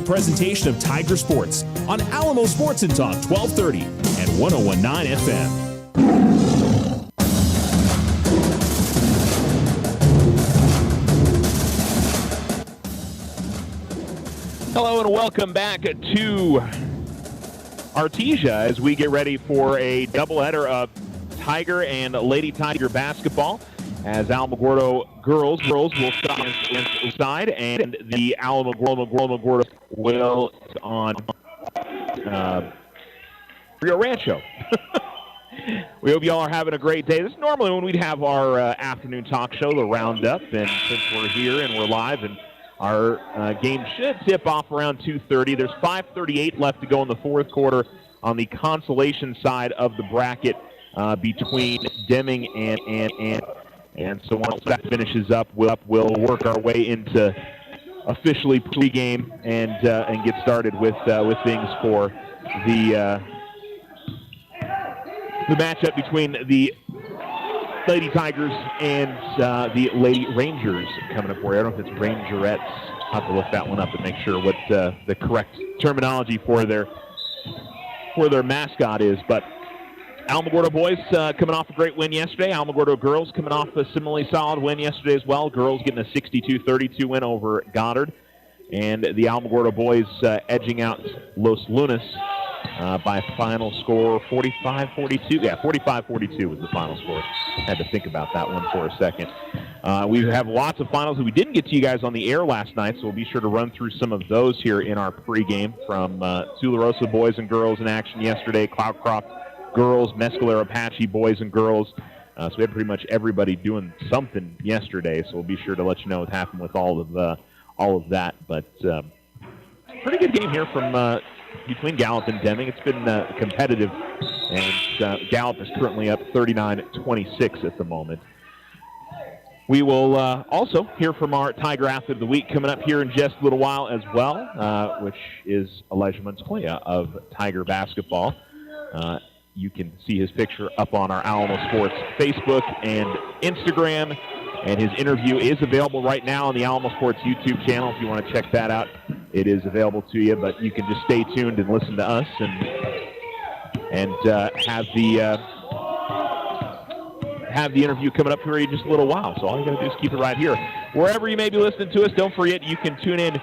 Presentation of Tiger Sports on Alamo Sports and Talk 1230 and 101.9 FM. Hello and welcome back to Artesia as we get ready for a doubleheader of Tiger and Lady Tiger basketball. As Alamogordo girls will stop inside, and the Alamogordo will on Rio Rancho. We hope y'all are having a great day. This is normally when we'd have our afternoon talk show, the Roundup, and since we're here and we're live, and our game should tip off around 2:30. There's 5:38 left to go in the fourth quarter on the consolation side of the bracket between Deming and so once that finishes up, we'll work our way into officially pregame and get started with things for the matchup between the Lady Tigers and the Lady Rangers coming up for you. I don't know if it's Rangerettes. I'll have to look that one up and make sure what the correct terminology for their mascot is, but Alamogordo Boys coming off a great win yesterday. Alamogordo girls coming off a similarly solid win yesterday as well. Girls getting a 62-32 win over Goddard. And the Alamogordo Boys edging out Los Lunas by a final score 45-42. Yeah, 45-42 was the final score. Had to think about that one for a second. We have lots of finals that we didn't get to you guys on the air last night, so we'll be sure to run through some of those here in our pregame from Tularosa Boys and girls in action yesterday, Cloudcroft girls, Mescalero Apache boys and girls. So we had pretty much everybody doing something yesterday. So we'll be sure to let you know what happened with all of that. But pretty good game here from between Gallup and Deming. It's been competitive, and Gallup is currently up 39-26 at the moment. We will also hear from our Tiger Athlete of the Week coming up here in just a little while as well, which is Elijah Montoya of Tiger basketball. You can see his picture up on our Alamo Sports Facebook and Instagram, and his interview is available right now on the Alamo Sports YouTube channel. If you want to check that out, it is available to you, but you can just stay tuned and listen to us and have the interview coming up here in just a little while. So all you got to do is keep it right here. Wherever you may be listening to us, don't forget you can tune in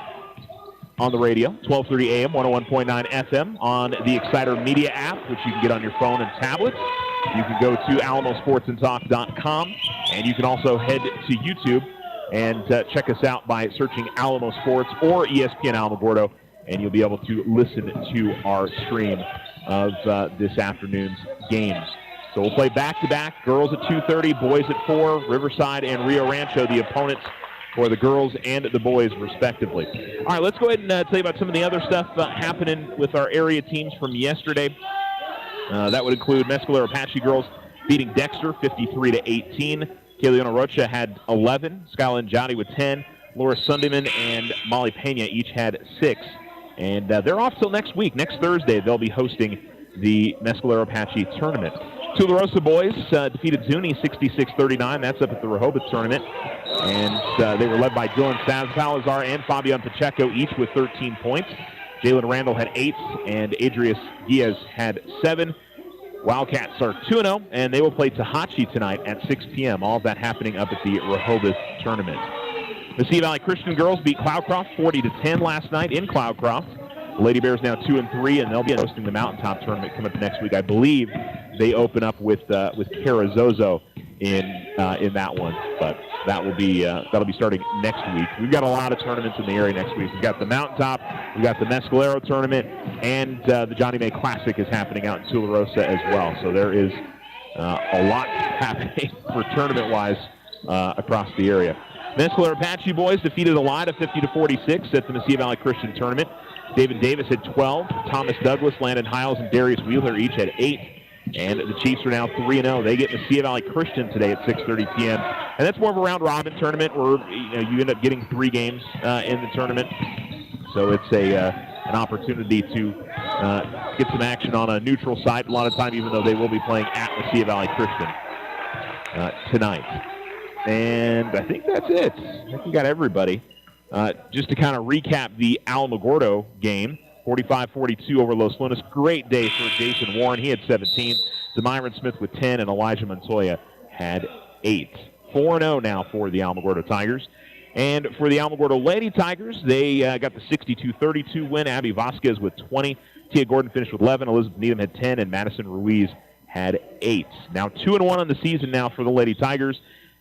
on the radio, 1230 AM, 101.9 FM, on the Exciter Media app, which you can get on your phone and tablets. You can go to alamosportsandtalk.com, and you can also head to YouTube and check us out by searching Alamo Sports or ESPN Alamogordo, and you'll be able to listen to our stream of this afternoon's games. So we'll play back-to-back, girls at 2:30, boys at 4, Riverside and Rio Rancho, the opponents for the girls and the boys, respectively. All right, let's go ahead and tell you about some of the other stuff happening with our area teams from yesterday. That would include Mescalero Apache girls beating Dexter 53-18. Kayleona Rocha had 11. Skyline Jowdy with 10. Laura Sunderman and Molly Pena each had 6. And they're off till next week. Next Thursday, they'll be hosting the Mescalero Apache tournament. Tularosa Boys defeated Zuni 66-39. That's up at the Rehoboth tournament. And they were led by Dylan Salazar and Fabian Pacheco, each with 13 points. Jalen Randall had 8, and Adrius Diaz had 7. Wildcats are 2-0, and they will play Tahachi tonight at 6 p.m. All of that happening up at the Rehoboth tournament. The Sea Valley Christian girls beat Cloudcroft 40-10 last night in Cloudcroft. The Lady Bears now 2-3, and they'll be hosting the Mountaintop tournament coming up next week. I believe they open up with Carazozo in that one, but that'll be starting next week. We've got a lot of tournaments in the area next week. We've got the Mountaintop, we've got the Mescalero tournament, and the Johnny May Classic is happening out in Tularosa as well. So there is a lot happening for tournament-wise across the area. Mescalero Apache boys defeated Elida 50-46 at the Mesilla Valley Christian tournament. David Davis had 12. Thomas Douglas, Landon Hiles, and Darius Wheeler each had 8. And the Chiefs are now 3-0. They get Mesilla Valley Christian today at 6:30 p.m. And that's more of a round-robin tournament where you end up getting 3 games in the tournament. So it's an opportunity to get some action on a neutral site a lot of time, even though they will be playing at Mesilla Valley Christian tonight. And I think that's it. I think we got everybody. just to kind of recap the Alamogordo game, 45-42 over Los Lunas. Great day for Jason Warren. He had 17. Demyron Smith with 10, and Elijah Montoya had 8. 4-0 now for the Alamogordo Tigers. And for the Alamogordo Lady Tigers, they got the 62-32 win. Abby Vasquez with 20. Tia Gordon finished with 11. Elizabeth Needham had 10, and Madison Ruiz had 8. Now 2-1 on the season now for the Lady Tigers.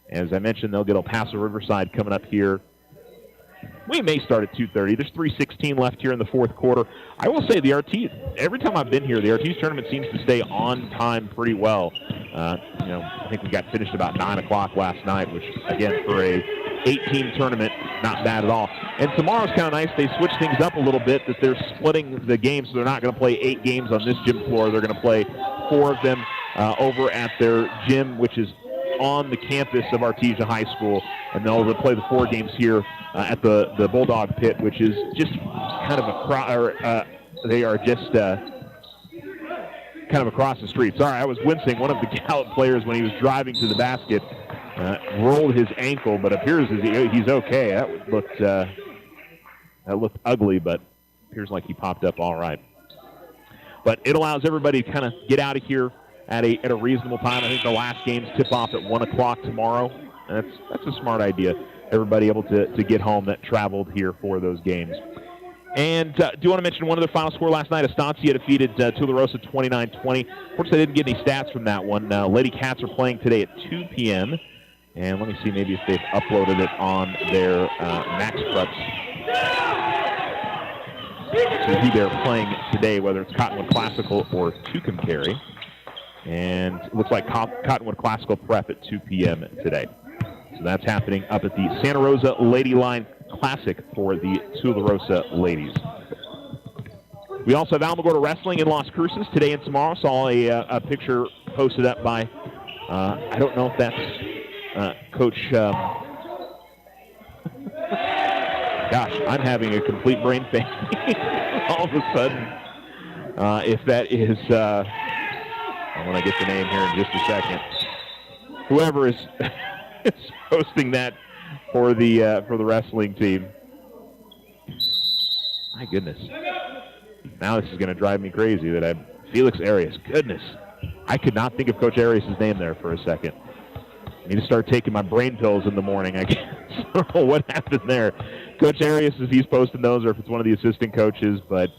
As I mentioned, they'll get El Paso Riverside coming up here. We may start at 2:30. There's 3:16 left here in the fourth quarter. I will say the RT, every time I've been here, the RT's tournament seems to stay on time pretty well. I think we got finished about 9 o'clock last night, which, again, for a 8-team tournament, not bad at all. And tomorrow's kind of nice. They switched things up a little bit, that they're splitting the games, so they're not going to play 8 games on this gym floor. They're going to play 4 of them over at their gym, which is on the campus of Artesia High School, and they'll play the 4 games here at the Bulldog Pit, which is just kind of they are just kind of across the street. Sorry, I was wincing. One of the Gallup players, when he was driving to the basket, rolled his ankle, but appears as he's okay. That looked ugly, but appears like he popped up all right. But it allows everybody to kind of get out of here at a reasonable time. I think the last games tip off at 1 o'clock tomorrow. And that's a smart idea. Everybody able to get home that traveled here for those games. And do want to mention one other final score last night. Estancia defeated Tularosa 29-20. Of course, I didn't get any stats from that one. Lady Cats are playing today at 2 p.m. And let me see maybe if they've uploaded it on their Max Preps to who they're playing today, whether it's Cottonwood Classical or Tucumcari. And it looks like Cottonwood Classical Prep at 2 p.m. today. So that's happening up at the Santa Rosa Lady Line Classic for the Tularosa ladies. We also have Alamogordo Wrestling in Las Cruces today and tomorrow. Saw a picture posted up by, I don't know if that's Coach, gosh, I'm having a complete brain fade all of a sudden. If that is, I want to get the name here in just a second. Whoever is posting that for the wrestling team. My goodness. Now this is going to drive me crazy that I'm Felix Arias. Goodness. I could not think of Coach Arias' name there for a second. I need to start taking my brain pills in the morning. I don't know what happened there. Coach Arias, if he's posting those or if it's one of the assistant coaches, but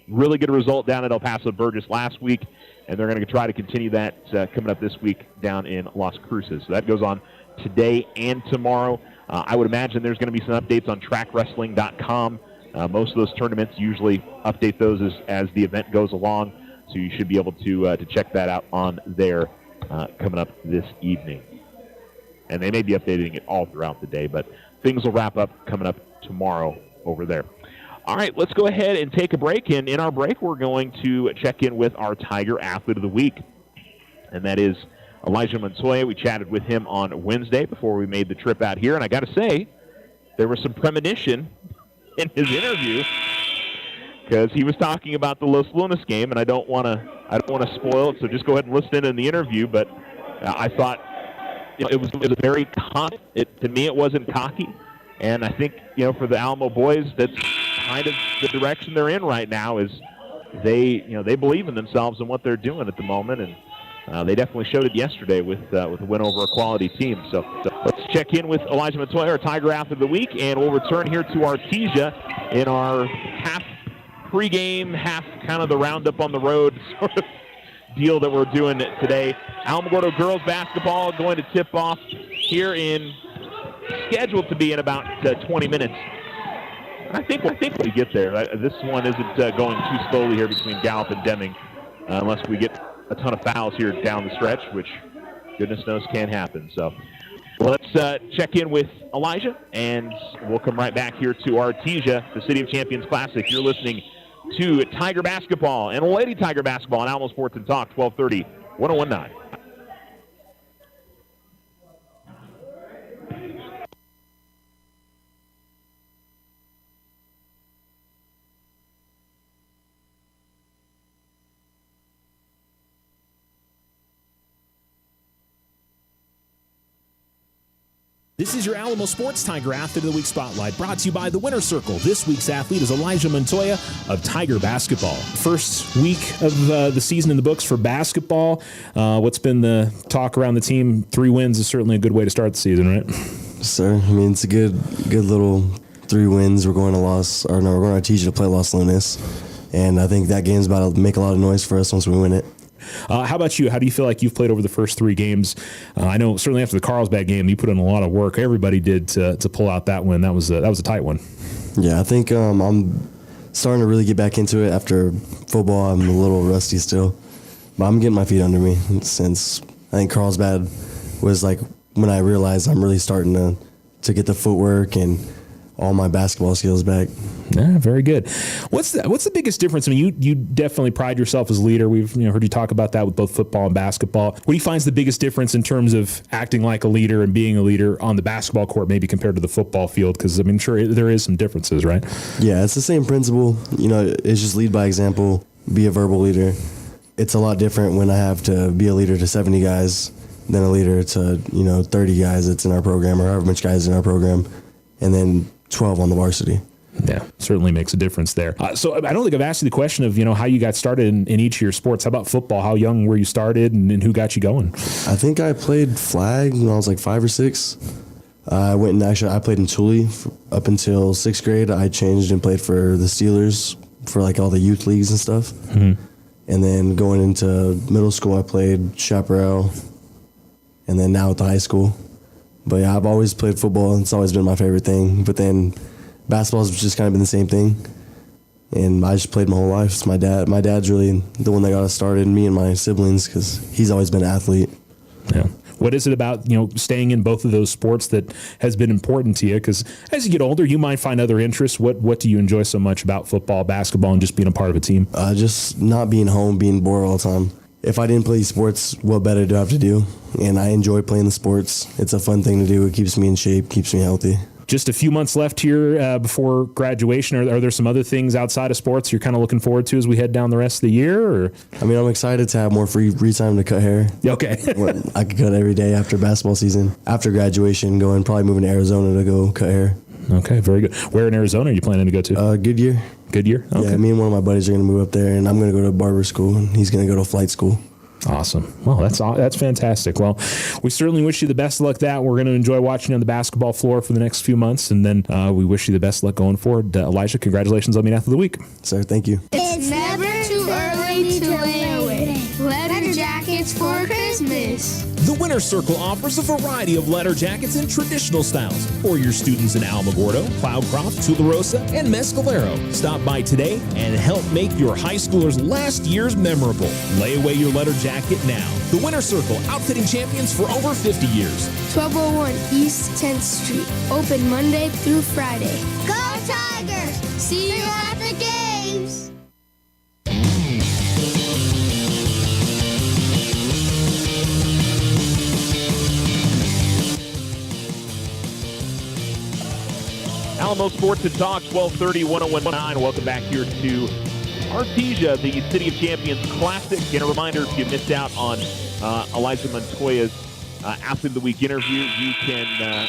really good result down at El Paso Burgess last week, and they're going to try to continue that coming up this week down in Las Cruces. So that goes on today and tomorrow. I would imagine there's going to be some updates on trackwrestling.com. Most of those tournaments usually update those as the event goes along, so you should be able to check that out on there coming up this evening. And they may be updating it all throughout the day, but things will wrap up coming up tomorrow over there. All right, let's go ahead and take a break. And in our break, we're going to check in with our Tiger Athlete of the Week, and that is Elijah Montoya. We chatted with him on Wednesday before we made the trip out here, and I got to say, there was some premonition in his interview because he was talking about the Los Lunas game, and I don't want to spoil it, so just go ahead and listen in the interview. But I thought it was very confident. To me, it wasn't cocky, and I think for the Alamo boys, that's kind of the direction they're in right now. Is they believe in themselves and what they're doing at the moment, and they definitely showed it yesterday with a win over a quality team. So let's check in with Elijah Montoya, our Tiger Athlete of the Week, and we'll return here to Artesia in our half pregame, half kind of the roundup on the road sort of deal that we're doing today. Alamogordo girls basketball going to tip off here scheduled to be in about 20 minutes. I think we get there. This one isn't going too slowly here between Gallup and Deming, unless we get a ton of fouls here down the stretch, which goodness knows can happen. So let's check in with Elijah, and we'll come right back here to Artesia, the City of Champions Classic. You're listening to Tiger Basketball and Lady Tiger Basketball on Alamo Sports and Talk, 1230, 1019. This is your Alamo Sports Tiger Athlete of the Week Spotlight, brought to you by the Winner Circle. This week's athlete is Elijah Montoya of Tiger Basketball. First week of the season in the books for basketball. What's been the talk around the team? 3 wins is certainly a good way to start the season, right? Sir, I mean, it's a good little 3 wins. We're going to Artesia to play Los Lunas, and I think that game's about to make a lot of noise for us once we win it. How about you? How do you feel like you've played over the first 3 games? I know certainly after the Carlsbad game, you put in a lot of work. Everybody did to pull out that win. That was a tight one. Yeah, I think I'm starting to really get back into it after football. I'm a little rusty still, but I'm getting my feet under me since I think Carlsbad was like when I realized I'm really starting to get the footwork and all my basketball skills back. Yeah, very good. What's the biggest difference? I mean, you definitely pride yourself as a leader. We've heard you talk about that with both football and basketball. What do you find is the biggest difference in terms of acting like a leader and being a leader on the basketball court, maybe compared to the football field? Because I mean, sure there is some differences, right? Yeah, it's the same principle. It's just lead by example. Be a verbal leader. It's a lot different when I have to be a leader to 70 guys than a leader to 30 guys that's in our program or however much guys in our program, and then 12 on the varsity. Yeah, certainly makes a difference there. So I don't think I've asked you the question of how you got started in each of your sports. How about football? How young were you started, and who got you going? I think I played flag when I was like 5 or 6. I played in Thule up until 6th grade. I changed and played for the Steelers for like all the youth leagues and stuff. Mm-hmm. And then going into middle school, I played chaparral, and then now at the high school. But yeah, I've always played football. It's always been my favorite thing. But then basketball's just kind of been the same thing. And I just played my whole life. It's my dad. My dad's really the one that got us started, me and my siblings, because he's always been an athlete. Yeah. What is it about, staying in both of those sports that has been important to you? Because as you get older, you might find other interests. What do you enjoy so much about football, basketball, and just being a part of a team? Just not being home, being bored all the time. If I didn't play these sports, what better do I have to do? And I enjoy playing the sports. It's a fun thing to do. It keeps me in shape, keeps me healthy. Just a few months left here before graduation. Are there some other things outside of sports you're kind of looking forward to as we head down the rest of the year? Or? I mean, I'm excited to have more free time to cut hair. Okay. I could cut every day after basketball season. After graduation, probably moving to Arizona to go cut hair. Okay, very good. Where in Arizona are you planning to go to? Goodyear. Goodyear? Okay. Yeah, me and one of my buddies are going to move up there, and I'm going to go to barber school, and he's going to go to flight school. Awesome. Well, that's fantastic. Well, we certainly wish you the best of luck with that. We're going to enjoy watching you on the basketball floor for the next few months, and then we wish you the best of luck going forward. Elijah, congratulations on being Athlete of the Week. Sir, thank you. It's never too early to win. Letter jackets for Christmas. The Winner Circle offers a variety of letter jackets in traditional styles for your students in Alamogordo, Cloudcroft, Tularosa, and Mescalero. Stop by today and help make your high schoolers' last years memorable. Lay away your letter jacket now. The Winner Circle, outfitting champions for over 50 years. 1201 East 10th Street. Open Monday through Friday. Go Tigers! See you at the games! Alamo Sports and Talk, 1230, 101.9. Welcome back here to Artesia, the City of Champions Classic. And a reminder, if you missed out on Elijah Montoya's Athlete of the Week interview, you can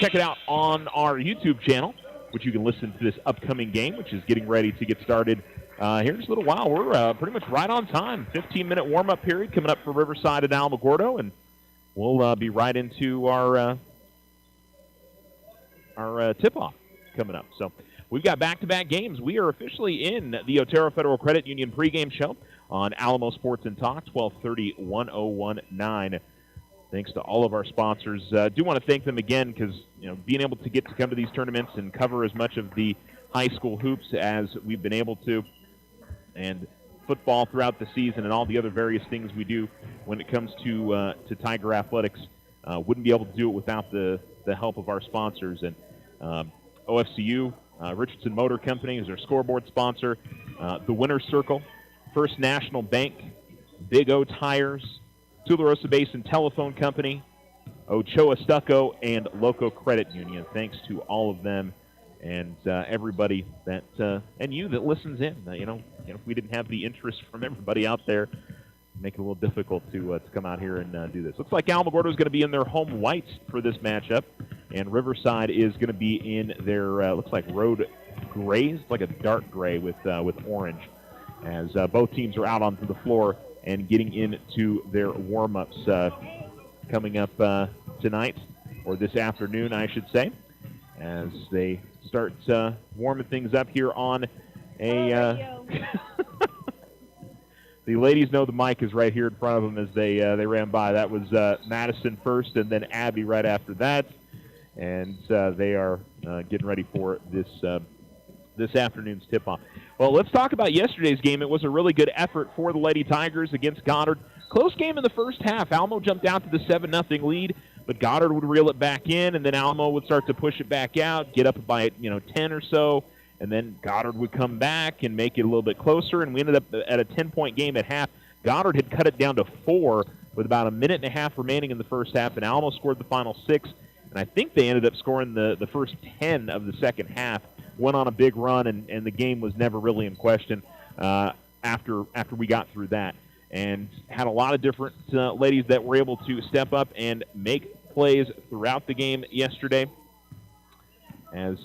check it out on our YouTube channel, which you can listen to this upcoming game, which is getting ready to get started here in just a little while. We're pretty much right on time. 15-minute warm-up period coming up for Riverside and Alamogordo, and we'll be right into our tip-off coming up. So we've got back-to-back games. We are officially in the Otero Federal Credit Union pregame show on Alamo Sports and Talk, 1230, 101.9. Thanks to all of our sponsors. Do want to thank them again because being able to get to come to these tournaments and cover as much of the high school hoops as we've been able to, and football throughout the season and all the other various things we do when it comes to Tiger Athletics, wouldn't be able to do it without the help of our sponsors. And OFCU, Richardson Motor Company is our scoreboard sponsor. The Winner Circle, First National Bank, Big O Tires, Tularosa Basin Telephone Company, Ochoa Stucco, and Loco Credit Union. Thanks to all of them and everybody that and you that listens in. If we didn't have the interest from everybody out there, make it a little difficult to come out here and do this. Looks like Alamogordo is going to be in their home whites for this matchup. And Riverside is going to be in their, looks like road grays, like a dark gray with orange, as both teams are out onto the floor and getting into their warm-ups coming up tonight, or this afternoon, I should say, as they start warming things up here on a... The ladies know the mic is right here in front of them as they ran by. That was Madison first, and then Abby right after that. And they are getting ready for this afternoon's tip-off. Well, let's talk about yesterday's game. It was a really good effort for the Lady Tigers against Goddard. Close game in the first half. Alamo jumped out to the 7-0 lead, but Goddard would reel it back in, and then Alamo would start to push it back out, get up by 10 or so, and then Goddard would come back and make it a little bit closer, and we ended up at a 10-point game at half. Goddard had cut it down to 4 with about a minute and a half remaining in the first half, and Alamo scored the final 6, and I think they ended up scoring the first 10 of the second half, went on a big run, and the game was never really in question after we got through that, and had a lot of different ladies that were able to step up and make plays throughout the game yesterday, as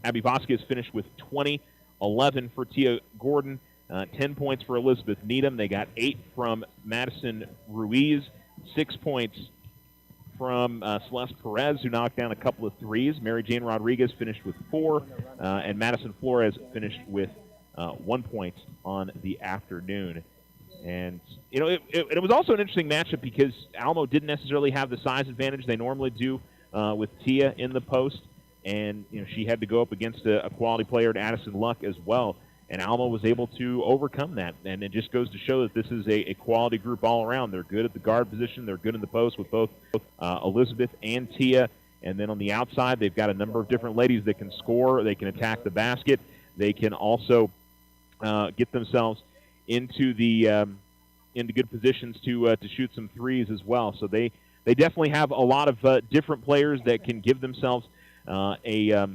Abby Vasquez finished with 20, 11 for Tia Gordon, 10 points for Elizabeth Needham. They got 8 from Madison Ruiz, 6 points from Celeste Perez, who knocked down a couple of threes. Mary Jane Rodriguez finished with 4, and Madison Flores finished with 1 point on the afternoon. And, it was also an interesting matchup because Alamo didn't necessarily have the size advantage they normally do with Tia in the post. And, she had to go up against a quality player, Addison Luck, as well. And Alamo was able to overcome that. And it just goes to show that this is a quality group all around. They're good at the guard position. They're good in the post with both Elizabeth and Tia. And then on the outside, they've got a number of different ladies that can score. They can attack the basket. They can also get themselves into good positions to shoot some threes as well. So they definitely have a lot of different players that can give themselves a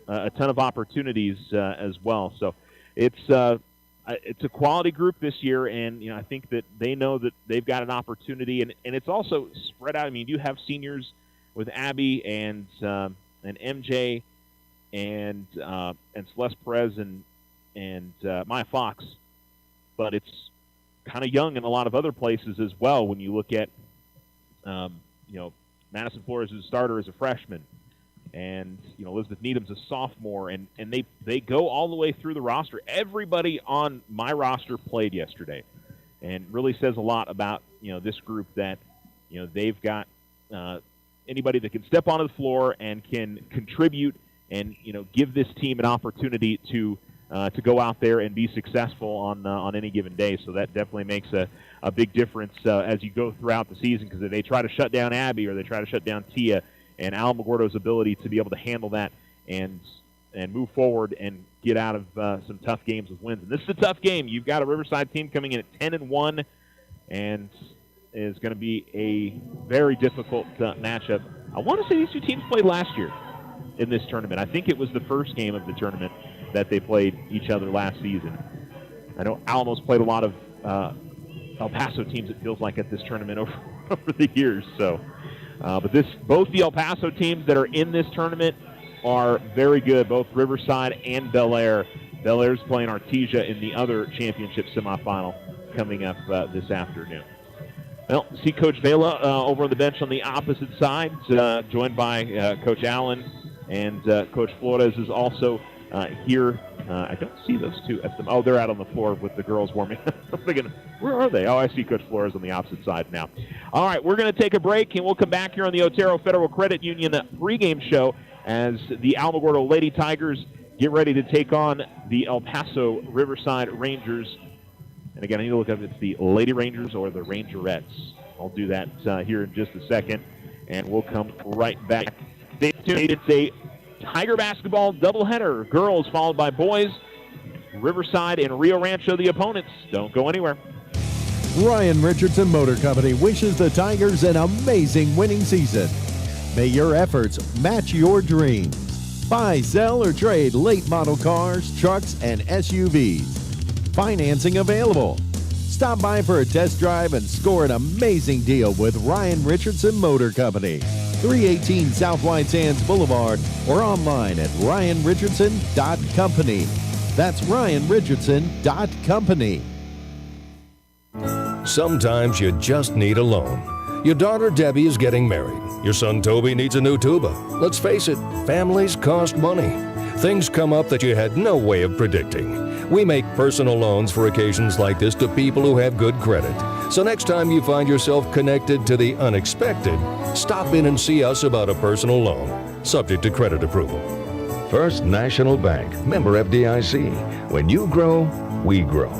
ton of opportunities as well. So it's a quality group this year, and I think that they know that they've got an opportunity, and it's also spread out. I mean, you have seniors with Abby and MJ and Celeste Perez and Maya Fox, but it's kind of young in a lot of other places as well. When you look at Madison Flores as a starter as a freshman. And, Elizabeth Needham's a sophomore, and they go all the way through the roster. Everybody on my roster played yesterday, and really says a lot about, this group that, they've got anybody that can step onto the floor and can contribute and, give this team an opportunity to go out there and be successful on any given day. So that definitely makes a big difference as you go throughout the season, because if they try to shut down Abby or they try to shut down Tia, and Alamogordo's ability to be able to handle that and move forward and get out of some tough games with wins. And this is a tough game. You've got a Riverside team coming in at 10-1, and is going to be a very difficult matchup. I want to say these two teams played last year in this tournament. I think it was the first game of the tournament that they played each other last season. I know Alamo's played a lot of El Paso teams, it feels like, at this tournament over the years. So. But both the El Paso teams that are in this tournament are very good, both Riverside and Bel Air. Bel Air's playing Artesia in the other championship semifinal coming up this afternoon. Well, see Coach Vela over on the bench on the opposite side, joined by Coach Allen, and Coach Flores is also here. I don't see those two. Oh, they're out on the floor with the girls warming up. I'm thinking, where are they? Oh, I see Coach Flores on the opposite side now. All right, we're going to take a break, and we'll come back here on the Otero Federal Credit Union pregame show as the Alamogordo Lady Tigers get ready to take on the El Paso Riverside Rangers. And again, I need to look up if it's the Lady Rangers or the Rangerettes. I'll do that here in just a second, and we'll come right back. Stay tuned. It's a Tiger basketball doubleheader. Girls followed by boys. Riverside and Rio Rancho the opponents. Don't go anywhere. Ryan Richardson Motor Company wishes the Tigers an amazing winning season. May your efforts match your dreams. Buy, sell, or trade late model cars, trucks, and SUVs. Financing available. Stop by for a test drive and score an amazing deal with Ryan Richardson Motor Company. 318 South White Sands Boulevard, or online at ryanrichardson.company. That's ryanrichardson.company. Sometimes you just need a loan. Your daughter Debbie is getting married. Your son Toby needs a new tuba. Let's face it, families cost money. Things come up that you had no way of predicting. We make personal loans for occasions like this to people who have good credit. So next time you find yourself connected to the unexpected, stop in and see us about a personal loan, subject to credit approval. First National Bank, member FDIC. When you grow, we grow.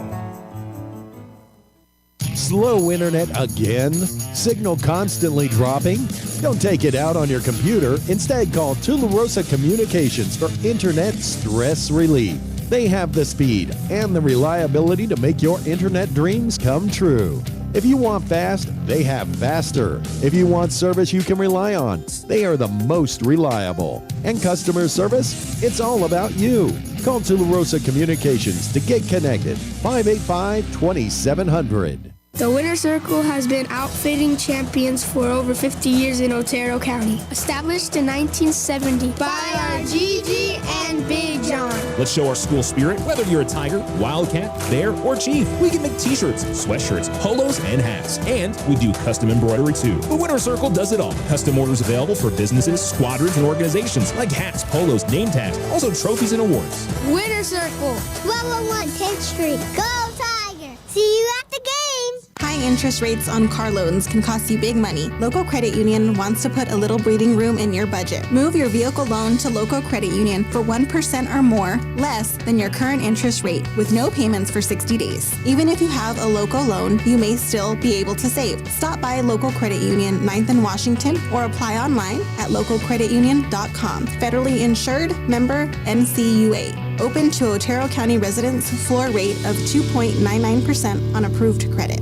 Slow internet again? Signal constantly dropping? Don't take it out on your computer. Instead, call Tularosa Communications for internet stress relief. They have the speed and the reliability to make your internet dreams come true. If you want fast, they have faster. If you want service you can rely on, they are the most reliable. And customer service? It's all about you. Call Tularosa Communications to get connected. 585-2700. The Winner's Circle has been outfitting champions for over 50 years in Otero County. Established in 1970 By our Gigi and Big John. Let's show our school spirit. Whether you're a Tiger, Wildcat, Bear, or Chief, we can make t-shirts, sweatshirts, polos, and hats. And we do custom embroidery too. The Winner's Circle does it all. Custom orders available for businesses, squadrons, and organizations like hats, polos, name tags, also trophies and awards. Winner's Circle, 1201 10th Street. Go Tiger! See you at the game! High interest rates on car loans can cost you big money. Local Credit Union wants to put a little breathing room in your budget. Move your vehicle loan to Local Credit Union for 1% or more, less than your current interest rate, with no payments for 60 days. Even if you have a local loan, you may still be able to save. Stop by Local Credit Union, 9th and Washington, or apply online at localcreditunion.com. Federally insured, member NCUA. Open to Otero County residents, floor rate of 2.99% on approved credit.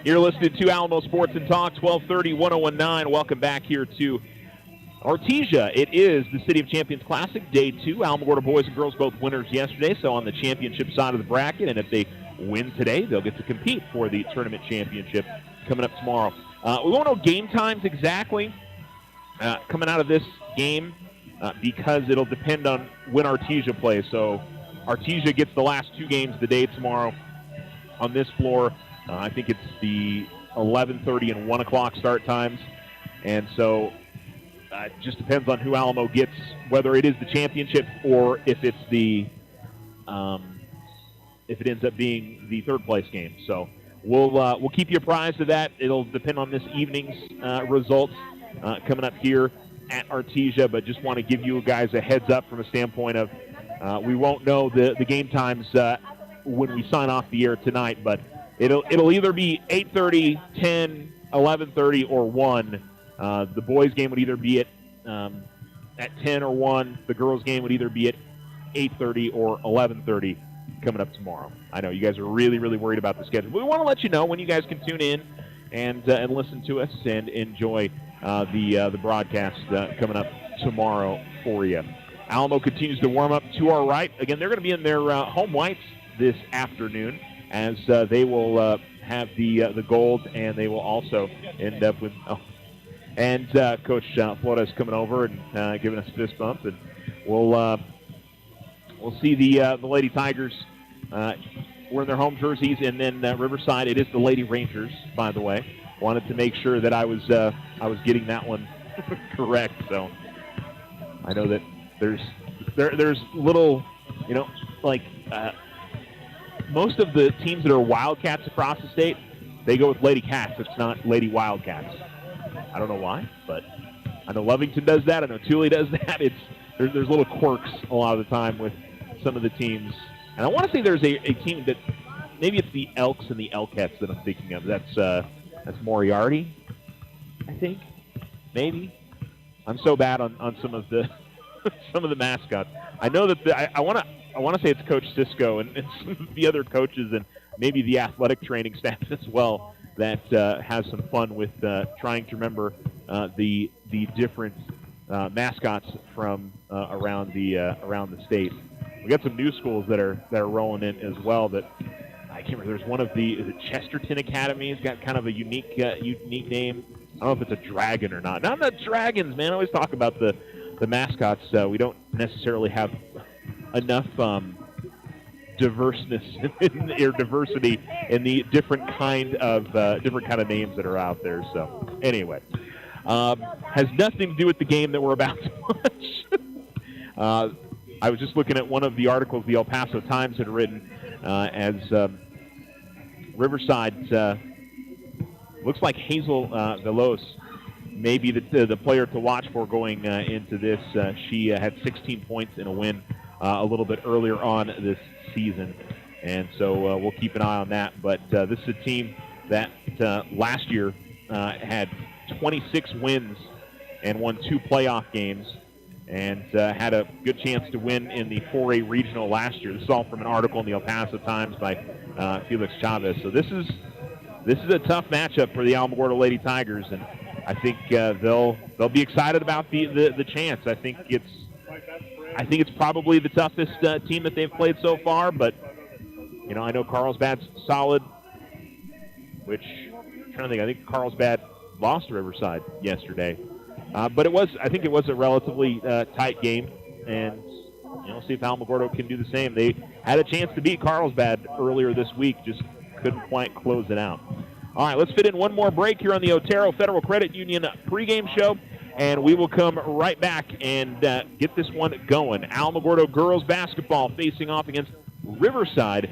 You're listening to Alamo Sports and Talk, 1230, 1019. Welcome back here to Artesia. It is the City of Champions Classic, Day 2. Alamogordo Boys and girls both winners yesterday, so on the championship side of the bracket. And if they win today, they'll get to compete for the tournament championship coming up tomorrow. We won't know game times exactly coming out of this game because it'll depend on when Artesia plays. So Artesia gets the last two games of the day tomorrow on this floor. I think it's the 11:30 and 1 o'clock start times. And so it just depends on who Alamo gets, whether it is the championship or if it's the if it ends up being the third place game. So we'll keep you apprised of that. It'll depend on this evening's results coming up here at Artesia, but just want to give you guys a heads up from a standpoint of we won't know the game times when we sign off the air tonight, but it'll either be 8:30, 10, 11:30, or 1. The boys' game would either be at 10 or 1. The girls' game would either be at 8:30 or 11:30 coming up tomorrow. I know you guys are really, really worried about the schedule. But we want to let you know when you guys can tune in and listen to us and enjoy the broadcast coming up tomorrow for you. Alamo continues to warm up to our right. Again, they're going to be in their home whites this afternoon, as they will have the gold, and they will also end up with Coach Flores coming over and giving us a fist bump, and we'll see the Lady Tigers wearing their home jerseys, and then Riverside. It is the Lady Rangers, by the way. Wanted to make sure that I was getting that one correct. So I know that there's little, most of the teams that are Wildcats across the state, they go with Lady Cats. It's not Lady Wildcats. I don't know why, but I know Lovington does that. I know Thule does that. There's little quirks a lot of the time with some of the teams. And I want to say there's a team that maybe it's the Elks and the Elkettes that I'm thinking of. That's Moriarty, I think. Maybe. I'm so bad on some of the some of the mascots. I know that I want to say it's Coach Cisco and some of the other coaches and maybe the athletic training staff as well that has some fun with trying to remember the different mascots from around the state. We got some new schools that are rolling in as well. That I can't remember. There's one of the Chesterton Academy. It's got kind of a unique name. I don't know if it's a dragon or not. Not the dragons, man. I always talk about the mascots. We don't necessarily have enough diversity in the different kind of names that are out there. So anyway, has nothing to do with the game that we're about to watch. I was just looking at one of the articles the El Paso Times had written as Riverside looks like Hazel Veloz may be the player to watch for going into this. She had 16 points in a win a little bit earlier on this season, and so we'll keep an eye on that. But this is a team that last year had 26 wins and won 2 playoff games, and had a good chance to win in the 4A regional last year. This is all from an article in the El Paso Times by Felix Chavez. So this is a tough matchup for the Alamogordo Lady Tigers, and I think they'll be excited about the chance. I think it's probably the toughest team that they've played so far. But I know Carlsbad's solid. Which I'm trying to think. I think Carlsbad lost to Riverside yesterday. But I think it was a relatively tight game, and see if Alamogordo can do the same. They had a chance to beat Carlsbad earlier this week, just couldn't quite close it out. All right, let's fit in one more break here on the Otero Federal Credit Union pregame show, and we will come right back and get this one going. Alamogordo girls basketball facing off against Riverside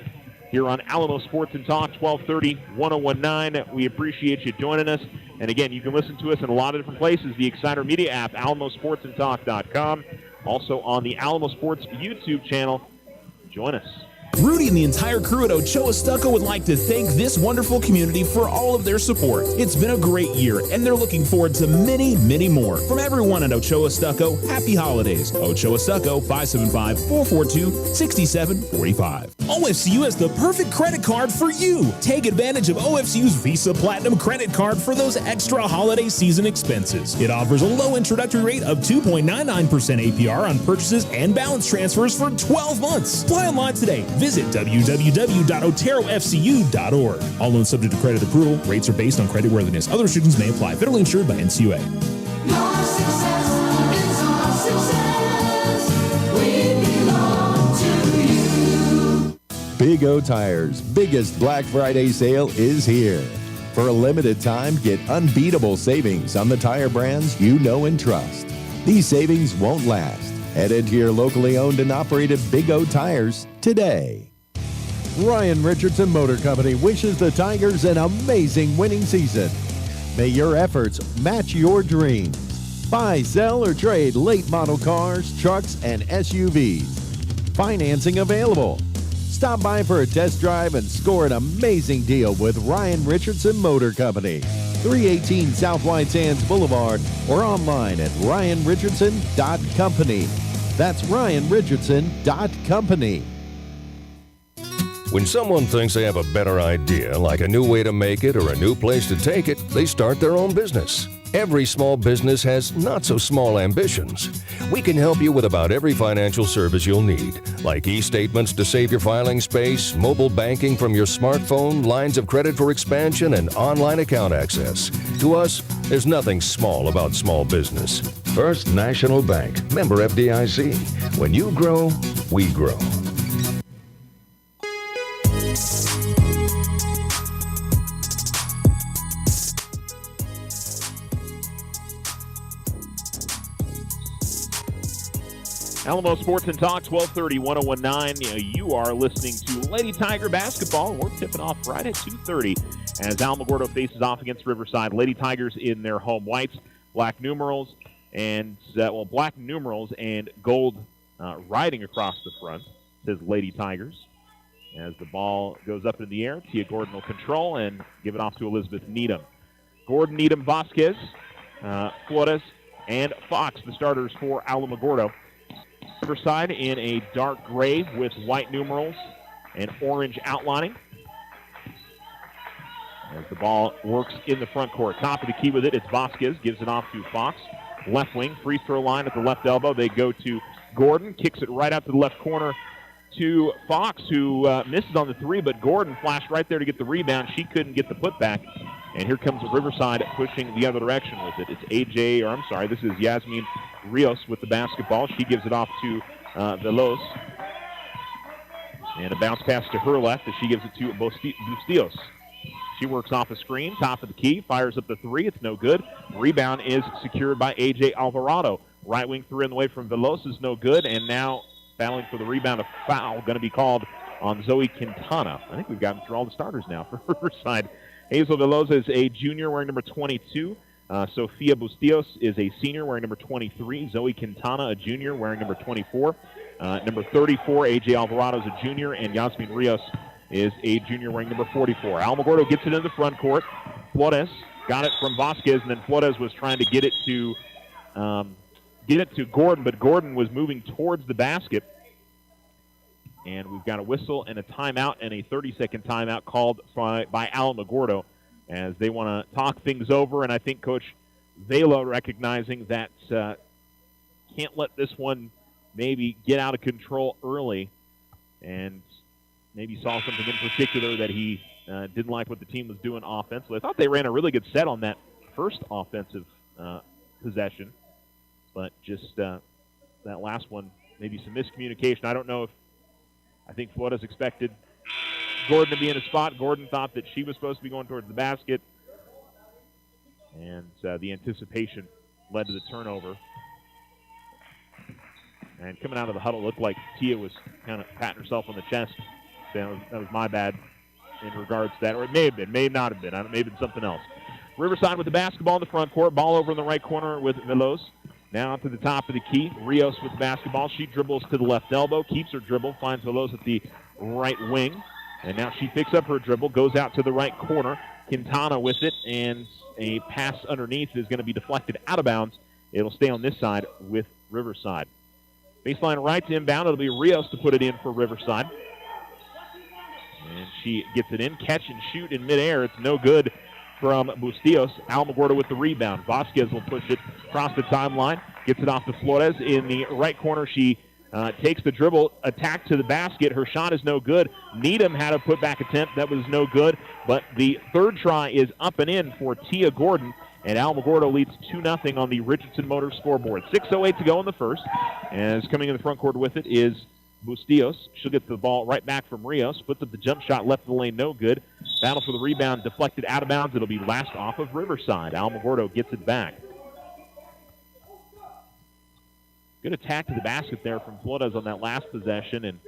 here on Alamo Sports and Talk, 1230, 1019. We appreciate you joining us. And again, you can listen to us in a lot of different places. The Exciter Media app, alamosportsandtalk.com. Also on the Alamo Sports YouTube channel. Join us. Rudy and the entire crew at Ochoa Stucco would like to thank this wonderful community for all of their support. It's been a great year, and they're looking forward to many, many more. From everyone at Ochoa Stucco, happy holidays. Ochoa Stucco, 575-442-6745. OFCU has the perfect credit card for you. Take advantage of OFCU's Visa Platinum credit card for those extra holiday season expenses. It offers a low introductory rate of 2.99% APR on purchases and balance transfers for 12 months. Apply online today. Visit www.oterofcu.org. All loans subject to credit approval. Rates are based on creditworthiness. Other restrictions may apply. Federally insured by NCUA. Your success is our success. We belong to you. Big O Tires' biggest Black Friday sale is here. For a limited time, get unbeatable savings on the tire brands you know and trust. These savings won't last. Head into your locally owned and operated Big O Tires today. Ryan Richardson Motor Company wishes the Tigers an amazing winning season. May your efforts match your dreams. Buy, sell, or trade late model cars, trucks, and SUVs. Financing available. Stop by for a test drive and score an amazing deal with Ryan Richardson Motor Company. 318 South White Sands Boulevard or online at ryanrichardson.company. That's ryanrichardson.company. When someone thinks they have a better idea, like a new way to make it or a new place to take it, they start their own business. Every small business has not-so-small ambitions. We can help you with about every financial service you'll need, like e-statements to save your filing space, mobile banking from your smartphone, lines of credit for expansion, and online account access. To us, there's nothing small about small business. First National Bank, member FDIC. When you grow, we grow. Alamo Sports and Talk, 1230, 1019. You are listening to Lady Tiger basketball. We're tipping off right at 2:30 as Alamogordo faces off against Riverside. Lady Tigers in their home whites, black numerals, and black numerals and gold riding across the front. Says Lady Tigers. As the ball goes up in the air, Tia Gordon will control and give it off to Elizabeth Needham. Gordon, Needham, Vasquez, Flores, and Fox, the starters for Alamogordo. Riverside in a dark gray with white numerals and orange outlining. As the ball works in the front court. Top of the key with it, it's Vasquez. Gives it off to Fox. Left wing, free throw line at the left elbow. They go to Gordon. Kicks it right out to the left corner to Fox, who misses on the three, but Gordon flashed right there to get the rebound. She couldn't get the putback. And here comes Riverside pushing the other direction with it. It's this is Yasmin Rios with the basketball. She gives it off to Veloz. And a bounce pass to her left as she gives it to Bustillos. She works off a screen, top of the key, fires up the three. It's no good. Rebound is secured by A.J. Alvarado. Right wing three in the way from Veloz is no good. And now battling for the rebound, a foul going to be called on Zoe Quintana. I think we've gotten through all the starters now for Riverside. Hazel Veloz is a junior wearing number 22. Sofia Bustillos is a senior wearing number 23. Zoe Quintana, a junior wearing number 24. Number 34, A.J. Alvarado is a junior. And Yasmin Rios is a junior wearing number 44. Alamogordo gets it in the front court. Flores got it from Vasquez, and then Flores was trying to get it to Gordon, but Gordon was moving towards the basket. And we've got a whistle and a timeout and a 30-second timeout called by Alamogordo as they want to talk things over. And I think Coach Vela recognizing that can't let this one maybe get out of control early, and maybe saw something in particular that he didn't like what the team was doing offensively. I thought they ran a really good set on that first offensive possession, but just that last one, maybe some miscommunication. I don't know if I think Flores expected Gordon to be in a spot. Gordon thought that she was supposed to be going towards the basket, and the anticipation led to the turnover. And coming out of the huddle, looked like Tia was kind of patting herself on the chest. That was my bad in regards to that. Or it may have been, may not have been. It may have been something else. Riverside with the basketball in the front court. Ball over in the right corner with Veloz. Now to the top of the key. Rios with the basketball. She dribbles to the left elbow. Keeps her dribble. Finds Veloz at the right wing. And now she picks up her dribble. Goes out to the right corner. Quintana with it. And a pass underneath is going to be deflected out of bounds. It'll stay on this side with Riverside. Baseline right to inbound. It'll be Rios to put it in for Riverside. And she gets it in. Catch and shoot in midair. It's no good from Bustillos. Alamogordo with the rebound. Vasquez will push it across the timeline. Gets it off to Flores in the right corner. She takes the dribble, attack to the basket. Her shot is no good. Needham had a putback attempt. That was no good. But the third try is up and in for Tia Gordon. And Alamogordo leads 2-0 on the Richardson Motors scoreboard. 6:08 to go in the first. As coming in the front court with it is Bustillos. She'll get the ball right back from Rios. Puts up the jump shot, left of the lane, no good. Battle for the rebound, deflected out of bounds. It'll be last off of Riverside. Alamogordo gets it back. Good attack to the basket there from Flores on that last possession. And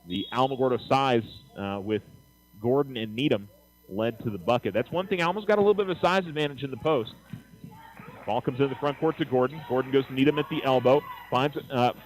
the Alamogordo size with Gordon and Needham led to the bucket. That's one thing. Almost got a little bit of a size advantage in the post. Ball comes in the front court to Gordon. Gordon goes to Needham at the elbow. Finds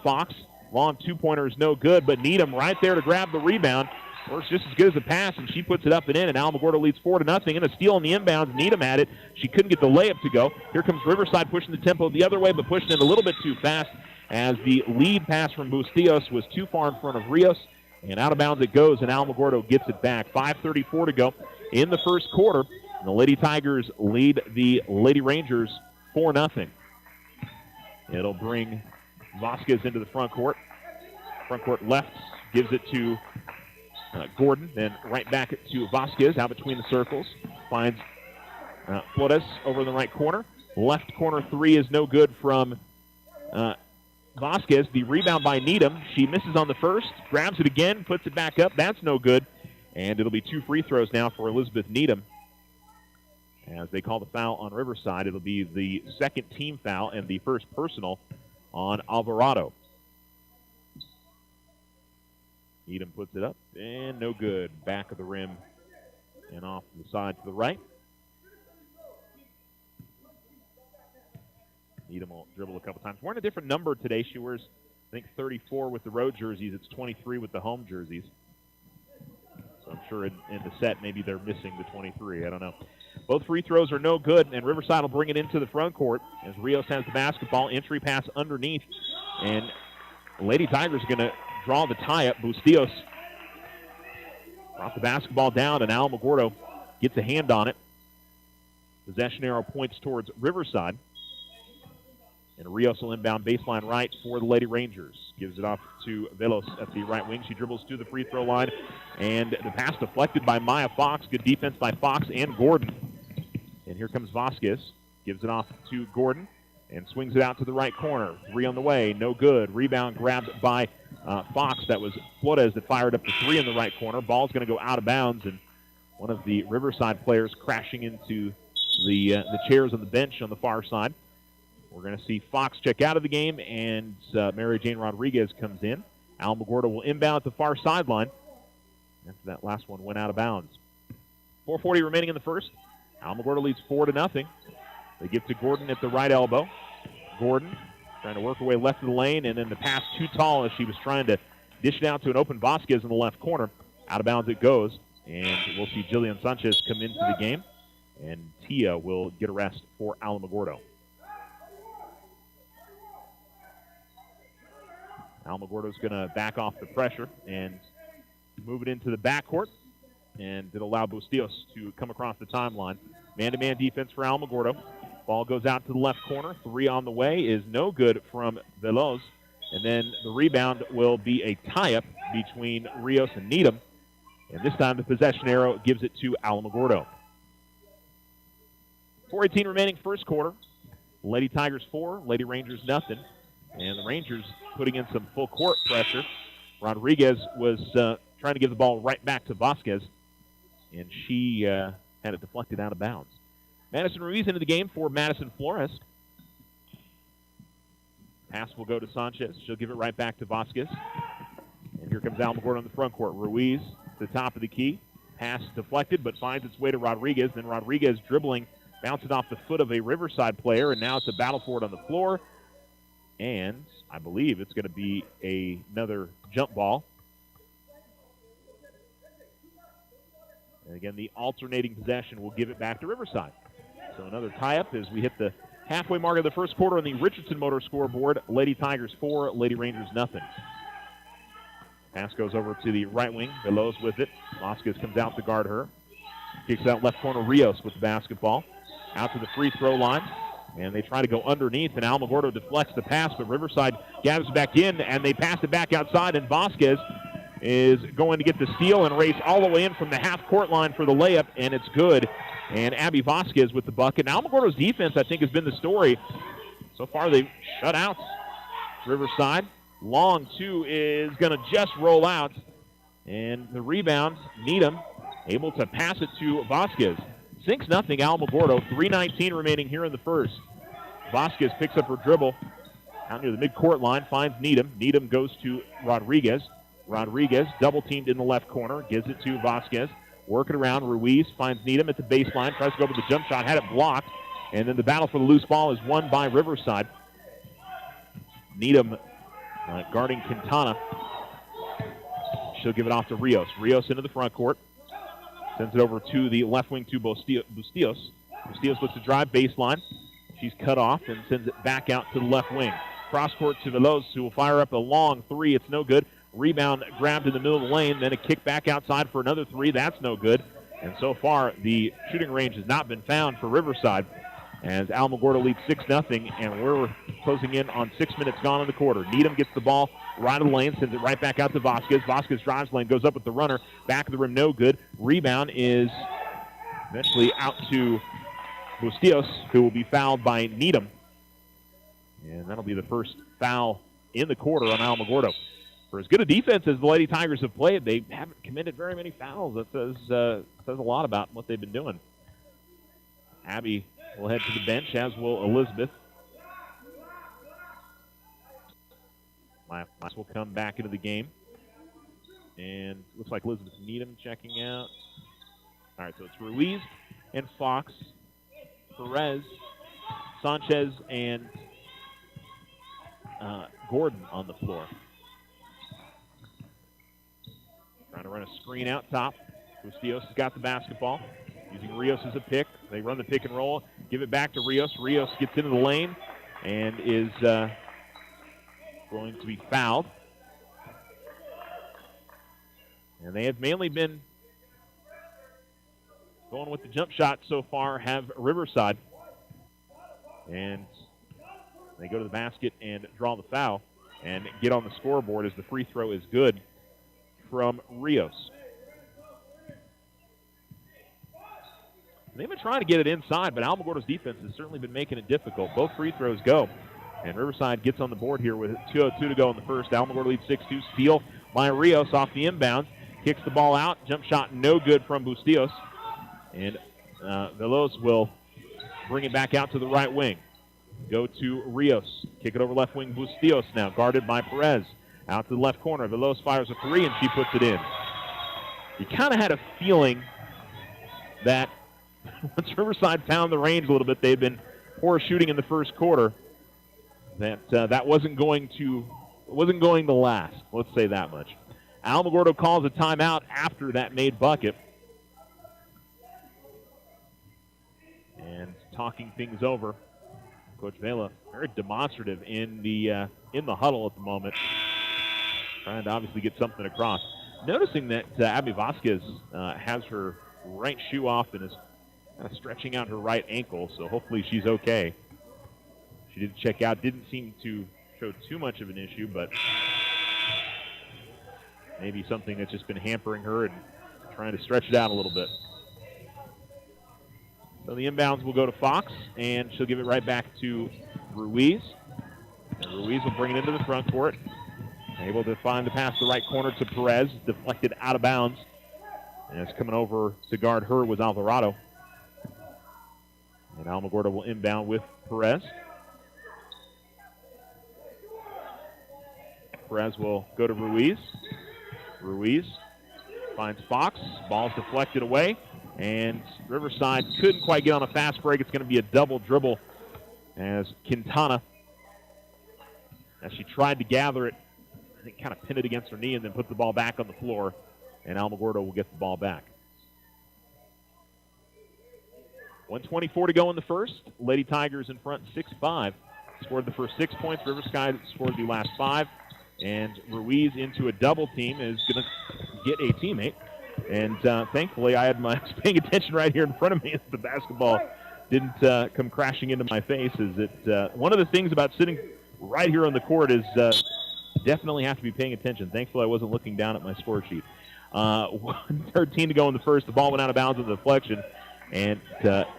Fox. Long two-pointer is no good, but Needham right there to grab the rebound. Works just as good as a pass, and she puts it up and in, and Alamogordo leads 4-0. And a steal on the inbounds. Needham had it. She couldn't get the layup to go. Here comes Riverside pushing the tempo the other way, but pushing it a little bit too fast as the lead pass from Bustillos was too far in front of Rios. And out of bounds it goes, and Alamogordo gets it back. 5:34 to go in the first quarter. And the Lady Tigers lead the Lady Rangers 4-0. It'll bring Vasquez into the front court. Front court left, gives it to Gordon, then right back to Vasquez, out between the circles. Finds Flores over in the right corner. Left corner three is no good from Vasquez. The rebound by Needham. She misses on the first, grabs it again, puts it back up. That's no good. And it'll be 2 free throws now for Elizabeth Needham. As they call the foul on Riverside, it'll be the second team foul and the first personal on Alvarado. Needham puts it up, and no good. Back of the rim and off to the side to the right. Needham will dribble a couple times. Wearing a different number today. She wears, I think, 34 with the road jerseys. It's 23 with the home jerseys. So I'm sure in the set maybe they're missing the 23. I don't know. Both free throws are no good, and Riverside will bring it into the front court as Rios has the basketball. Entry pass underneath, and Lady Tigers are going to draw the tie-up. Bustillos brought the basketball down, and Alamogordo gets a hand on it. Possession arrow points towards Riverside. And Rios will inbound baseline right for the Lady Rangers. Gives it off to Velos at the right wing. She dribbles to the free throw line. And the pass deflected by Maya Fox. Good defense by Fox and Gordon. And here comes Vasquez. Gives it off to Gordon and swings it out to the right corner. 3 on the way. No good. Rebound grabbed by Fox. That was Flores that fired up the 3 in the right corner. Ball's going to go out of bounds. And one of the Riverside players crashing into the chairs on the bench on the far side. We're going to see Fox check out of the game, and Mary Jane Rodriguez comes in. Alamogordo will inbound at the far sideline after that last one went out of bounds. 4:40 remaining in the first. Alamogordo leads 4-0. They give to Gordon at the right elbow. Gordon trying to work her way left of the lane, and then the pass too tall as she was trying to dish it out to an open Vasquez in the left corner. Out of bounds it goes, and we'll see Jillian Sanchez come into the game, and Tia will get a rest for Alamogordo. Alamogordo's going to back off the pressure and move it into the backcourt, and it'll allow Bustillos to come across the timeline. Man-to-man defense for Alamogordo. Ball goes out to the left corner. 3 on the way is no good from Veloz. And then the rebound will be a tie-up between Rios and Needham. And this time the possession arrow gives it to Alamogordo. 4:18 remaining first quarter. Lady Tigers 4, Lady Rangers nothing. And the Rangers putting in some full court pressure. Rodriguez was trying to give the ball right back to Vasquez, and she had it deflected out of bounds. Madison Ruiz into the game for Madison Flores. Pass will go to Sanchez. She'll give it right back to Vasquez. And here comes Alamogordo on the front court. Ruiz to the top of the key. Pass deflected, but finds its way to Rodriguez. Then Rodriguez dribbling, bounces off the foot of a Riverside player, and now it's a battle for it on the floor. And I believe it's going to be another jump ball. And again, the alternating possession will give it back to Riverside. So another tie-up as we hit the halfway mark of the first quarter on the Richardson Motor scoreboard. Lady Tigers 4, Lady Rangers nothing. Pass goes over to the right wing. Veloz with it. Vasquez comes out to guard her. Kicks out left corner. Rios with the basketball. Out to the free throw line. And they try to go underneath, and Alamogordo deflects the pass, but Riverside gathers back in, and they pass it back outside, and Vasquez is going to get the steal and race all the way in from the half-court line for the layup, and it's good. And Abby Vasquez with the bucket. And Alamogordo's defense, I think, has been the story. So far, they've shut out Riverside. Long 2 is going to just roll out, and the rebound, Needham, able to pass it to Vasquez. 6-0 Alamogordo, 3:19 remaining here in the first. Vasquez picks up her dribble out near the midcourt line, finds Needham. Needham goes to Rodriguez. Rodriguez double-teamed in the left corner, gives it to Vasquez. Working around, Ruiz finds Needham at the baseline, tries to go over the jump shot, had it blocked, and then the battle for the loose ball is won by Riverside. Needham guarding Quintana. She'll give it off to Rios. Rios into the front court. Sends it over to the left wing to Bustillos. Bustillos looks to drive baseline. She's cut off and sends it back out to the left wing. Cross court to Veloz, who will fire up a long 3. It's no good. Rebound grabbed in the middle of the lane. Then a kick back outside for another 3. That's no good. And so far, the shooting range has not been found for Riverside as Alamogordo leads 6-0, and we're closing in on 6 minutes gone in the quarter. Needham gets the ball right of the lane, sends it right back out to Vasquez. Vasquez drives lane, goes up with the runner. Back of the rim, no good. Rebound is eventually out to Bustillos, who will be fouled by Needham. And that'll be the first foul in the quarter on Alamogordo. For as good a defense as the Lady Tigers have played, they haven't committed very many fouls. That says a lot about what they've been doing. Abby will head to the bench, as will Elizabeth. Miles will come back into the game. And looks like Elizabeth Needham checking out. All right, so it's Ruiz and Fox, Perez, Sanchez, and Gordon on the floor. Trying to run a screen out top. Bustillos has got the basketball. Using Rios as a pick. They run the pick and roll. Give it back to Rios. Rios gets into the lane and is going to be fouled. And they have mainly been going with the jump shot so far have Riverside. And they go to the basket and draw the foul and get on the scoreboard as the free throw is good from Rios. They've been trying to get it inside, but Alamogordo's defense has certainly been making it difficult. Both free throws go. And Riverside gets on the board here with 2:02 to go in the first. Alamogordo leads 6-2. Steal by Rios off the inbounds. Kicks the ball out. Jump shot no good from Bustillos. And Veloz will bring it back out to the right wing. Go to Rios. Kick it over left wing. Bustillos now guarded by Perez. Out to the left corner. Veloz fires a three, and she puts it in. You kind of had a feeling that once Riverside found the range a little bit, they'd been poor shooting in the first quarter. That wasn't going to last. Let's say that much. Alamogordo calls a timeout after that made bucket. And talking things over, Coach Vela very demonstrative in the huddle at the moment, trying to obviously get something across. Noticing that Abby Vasquez has her right shoe off and is kind of stretching out her right ankle, so hopefully she's okay. She did check out, didn't seem to show too much of an issue, but maybe something that's just been hampering her and trying to stretch it out a little bit. So the inbounds will go to Fox, and she'll give it right back to Ruiz. And Ruiz will bring it into the front court. Able to find the pass to the right corner to Perez, deflected out of bounds. And it's coming over to guard her was Alvarado. And Alamogordo will inbound with Perez. Perez will go to Ruiz. Ruiz finds Fox. Ball's deflected away. And Riverside couldn't quite get on a fast break. It's going to be a double dribble as Quintana, as she tried to gather it, I think kind of pinned it against her knee and then put the ball back on the floor. And Alamogordo will get the ball back. 1:24 to go in the first. Lady Tigers in front 6-5. Scored the first 6 points. Riverside scored the last 5. And Ruiz into a double team is going to get a teammate. And thankfully, I was paying attention right here in front of me as the basketball didn't come crashing into my face. Is that one of the things about sitting right here on the court is definitely have to be paying attention. Thankfully, I wasn't looking down at my score sheet. 1:13 to go in the first. The ball went out of bounds with the deflection, and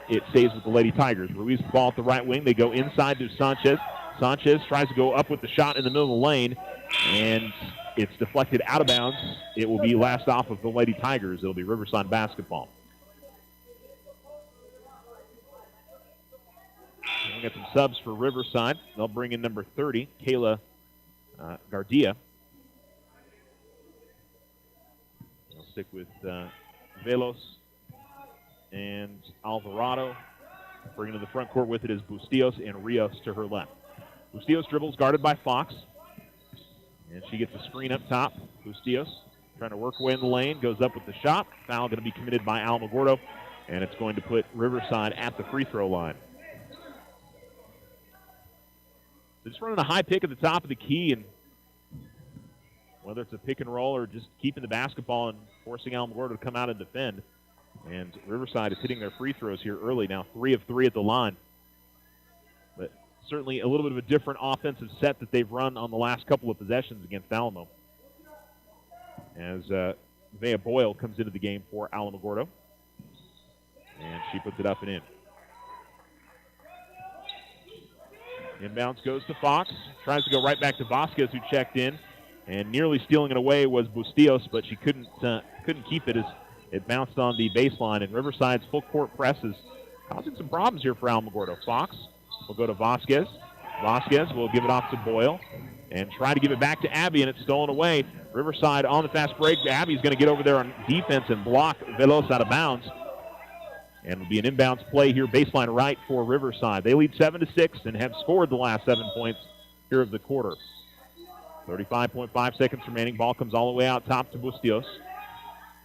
it stays with the Lady Tigers. Ruiz with the ball at the right wing. They go inside to Sanchez. Sanchez tries to go up with the shot in the middle of the lane, and it's deflected out of bounds. It will be last off of the Lady Tigers. It'll be Riverside basketball. We got some subs for Riverside. They'll bring in number 30, Kayla Gardia. They'll stick with Velos and Alvarado. Bringing to the front court with it is Bustillos and Rios to her left. Bustillos dribbles, guarded by Fox. And she gets a screen up top. Bustillos trying to work away in the lane, goes up with the shot. Foul going to be committed by Alamogordo, and it's going to put Riverside at the free throw line. They're just running a high pick at the top of the key, and whether it's a pick and roll or just keeping the basketball and forcing Alamogordo to come out and defend. And Riverside is hitting their free throws here early now, 3 of 3 at the line. But certainly a little bit of a different offensive set that they've run on the last couple of possessions against Alamo. As Vea Boyle comes into the game for Alamogordo. And she puts it up and in. Inbounds goes to Fox. Tries to go right back to Vasquez, who checked in. And nearly stealing it away was Bustillos, but she couldn't keep it as it bounced on the baseline. And Riverside's full court press is causing some problems here for Alamogordo. Fox will go to Vasquez. Vasquez will give it off to Boyle and try to give it back to Abby, and it's stolen away. Riverside on the fast break. Abby's going to get over there on defense and block Velos out of bounds. And it'll be an inbounds play here, baseline right for Riverside. They lead 7-6 and have scored the last 7 points here of the quarter. 35.5 seconds remaining. Ball comes all the way out top to Bustillos.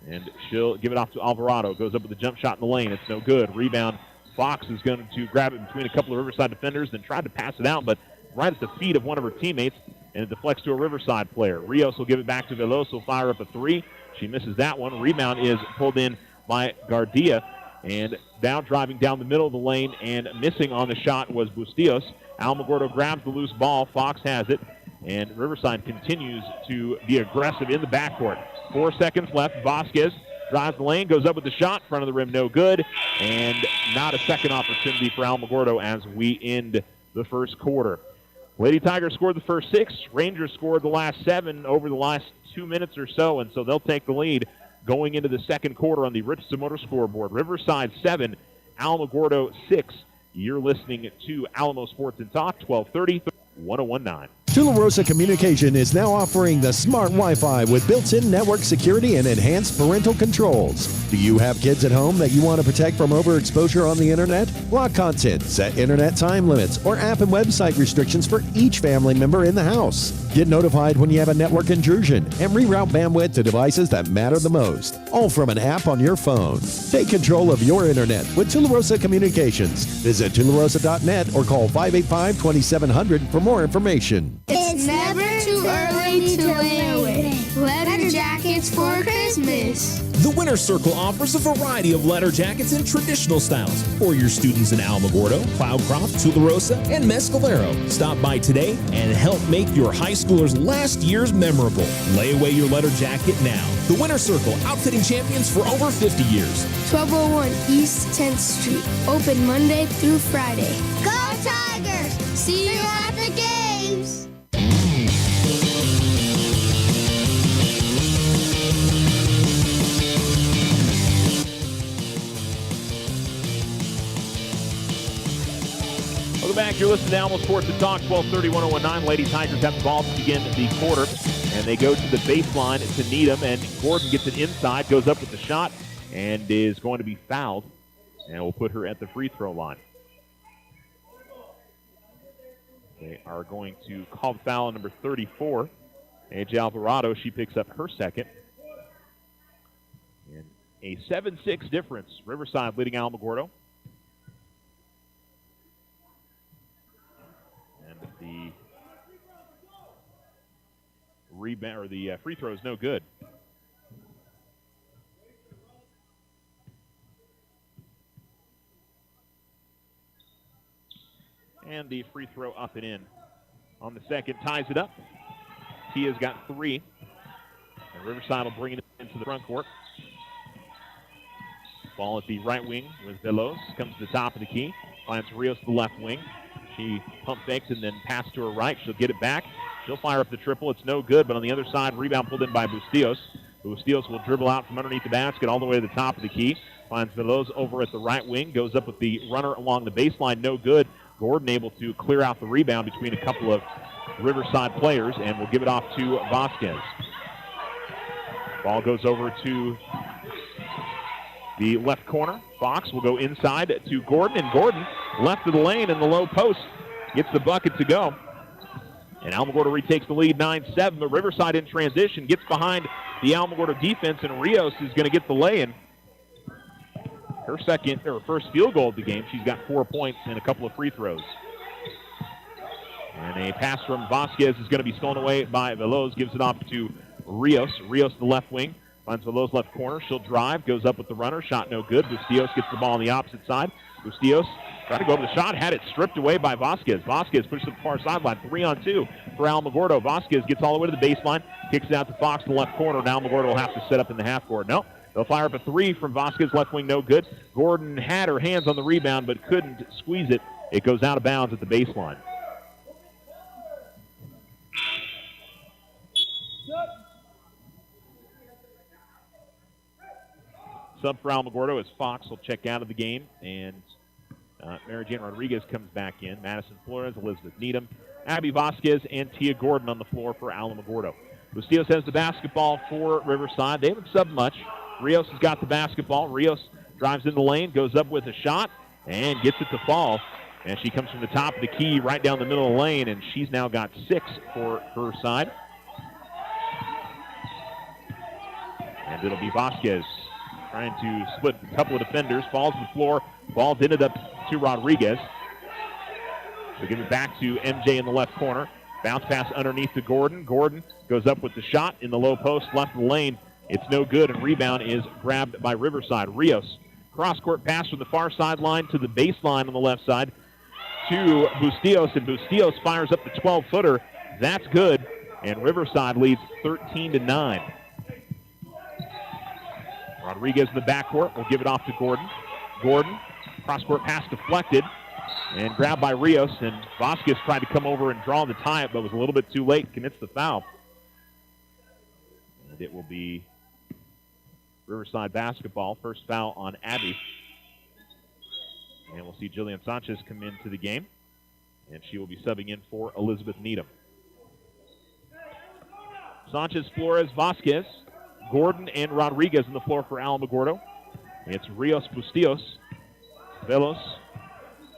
And she'll give it off to Alvarado. Goes up with a jump shot in the lane. It's no good. Rebound. Fox is going to grab it between a couple of Riverside defenders, then tried to pass it out, but right at the feet of one of her teammates, and it deflects to a Riverside player. Rios will give it back to Veloso. Fire up a 3. She misses that one. Rebound is pulled in by Gardia. And now driving down the middle of the lane and missing on the shot was Bustillos. Alamogordo grabs the loose ball. Fox has it. And Riverside continues to be aggressive in the backcourt. 4 seconds left. Vasquez drives the lane, goes up with the shot. Front of the rim, no good. And not a second opportunity for Alamogordo as we end the first quarter. Lady Tigers scored the first 6. Rangers scored the last 7 over the last 2 minutes or so, and so they'll take the lead going into the second quarter on the Richardson Motor scoreboard. Riverside 7, Alamogordo 6. You're listening to Alamo Sports and Talk, 1230, 1019. Tularosa Communication is now offering the smart Wi-Fi with built-in network security and enhanced parental controls. Do you have kids at home that you want to protect from overexposure on the internet? Block content, set internet time limits, or app and website restrictions for each family member in the house. Get notified when you have a network intrusion and reroute bandwidth to devices that matter the most, all from an app on your phone. Take control of your internet with Tularosa Communications. Visit tularosa.net or call 585-2700 for more information. It's never too early to win. Letter jackets for Christmas. The Winner's Circle offers a variety of letter jackets in traditional styles for your students in Alamogordo, Cloudcroft, Tularosa, and Mescalero. Stop by today and help make your high schoolers' last years memorable. Lay away your letter jacket now. The Winner's Circle, outfitting champions for over 50 years. 1201 East 10th Street. Open Monday through Friday. Go Tigers! See you at the games! Welcome back. You're listening to Alamo Sports and Talk, 1230, 1019. Lady Tigers have the ball to begin the quarter, and they go to the baseline to Needham, and Gordon gets it inside, goes up with the shot, and is going to be fouled, and will put her at the free throw line. They are going to call the foul on number 34, AJ Alvarado. She picks up her second. And a 7-6 difference. Riverside leading Alamogordo. And the rebound, or the free throw is no good. And the free throw up and in on the second, ties it up. Tia's got 3. And Riverside will bring it into the front court. Ball at the right wing with Veloz. Comes to the top of the key. Finds Rios to the left wing. She pump fakes and then pass to her right. She'll get it back. She'll fire up the triple. It's no good, but on the other side, rebound pulled in by Bustillos. Bustillos will dribble out from underneath the basket all the way to the top of the key. Finds Veloz over at the right wing. Goes up with the runner along the baseline. No good. Gordon able to clear out the rebound between a couple of Riverside players, and will give it off to Vasquez. Ball goes over to the left corner. Fox will go inside to Gordon, and Gordon left of the lane in the low post gets the bucket to go. And Alamogordo retakes the lead 9-7, but Riverside in transition gets behind the Alamogordo defense, and Rios is going to get the lay-in. Her first field goal of the game. She's got 4 points and a couple of free throws. And a pass from Vasquez is going to be stolen away by Veloz. Gives it off to Rios. Rios to the left wing. Finds Veloz left corner. She'll drive. Goes up with the runner. Shot no good. Bustillos gets the ball on the opposite side. Bustillos trying to go over the shot. Had it stripped away by Vasquez. Vasquez pushes to the far sideline. 3-on-2 for Alamogordo. Vasquez gets all the way to the baseline. Kicks it out to Fox to the left corner. Now Alamogordo will have to set up in the half court. No. They'll fire up a 3 from Vasquez, left wing, no good. Gordon had her hands on the rebound but couldn't squeeze it. It goes out of bounds at the baseline. Sub for Alamogordo as Fox will check out of the game, and Mary Jane Rodriguez comes back in. Madison Flores, Elizabeth Needham, Abby Vasquez, and Tia Gordon on the floor for Alamogordo. Bustillos has the basketball for Riverside. They haven't subbed much. Rios has got the basketball. Rios drives in the lane, goes up with a shot, and gets it to fall. And she comes from the top of the key right down the middle of the lane, and she's now got 6 for her side. And it'll be Vasquez trying to split a couple of defenders. Falls to the floor. Ball ended up to Rodriguez. So give it back to MJ in the left corner. Bounce pass underneath to Gordon. Gordon goes up with the shot in the low post, left of the lane. It's no good, and rebound is grabbed by Riverside. Rios cross-court pass from the far sideline to the baseline on the left side to Bustillos, and Bustillos fires up the 12-footer. That's good, and Riverside leads 13-9. Rodriguez in the backcourt will give it off to Gordon. Gordon, cross-court pass deflected and grabbed by Rios, and Vasquez tried to come over and draw the tie-up, but was a little bit too late, commits the foul. And it will be Riverside basketball, first foul on Abby. And we'll see Jillian Sanchez come into the game, and she will be subbing in for Elizabeth Needham. Sanchez, Flores, Vasquez, Gordon, and Rodriguez on the floor for Alamogordo. It's Rios, Bustillos, Velos,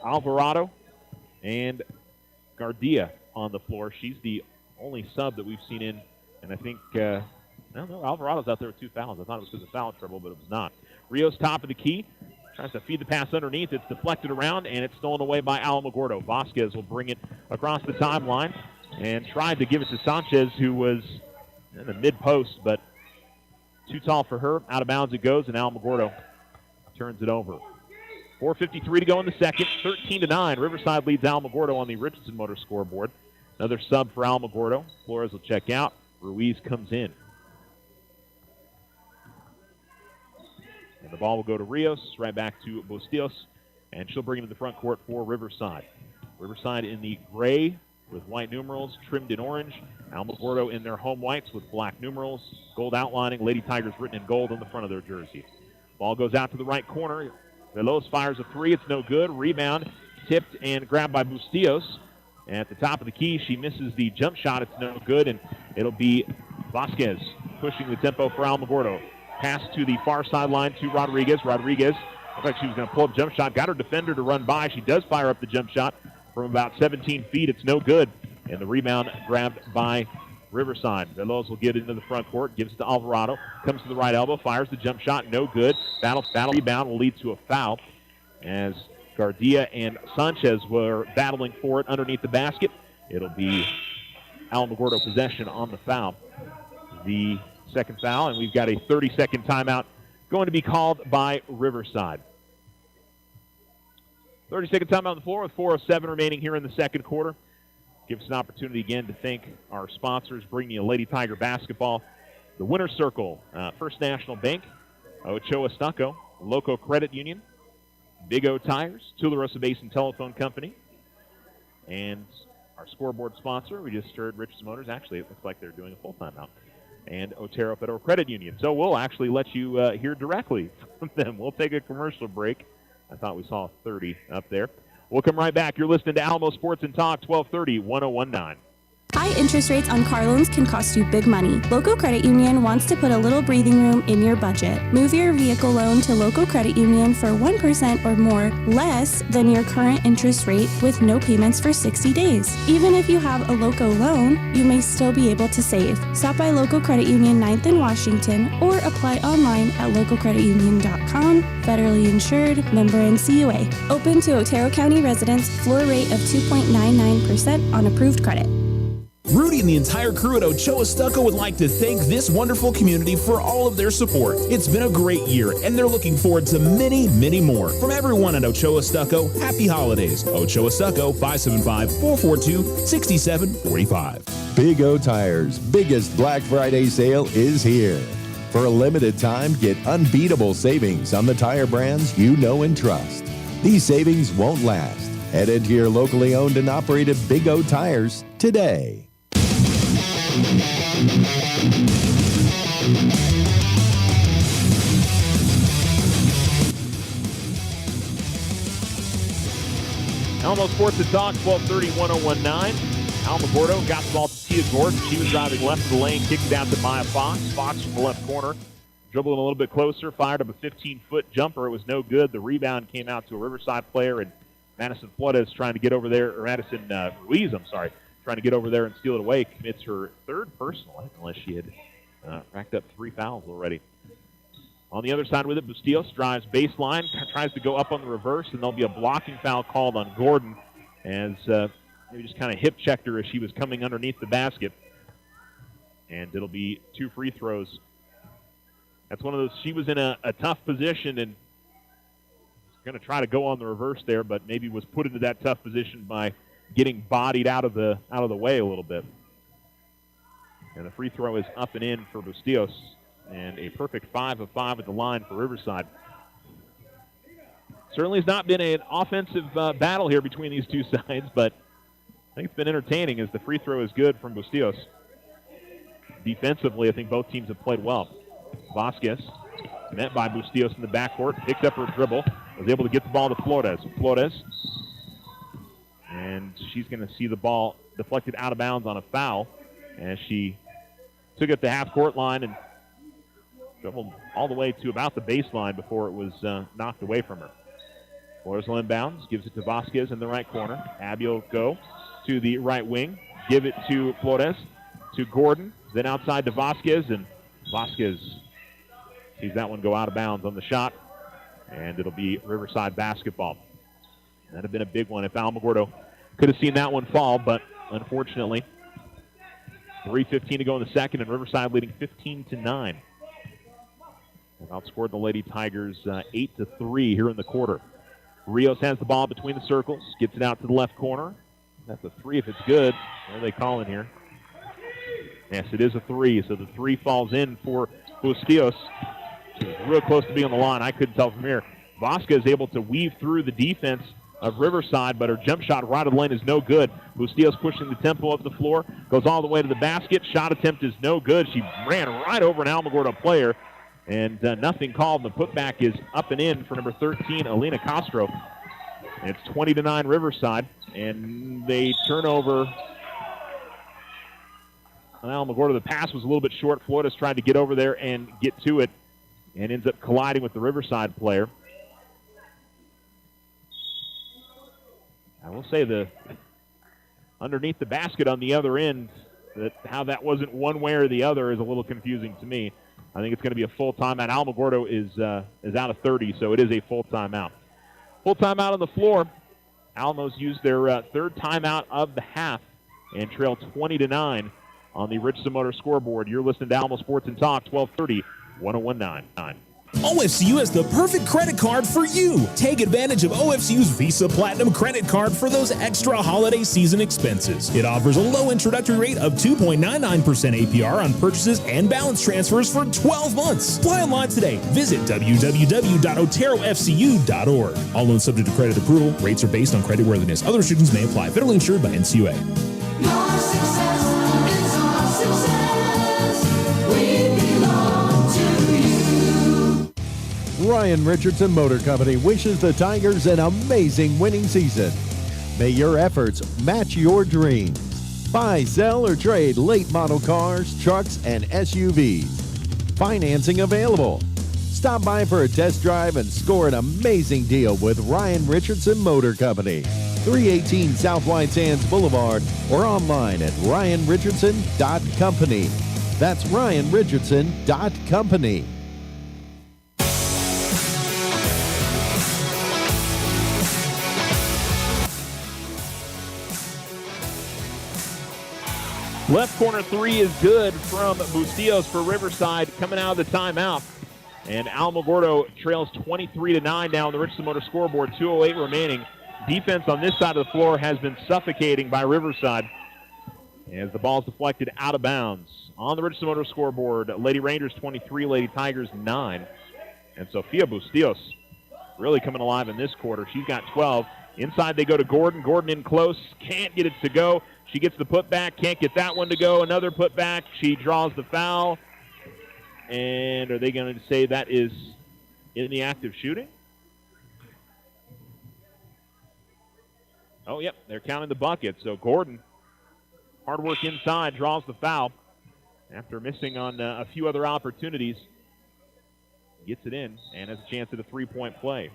Alvarado, and Gardia on the floor. She's the only sub that we've seen in, and I think, I don't know, Alvarado's out there with 2 fouls. I thought it was because of foul trouble, but it was not. Rios, top of the key, tries to feed the pass underneath. It's deflected around, and it's stolen away by Alamogordo. Vasquez will bring it across the timeline and tried to give it to Sanchez, who was in the mid-post, but too tall for her. Out of bounds it goes, and Alamogordo turns it over. 4:53 to go in the second. 13-9. Riverside leads Alamogordo on the Richardson Motor scoreboard. Another sub for Alamogordo. Flores will check out. Ruiz comes in. And the ball will go to Rios, right back to Bustillos, and she'll bring it to the front court for Riverside. Riverside in the gray with white numerals trimmed in orange. Alamogordo in their home whites with black numerals, gold outlining, Lady Tigers written in gold on the front of their jersey. Ball goes out to the right corner. Velos fires a 3. It's no good. Rebound tipped and grabbed by Bustillos. And at the top of the key, she misses the jump shot. It's no good, and it'll be Vasquez pushing the tempo for Alamogordo. Pass to the far sideline to Rodriguez. Rodriguez looked like she was going to pull up jump shot. Got her defender to run by. She does fire up the jump shot from about 17 feet. It's no good. And the rebound grabbed by Riverside. Veloz will get into the front court, gives it to Alvarado, comes to the right elbow, fires the jump shot, no good. Battle rebound will lead to a foul as Gardia and Sanchez were battling for it underneath the basket. It'll be Alamogordo possession on the foul. The second foul, and we've got a 30-second timeout going to be called by Riverside. 30-second timeout on the floor with 4:07 remaining here in the second quarter. Gives us an opportunity again to thank our sponsors, bringing you Lady Tiger basketball, the Winner's Circle, First National Bank, Ochoa Stucco, Loco Credit Union, Big O Tires, Tularosa Basin Telephone Company, and our scoreboard sponsor, we just heard Richardson Motors. Actually, it looks like they're doing a full timeout, and Otero Federal Credit Union. So we'll actually let you hear directly from them. We'll take a commercial break. I thought we saw 30 up there. We'll come right back. You're listening to Alamo Sports and Talk, 1230, 1019. High interest rates on car loans can cost you big money. Local Credit Union wants to put a little breathing room in your budget. Move your vehicle loan to Local Credit Union for 1% or more less than your current interest rate with no payments for 60 days. Even if you have a Loco loan, you may still be able to save. Stop by Local Credit Union 9th and Washington or apply online at localcreditunion.com. Federally insured, member NCUA. Open to Otero County residents, floor rate of 2.99% on approved credit. Rudy and the entire crew at Ochoa Stucco would like to thank this wonderful community for all of their support. It's been a great year, and they're looking forward to many, many more. From everyone at Ochoa Stucco, happy holidays. Ochoa Stucco, 575-442-6745. Big O Tires' biggest Black Friday sale is here. For a limited time, get unbeatable savings on the tire brands you know and trust. These savings won't last. Head into your locally owned and operated Big O Tires today. Alamo Sports and Talk, 1230, 1019. Alamogordo got the ball to Tia Gordon. She was driving left of the lane, kicked it out to Maya Fox. Fox from the left corner, dribbling a little bit closer, fired up a 15-foot jumper. It was no good. The rebound came out to a Riverside player, and Madison Flores trying to get over there, or Madison Ruiz, trying to get over there and steal it away. Commits her third personal, unless she had racked up 3 fouls already. On the other side with it, Bustillos drives baseline, tries to go up on the reverse, and there'll be a blocking foul called on Gordon as maybe just kind of hip checked her as she was coming underneath the basket. And it'll be 2 free throws. That's one of those, she was in a tough position, and going to try to go on the reverse there, but maybe was put into that tough position by getting bodied out of the way a little bit. And the free throw is up and in for Bustillos, and a perfect 5 of 5 at the line for Riverside. Certainly has not been an offensive battle here between these two sides, but I think it's been entertaining as the free throw is good from Bustillos. Defensively, I think both teams have played well. Vasquez, met by Bustillos in the backcourt, picked up her dribble, was able to get the ball to Flores. Flores, and she's going to see the ball deflected out of bounds on a foul as she took it to half-court line and dribbled all the way to about the baseline before it was knocked away from her. Flores will inbounds, gives it to Vasquez in the right corner. Abby will go to the right wing, give it to Flores, to Gordon, then outside to Vasquez, and Vasquez sees that one go out of bounds on the shot, and it'll be Riverside basketball. That had been a big one if Alamogordo could have seen that one fall, but unfortunately, 3:15 to go in the second, and Riverside leading 15-9. They've outscored the Lady Tigers 8-3 here in the quarter. Rios has the ball between the circles, gets it out to the left corner. That's a three if it's good. What are they calling here? Yes, it is a three, so the three falls in for Bustillos. She was real close to being on the line. I couldn't tell from here. Vasquez able to weave through the defense of Riverside, but her jump shot right of the lane is no good. Bustillos pushing the tempo up the floor, goes all the way to the basket. Shot attempt is no good. She ran right over an Alamogordo player, and nothing called. The putback is up and in for number 13, Alina Castro. And it's 20-9 Riverside, and they turn over on Alamogordo. The pass was a little bit short. Flores tried to get over there and get to it, and ends up colliding with the Riverside player. I will say the underneath the basket on the other end, that how that wasn't one way or the other is a little confusing to me. I think it's going to be a full timeout. Alamogordo is out of 30, so it is a full timeout. Full timeout on the floor. Alamos used their third timeout of the half and trail 20-9 on the Richardson Motor scoreboard. You're listening to Alamo Sports and Talk, 1230, 1019. OFCU has the perfect credit card for you. Take advantage of OFCU's Visa Platinum credit card for those extra holiday season expenses. It offers a low introductory rate of 2.99% APR on purchases and balance transfers for 12 months. Apply online today. Visit www.oterofcu.org. All loans subject to credit approval. Rates are based on creditworthiness. Other restrictions may apply. Federally insured by NCUA. Your success is our success. We belong to you. Ryan Richardson Motor Company wishes the Tigers an amazing winning season. May your efforts match your dreams. Buy, sell, or trade late model cars, trucks, and SUVs. Financing available. Stop by for a test drive and score an amazing deal with Ryan Richardson Motor Company. 318 South White Sands Boulevard or online at ryanrichardson.company. That's ryanrichardson.company. Left corner three is good from Bustillos for Riverside coming out of the timeout. And Alamogordo trails 23-9 now on the Richardson Motor scoreboard, 2:08 remaining. Defense on this side of the floor has been suffocating by Riverside as the ball's deflected out of bounds. On the Richardson Motor scoreboard, Lady Rangers 23, Lady Tigers 9. And Sofia Bustillos really coming alive in this quarter. She's got 12. Inside they go to Gordon. Gordon in close, can't get it to go. She gets the putback, can't get that one to go. Another putback, she draws the foul. And are they going to say that is in the act of shooting? Oh, yep, they're counting the bucket. So Gordon, hard work inside, draws the foul. After missing on a few other opportunities, gets it in and has a chance at a three-point play.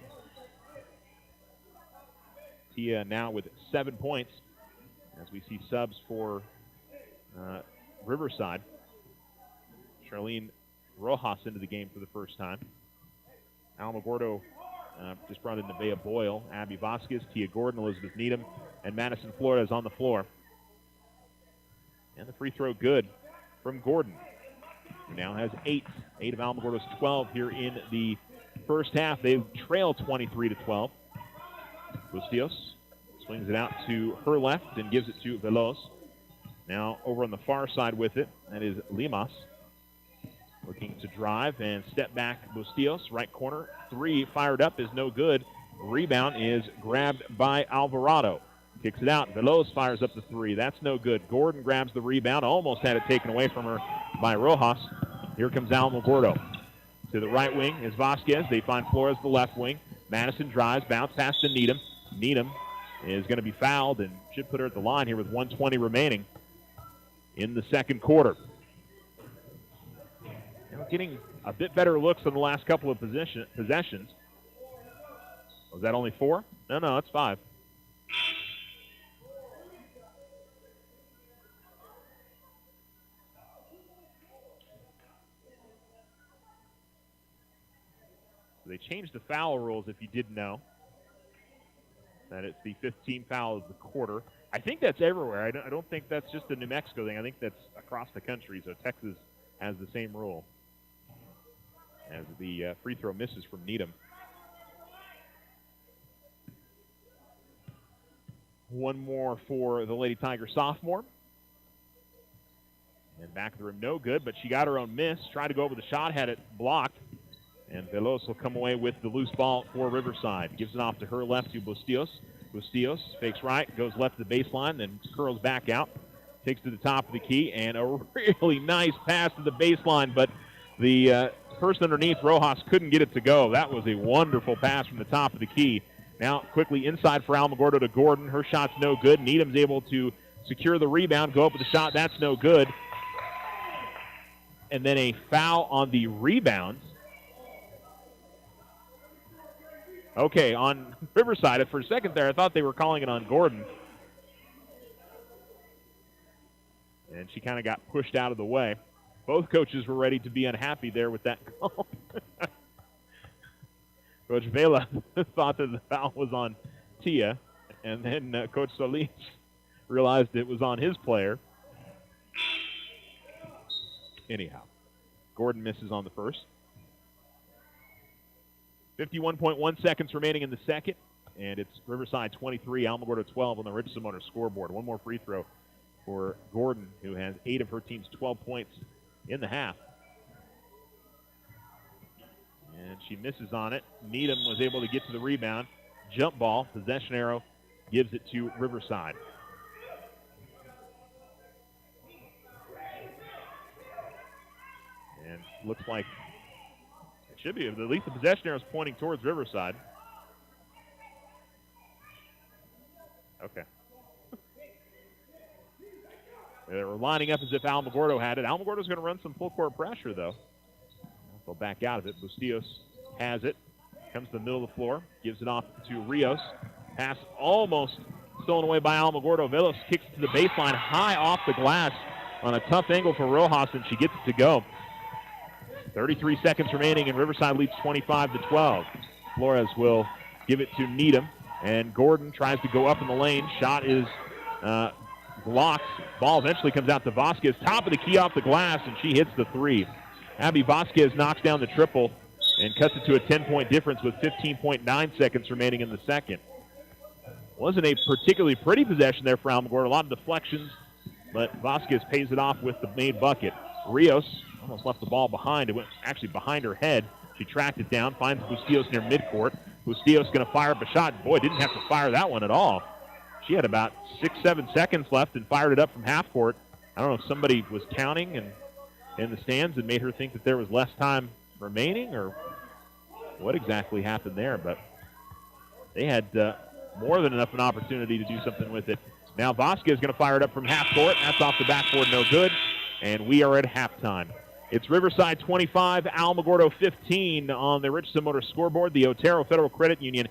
Tia now with 7 points as we see subs for Riverside. Charlene Rojas into the game for the first time. Alamogordo just brought in Nevaeh Boyle, Abby Vasquez, Tia Gordon, Elizabeth Needham, and Madison Flores on the floor. And the free throw good from Gordon, who now has 8. 8 of Alamogordo's 12 here in the first half. They trail 23-12. Bustillos swings it out to her left and gives it to Veloz. Now over on the far side with it, that is Limas. Looking to drive and step back Bustillos, right corner. Three fired up is no good. Rebound is grabbed by Alvarado. Kicks it out. Veloz fires up the three. That's no good. Gordon grabs the rebound. Almost had it taken away from her by Rojas. Here comes Alamogordo. To the right wing is Vasquez. They find Flores the left wing. Madison drives, bounce pass to Needham. Needham is going to be fouled and should put her at the line here with 1:20 remaining in the second quarter. Now getting a bit better looks on the last couple of possessions. Was that only 4? No, it's 5. So they changed the foul rules, if you didn't know. That it's the 15th foul of the quarter. I think that's everywhere. I don't think that's just a New Mexico thing. I think that's across the country. So Texas has the same rule as the free throw misses from Needham. One more for the Lady Tiger sophomore. And back of the rim, no good, but she got her own miss. Tried to go over the shot, had it blocked. And Veloz will come away with the loose ball for Riverside. Gives it off to her left to Bustillos. Bustillos fakes right, goes left to the baseline, then curls back out. Takes to the top of the key, and a really nice pass to the baseline, but the person underneath, Rojas, couldn't get it to go. That was a wonderful pass from the top of the key. Now quickly inside for Alamogordo to Gordon. Her shot's no good. Needham's able to secure the rebound, go up with the shot. That's no good. And then a foul on the rebound. Okay, on Riverside, for a second there, I thought they were calling it on Gordon. And she kind of got pushed out of the way. Both coaches were ready to be unhappy there with that call. Coach Vela thought that the foul was on Tia, and then Coach Solis realized it was on his player. Anyhow, Gordon misses on the first. 51.1 seconds remaining in the second, and it's Riverside 23, Alamogordo 12 on the Richardson Motor scoreboard. One more free throw for Gordon, who has 8 of her team's 12 points in the half. And she misses on it. Needham was able to get to the rebound. Jump ball, possession arrow, gives it to Riverside. And looks like it should be, at least the possession arrow is pointing towards Riverside. Okay. They were lining up as if Alamogordo had it. Alamogordo's going to run some full court pressure, though. They'll back out of it. Bustillos has it. Comes to the middle of the floor. Gives it off to Rios. Pass almost stolen away by Alamogordo. Velos kicks to the baseline high off the glass on a tough angle for Rojas, and she gets it to go. 33 seconds remaining, and Riverside leads 25-12. Flores will give it to Needham, and Gordon tries to go up in the lane. Shot is blocked. Ball eventually comes out to Vasquez. Top of the key off the glass, and she hits the three. Abby Vasquez knocks down the triple and cuts it to a 10-point difference with 15.9 seconds remaining in the second. Wasn't a particularly pretty possession there for Alamogordo. A lot of deflections, but Vasquez pays it off with the made bucket. Rios almost left the ball behind. It went actually behind her head. She tracked it down, finds Bustillos near midcourt. Bustillos going to fire up a shot. Boy, didn't have to fire that one at all. She had about 6-7 seconds left and fired it up from half court. I don't know if somebody was counting and in the stands and made her think that there was less time remaining or what exactly happened there, but they had more than enough an opportunity to do something with it. Now Vasquez is going to fire it up from half court. That's off the backboard, no good, and we are at halftime. It's Riverside 25, Alamogordo 15 on the Richardson Motor scoreboard. The Otero Federal Credit Union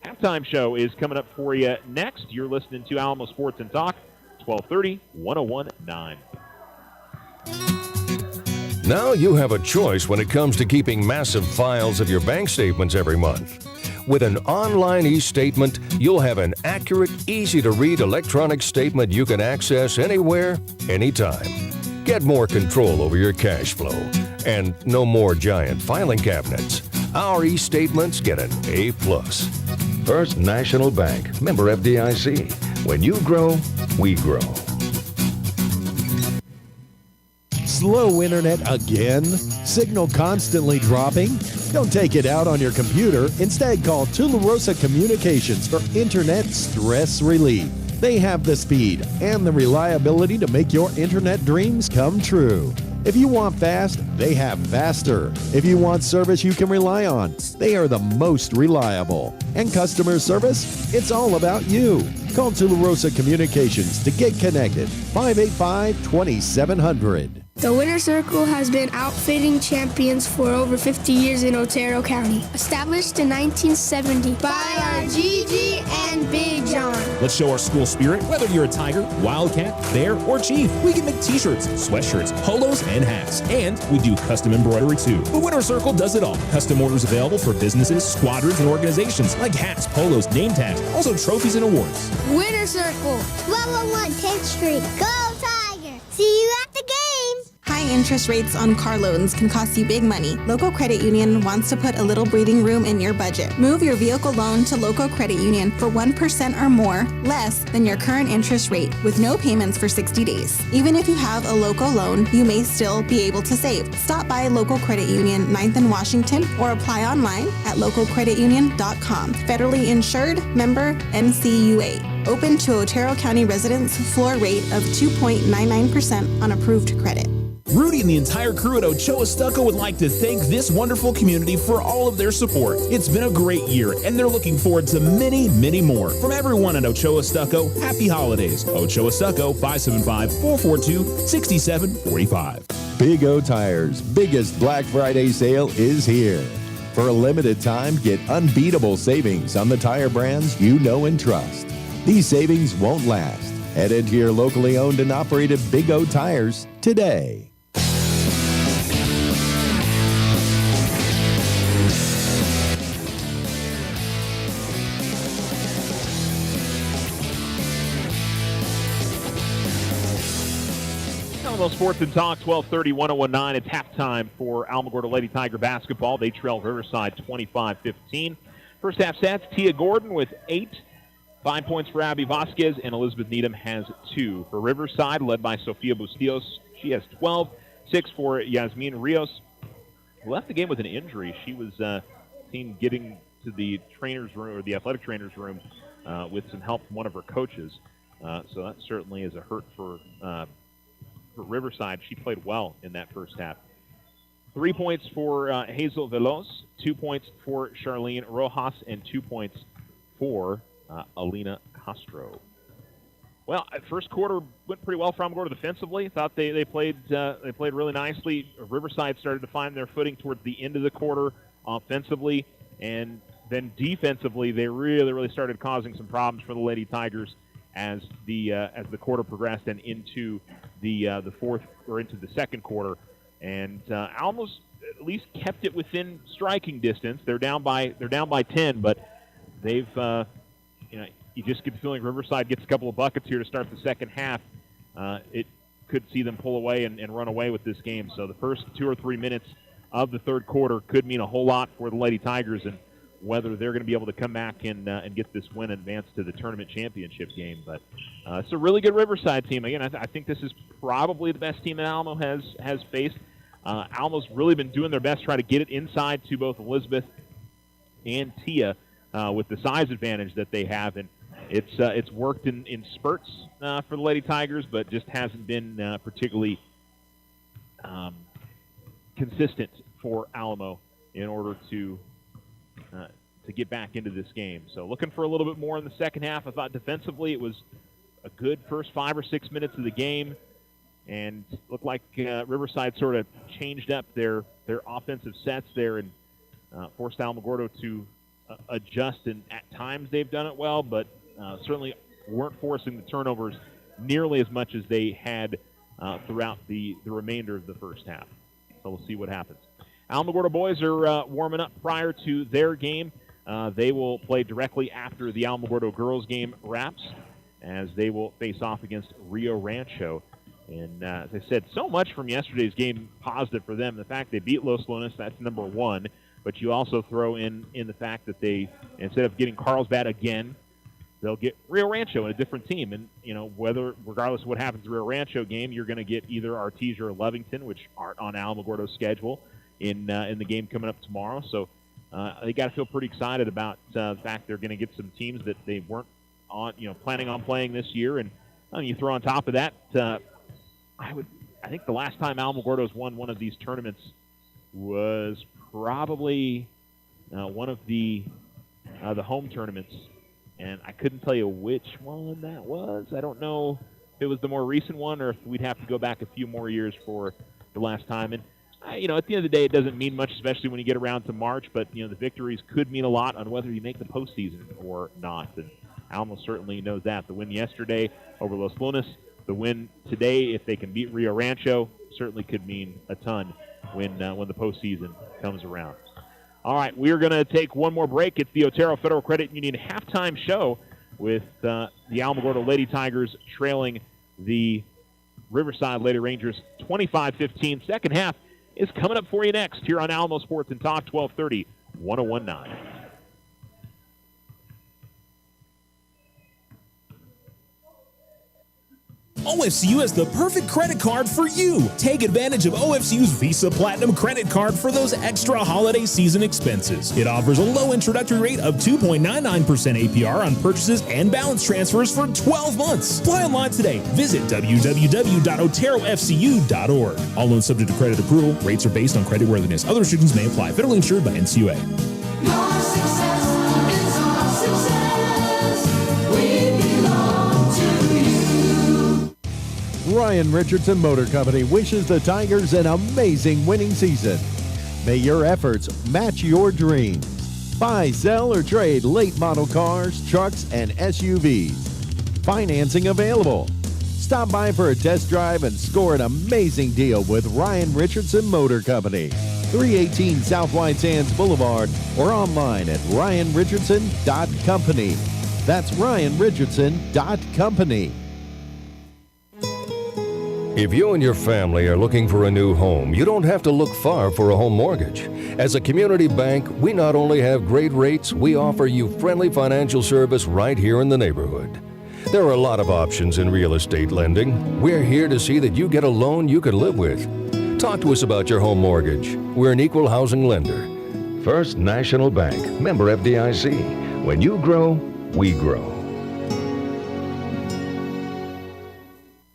halftime show is coming up for you next. You're listening to Alamo Sports and Talk, 1230, 101.9. Now you have a choice when it comes to keeping massive files of your bank statements every month. With an online e-statement, you'll have an accurate, easy-to-read electronic statement you can access anywhere, anytime. Get more control over your cash flow and no more giant filing cabinets. Our e-statements get an A+. First National Bank, member FDIC. When you grow, we grow. Slow internet again? Signal constantly dropping? Don't take it out on your computer. Instead, call Tularosa Communications for internet stress relief. They have the speed and the reliability to make your internet dreams come true. If you want fast, they have faster. If you want service you can rely on, they are the most reliable. And customer service? It's all about you. Call Tularosa Communications to get connected. 585-2700. The Winner's Circle has been outfitting champions for over 50 years in Otero County. Established in 1970 by our Gigi and Big John. Let's show our school spirit. Whether you're a Tiger, Wildcat, Bear, or Chief, we can make t-shirts, sweatshirts, polos, and hats. And we do custom embroidery too. The Winner's Circle does it all. Custom orders available for businesses, squadrons, and organizations like hats, polos, name tags, also trophies and awards. Winner's Circle, 1201 10th Street. Go Tiger! See you at the games! High interest rates on car loans can cost you big money. Local Credit Union wants to put a little breathing room in your budget. Move your vehicle loan to Local Credit Union for 1% or more, less than your current interest rate, with no payments for 60 days. Even if you have a local loan, you may still be able to save. Stop by Local Credit Union, 9th and Washington, or apply online at localcreditunion.com. Federally insured, member NCUA. Open to Otero County residents, floor rate of 2.99% on approved credit. Rudy and the entire crew at Ochoa Stucco would like to thank this wonderful community for all of their support. It's been a great year, and they're looking forward to many, many more. From everyone at Ochoa Stucco, happy holidays. Ochoa Stucco, 575-442-6745. Big O Tires' biggest Black Friday sale is here. For a limited time, get unbeatable savings on the tire brands you know and trust. These savings won't last. Head into your locally owned and operated Big O Tires today. Alamo Sports and Talk, 1230, 1019. It's halftime for Alamogordo Lady Tiger basketball. They trail Riverside 25-15. First half stats, Tia Gordon with 8. 5 points for Abby Vasquez, and Elizabeth Needham has 2. For Riverside, led by Sofia Bustillos, she has 12. 6 for Yasmin Rios, who left the game with an injury. She was seen getting to the trainer's room, or the athletic trainer's room, with some help from one of her coaches. So that certainly is a hurt for Riverside. She played well in that first half. 3 points for Hazel Veloz, 2 points for Charlene Rojas, and 2 points for Alina Castro. Well, first quarter went pretty well for Alamogordo defensively. Thought they played really nicely. Riverside started to find their footing towards the end of the quarter offensively, and then defensively they really started causing some problems for the Lady Tigers as the quarter progressed and into the fourth, or into the second quarter. And Alamos at least kept it within striking distance. They're down by 10, but they've you just get the feeling Riverside gets a couple of buckets here to start the second half. It could see them pull away and run away with this game. So the first 2 or 3 minutes of the third quarter could mean a whole lot for the Lady Tigers, and whether they're going to be able to come back and get this win and advance to the tournament championship game. But it's a really good Riverside team. Again, I think this is probably the best team that Alamo has faced. Alamo's really been doing their best to try to get it inside to both Elizabeth and Tia with the size advantage that they have. And it's worked in spurts for the Lady Tigers, but just hasn't been particularly consistent for Alamo in order to get back into this game. So looking for a little bit more in the second half. I thought defensively it was a good first 5 or 6 minutes of the game, and looked like Riverside sort of changed up their offensive sets there and forced Alamogordo to adjust. And at times they've done it well, but certainly weren't forcing the turnovers nearly as much as they had throughout the remainder of the first half. So we'll see what happens. Alamogordo Boys are warming up prior to their game. They will play directly after the Alamogordo girls game wraps, as they will face off against Rio Rancho. And as I said, so much from yesterday's game positive for them. The fact they beat Los Lunas, that's number 1. but you also throw in the fact that they, instead of getting Carlsbad again, they'll get Rio Rancho and a different team. And, regardless of what happens in the Rio Rancho game, you're going to get either Artesia or Lovington, which aren't on Alamogordo's schedule, in the game coming up tomorrow. So they got to feel pretty excited about the fact they're going to get some teams that they weren't planning on playing this year. And you throw on top of that, I think the last time Alamogordo's won one of these tournaments was probably one of the home tournaments, and I couldn't tell you which one that was. I don't know if it was the more recent one or if we'd have to go back a few more years for the last time. And at the end of the day, it doesn't mean much, especially when you get around to March. But the victories could mean a lot on whether you make the postseason or not. And Alamo certainly knows that. The win yesterday over Los Lunas, the win today, if they can beat Rio Rancho, certainly could mean a ton when the postseason comes around. All right, we are going to take one more break. It's the Otero Federal Credit Union halftime show with the Alamogordo Lady Tigers trailing the Riverside Lady Rangers 25-15. Second half is coming up for you next here on Alamo Sports and Talk 1230, 1019. OFCU has the perfect credit card for you. Take advantage of OFCU's Visa Platinum credit card for those extra holiday season expenses. It offers a low introductory rate of 2.99% APR on purchases and balance transfers for 12 months. Apply online today. Visit www.oterofcu.org. All loans subject to credit approval. Rates are based on creditworthiness. Other restrictions may apply. Federally insured by NCUA. Your success is our success. We belong to you. Ryan Richardson Motor Company wishes the Tigers an amazing winning season. May your efforts match your dreams. Buy, sell, or trade late model cars, trucks, and SUVs. Financing available. Stop by for a test drive and score an amazing deal with Ryan Richardson Motor Company. 318 South White Sands Boulevard or online at ryanrichardson.company. That's ryanrichardson.company. If you and your family are looking for a new home, you don't have to look far for a home mortgage. As a community bank, we not only have great rates, we offer you friendly financial service right here in the neighborhood. There are a lot of options in real estate lending. We're here to see that you get a loan you can live with. Talk to us about your home mortgage. We're an equal housing lender. First National Bank, member FDIC. When you grow, we grow.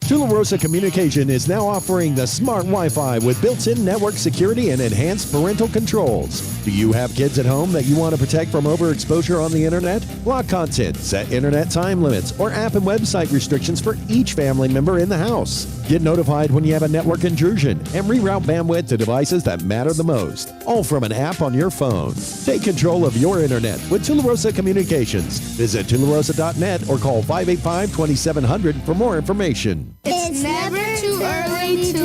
Tularosa Communication is now offering the smart Wi-Fi with built-in network security and enhanced parental controls. Do you have kids at home that you want to protect from overexposure on the internet? Block content, set internet time limits, or app and website restrictions for each family member in the house. Get notified when you have a network intrusion and reroute bandwidth to devices that matter the most, all from an app on your phone. Take control of your internet with Tularosa Communications. Visit tularosa.net or call 585-2700 for more information. It's never too early to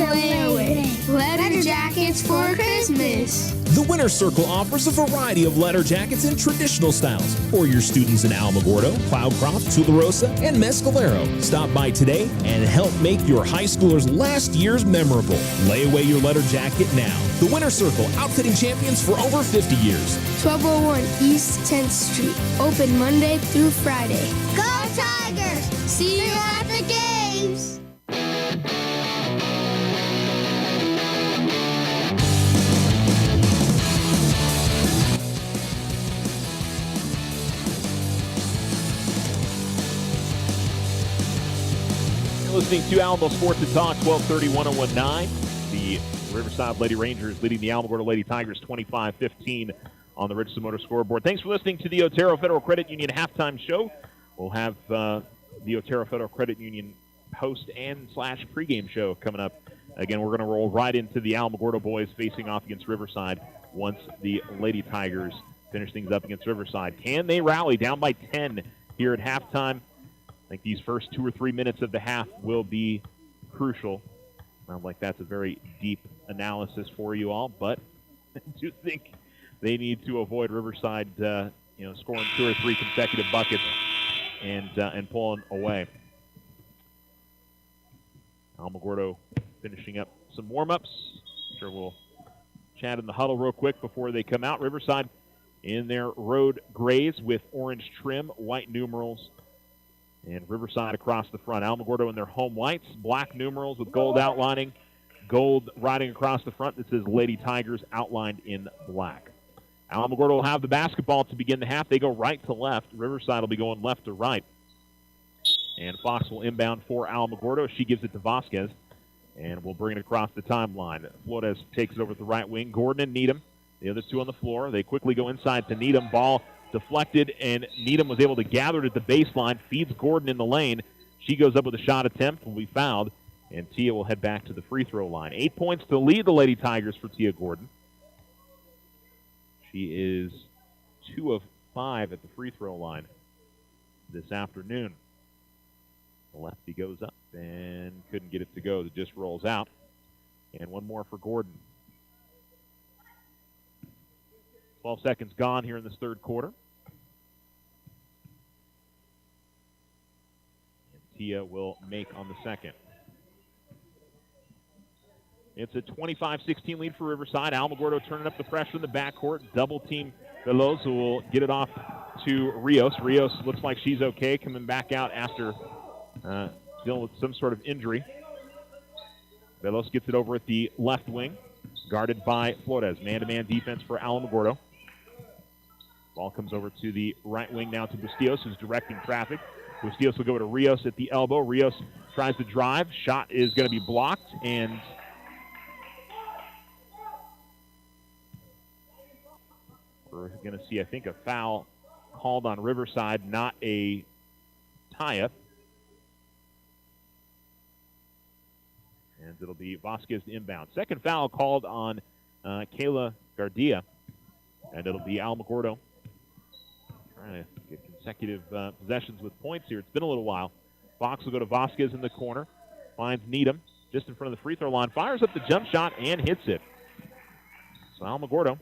win. Letter jackets for Christmas. The Winner's Circle offers a variety of letter jackets in traditional styles for your students in Alamogordo, Cloudcroft, Tularosa, and Mescalero. Stop by today and help make your high schoolers' last years memorable. Lay away your letter jacket now. The Winner's Circle, outfitting champions for over 50 years. 1201 East 10th Street. Open Monday through Friday. Go Tigers! See you at the games! Listening to Alamo Sports and Talk 1230-1019. The Riverside Lady Rangers leading the Alamogordo Lady Tigers 25-15 on the Richardson Motor scoreboard. Thanks for listening to the Otero Federal Credit Union halftime show. We'll have the Otero Federal Credit Union post and / pregame show coming up. Again, we're going to roll right into the Alamogordo Boys facing off against Riverside once the Lady Tigers finish things up against Riverside. Can they rally down by 10 here at halftime? I think these first 2 or 3 minutes of the half will be crucial. Sounds like that's a very deep analysis for you all, but I do think they need to avoid Riverside, scoring 2 or 3 consecutive buckets and pulling away. Alamogordo finishing up some warm-ups. Sure we'll chat in the huddle real quick before they come out. Riverside in their road grays with orange trim, white numerals, and Riverside across the front. Alamogordo in their home whites, black numerals with gold outlining, gold riding across the front. This is Lady Tigers outlined in black. Alamogordo will have the basketball to begin the half. They go right to left. Riverside will be going left to right. And Fox will inbound for Alamogordo. She gives it to Vasquez and will bring it across the timeline. Flores takes it over to the right wing. Gordon and Needham, the other two on the floor. They quickly go inside to Needham. Ball deflected, and Needham was able to gather it at the baseline, feeds Gordon in the lane. She goes up with a shot attempt, will be fouled, and Tia will head back to the free throw line. 8 points to lead the Lady Tigers for Tia Gordon. She is 2 of 5 at the free throw line this afternoon. The lefty goes up and couldn't get it to go. It just rolls out. And one more for Gordon. 12 seconds gone here in this third quarter. And Tia will make on the second. It's a 25-16 lead for Riverside. Alamogordo turning up the pressure in the backcourt. Double team Veloz, who will get it off to Rios. Rios looks like she's okay, coming back out after dealing with some sort of injury. Veloz gets it over at the left wing, guarded by Flores. Man-to-man defense for Alamogordo. Ball comes over to the right wing now to Bustillos, who's directing traffic. Bustillos will go to Rios at the elbow. Rios tries to drive. Shot is going to be blocked, and we're going to see, I think, a foul called on Riverside, not a tie-up. And it'll be Vasquez inbound. Second foul called on Kayla Gardia, and it'll be Alamogordo trying to get consecutive possessions with points here. It's been a little while. Fox will go to Vasquez in the corner, finds Needham just in front of the free throw line, fires up the jump shot and hits it. So Alamogordo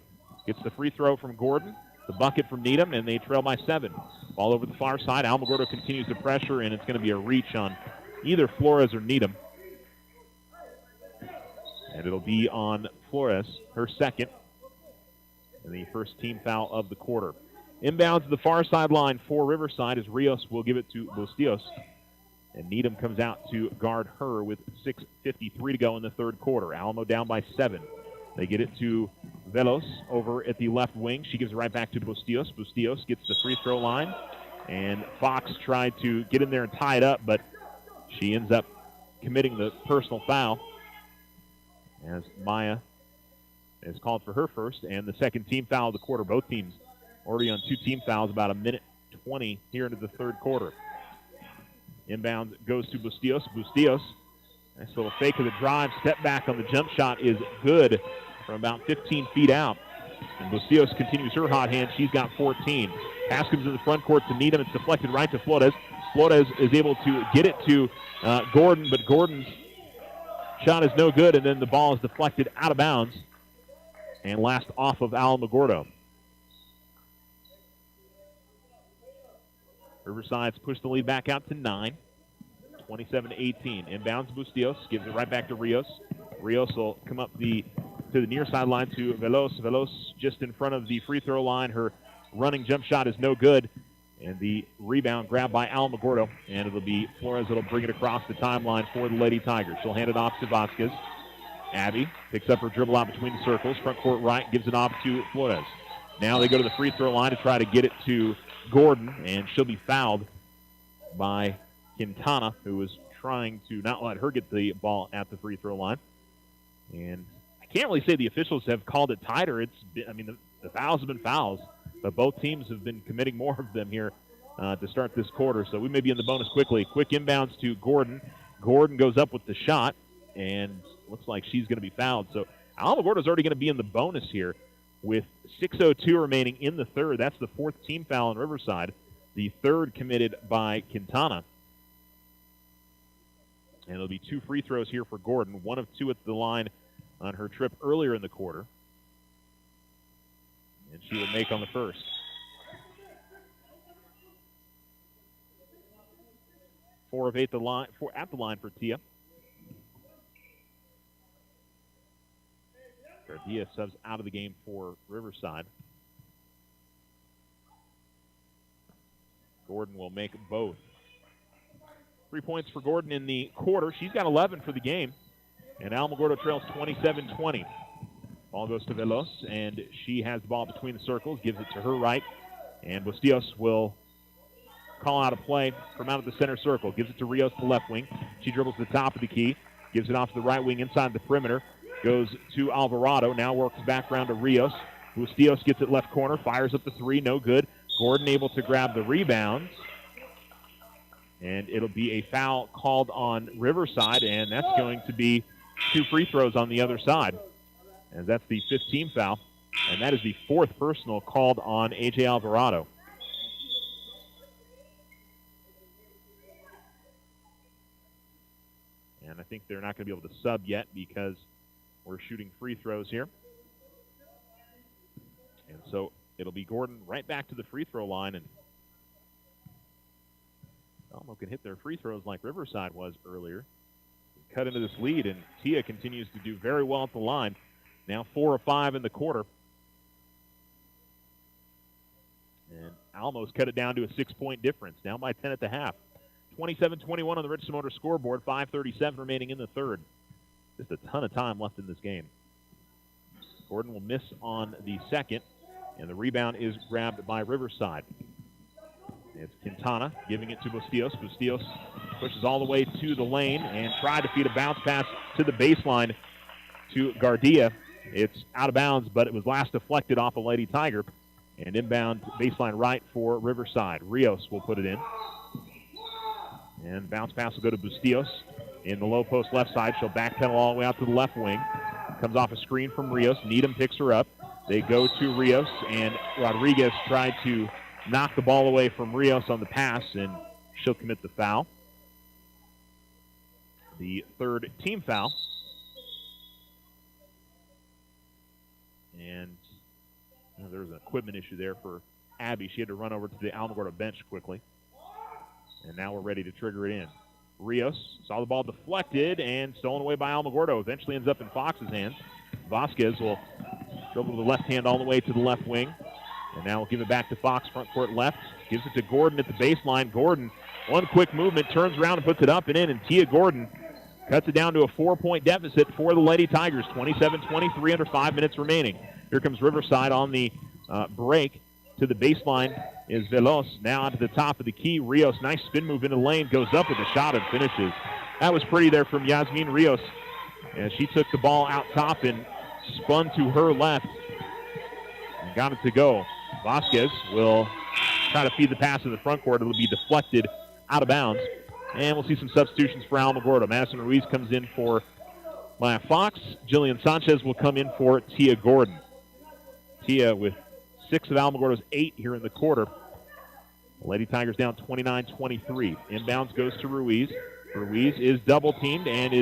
gets the free throw from Gordon, the bucket from Needham, and they trail by 7. Ball over the far side. Alamogordo continues to pressure, and it's going to be a reach on either Flores or Needham. And it'll be on Flores, her second, and the first team foul of the quarter. Inbounds to the far sideline for Riverside as Rios will give it to Bustillos. And Needham comes out to guard her with 6:53 to go in the third quarter. Alamo down by 7. They get it to Veloz over at the left wing. She gives it right back to Bustillos. Bustillos gets the free throw line. And Fox tried to get in there and tie it up, but she ends up committing the personal foul as Maya is called for her first and the second team foul of the quarter. Both teams already on 2 team fouls, about a minute 20 here into the third quarter. Inbound goes to Bustillos. Bustillos, nice little fake of the drive. Step back on the jump shot is good from about 15 feet out. And Bustillos continues her hot hand. She's got 14. Pass comes in the front court to Needham. It's deflected right to Flores. Flores is able to get it to Gordon, but Gordon's shot is no good, and then the ball is deflected out of bounds and last off of Alamogordo. Riverside's pushed the lead back out to 9, 27-18. Inbounds Bustillos, gives it right back to Rios. Rios will come up to the near sideline to Veloz. Veloz just in front of the free throw line. Her running jump shot is no good. And the rebound grabbed by Alamogordo, and it'll be Flores that'll bring it across the timeline for the Lady Tigers. She'll hand it off to Vasquez. Abby picks up her dribble out between the circles. Front court right, gives it off to Flores. Now they go to the free throw line to try to get it to Gordon, and she'll be fouled by Quintana, who was trying to not let her get the ball at the free throw line. And I can't really say the officials have called it tighter. The fouls have been fouls, but both teams have been committing more of them here to start this quarter. So we may be in the bonus quickly. Quick inbounds to Gordon. Gordon goes up with the shot, and looks like she's going to be fouled. So Alamogordo's already going to be in the bonus here with 6:02 remaining in the third. That's the 4th team foul in Riverside, the 3rd committed by Quintana. And it'll be 2 free throws here for Gordon, 1 of 2 at the line on her trip earlier in the quarter. And she will make on the first. 4 of 8 at the line for Tia. Gardia subs out of the game for Riverside. Gordon will make both. 3 points for Gordon in the quarter. She's got 11 for the game. And Alamogordo trails 27-20. Ball goes to Veloz, and she has the ball between the circles, gives it to her right. And Bustillos will call out a play from out of the center circle. Gives it to Rios, the left wing. She dribbles to the top of the key. Gives it off to the right wing inside the perimeter. Goes to Alvarado. Now works back around to Rios. Bustillos gets it left corner. Fires up the three. No good. Gordon able to grab the rebound. And it'll be a foul called on Riverside, and that's going to be 2 free throws on the other side. And that's the 5th team foul. And that is the 4th personal called on A.J. Alvarado. And I think they're not going to be able to sub yet because we're shooting free throws here. And so it'll be Gordon right back to the free throw line. And Alamo can hit their free throws like Riverside was earlier. Cut into this lead, and Tia continues to do very well at the line. Now 4 of 5 in the quarter. And Almo's cut it down to a 6-point difference, down by 10 at the half. 27-21 on the Richardson Motor scoreboard, 5:37 remaining in the third. Just a ton of time left in this game. Gordon will miss on the second, and the rebound is grabbed by Riverside. It's Quintana giving it to Bustillos. Bustillos pushes all the way to the lane and tried to feed a bounce pass to the baseline to Gardia. It's out of bounds, but it was last deflected off a Lady Tiger. And inbound baseline right for Riverside. Rios will put it in. And bounce pass will go to Bustillos in the low post left side. She'll backpedal all the way out to the left wing. Comes off a screen from Rios. Needham picks her up. They go to Rios, and Rodriguez tried to knock the ball away from Rios on the pass, and she'll commit the foul. The 3rd team foul. And there was an equipment issue there for Abby. She had to run over to the Alamogordo bench quickly. And now we're ready to trigger it in. Rios saw the ball deflected and stolen away by Alamogordo. Eventually ends up in Fox's hands. Vasquez will dribble with the left hand all the way to the left wing. And now we'll give it back to Fox, front court left. Gives it to Gordon at the baseline. Gordon, one quick movement, turns around and puts it up and in. And Tia Gordon cuts it down to a 4-point deficit for the Lady Tigers. 27-23 under 5 minutes remaining. Here comes Riverside on the break. To the baseline is Veloz. Now onto the top of the key. Rios, nice spin move into the lane. Goes up with a shot and finishes. That was pretty there from Yasmin Rios. And she took the ball out top and spun to her left. And got it to go. Vasquez will try to feed the pass in the front court. It'll be deflected out of bounds. And we'll see some substitutions for Alamogordo. Madison Ruiz comes in for Maya Fox. Jillian Sanchez will come in for Tia Gordon. Tia with 6 of Alamogordo's 8 here in the quarter. Lady Tigers down 29-23. Inbounds goes to Ruiz. Ruiz is double teamed and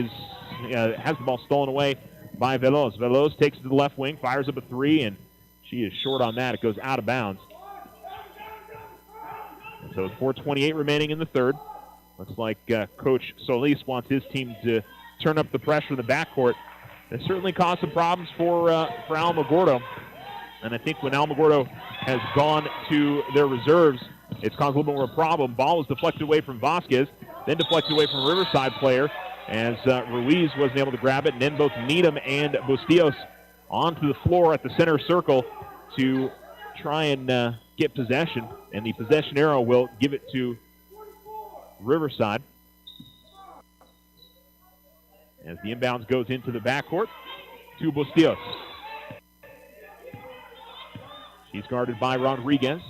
has the ball stolen away by Veloz. Veloz takes it to the left wing, fires up a 3, and she is short on that. It goes out of bounds. And so 4:28 remaining in the third. Looks like Coach Solis wants his team to turn up the pressure in the backcourt. It certainly caused some problems for Alamogordo. And I think when Alamogordo has gone to their reserves, it's caused a little bit more of a problem. Ball was deflected away from Vasquez, then deflected away from a Riverside player as Ruiz wasn't able to grab it. And then both Needham and Bustillos onto the floor at the center circle to try and get possession. And the possession arrow will give it to Riverside. As the inbounds goes into the backcourt to Bustillos. He's guarded by Rodriguez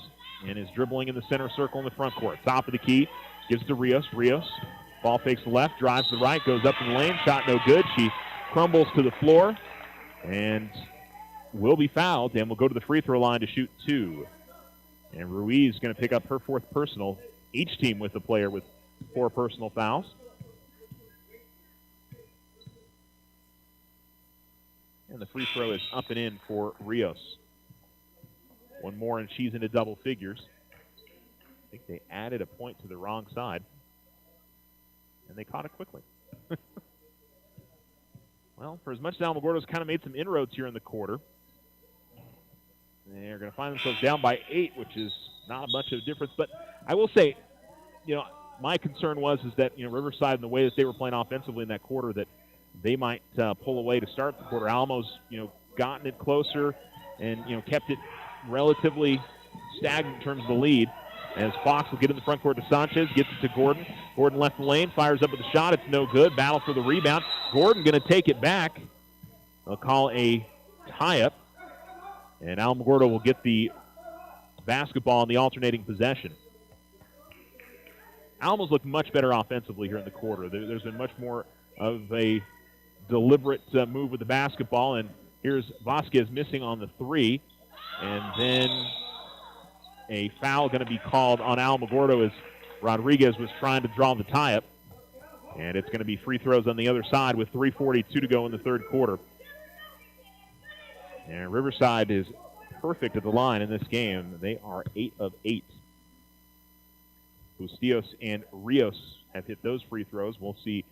and is dribbling in the center circle in the front court. Top of the key, gives it to Rios. Rios, ball fakes left, drives to the right, goes up in the lane. Shot no good. She crumbles to the floor and will be fouled and will go to the free throw line to shoot 2. And Ruiz is going to pick up her 4th personal. Each team with a player with 4 personal fouls. And the free throw is up and in for Rios. One more and she's into double figures. I think they added a point to the wrong side. And they caught it quickly. Well, for as much as Alamogordo's kind of made some inroads here in the quarter, they're going to find themselves down by 8, which is not much of a difference. But I will say, my concern was that, Riverside and the way that they were playing offensively in that quarter, that they might pull away to start the quarter. Alamo's, gotten it closer and, kept it relatively stagnant in terms of the lead. As Fox will get in the front court to Sanchez, gets it to Gordon. Gordon left the lane, fires up with the shot. It's no good. Battle for the rebound. Gordon going to take it back. They'll call a tie-up. And Alamogordo will get the basketball in the alternating possession. Alamo's looked much better offensively here in the quarter. There's been much more of a deliberate move with the basketball. And here's Vasquez missing on the 3. And then a foul going to be called on Alamogordo as Rodriguez was trying to draw the tie-up. And it's going to be free throws on the other side with 3:42 to go in the third quarter. And Riverside is perfect at the line in this game. They are 8 of 8. Bustillos and Rios have hit those free throws. We'll see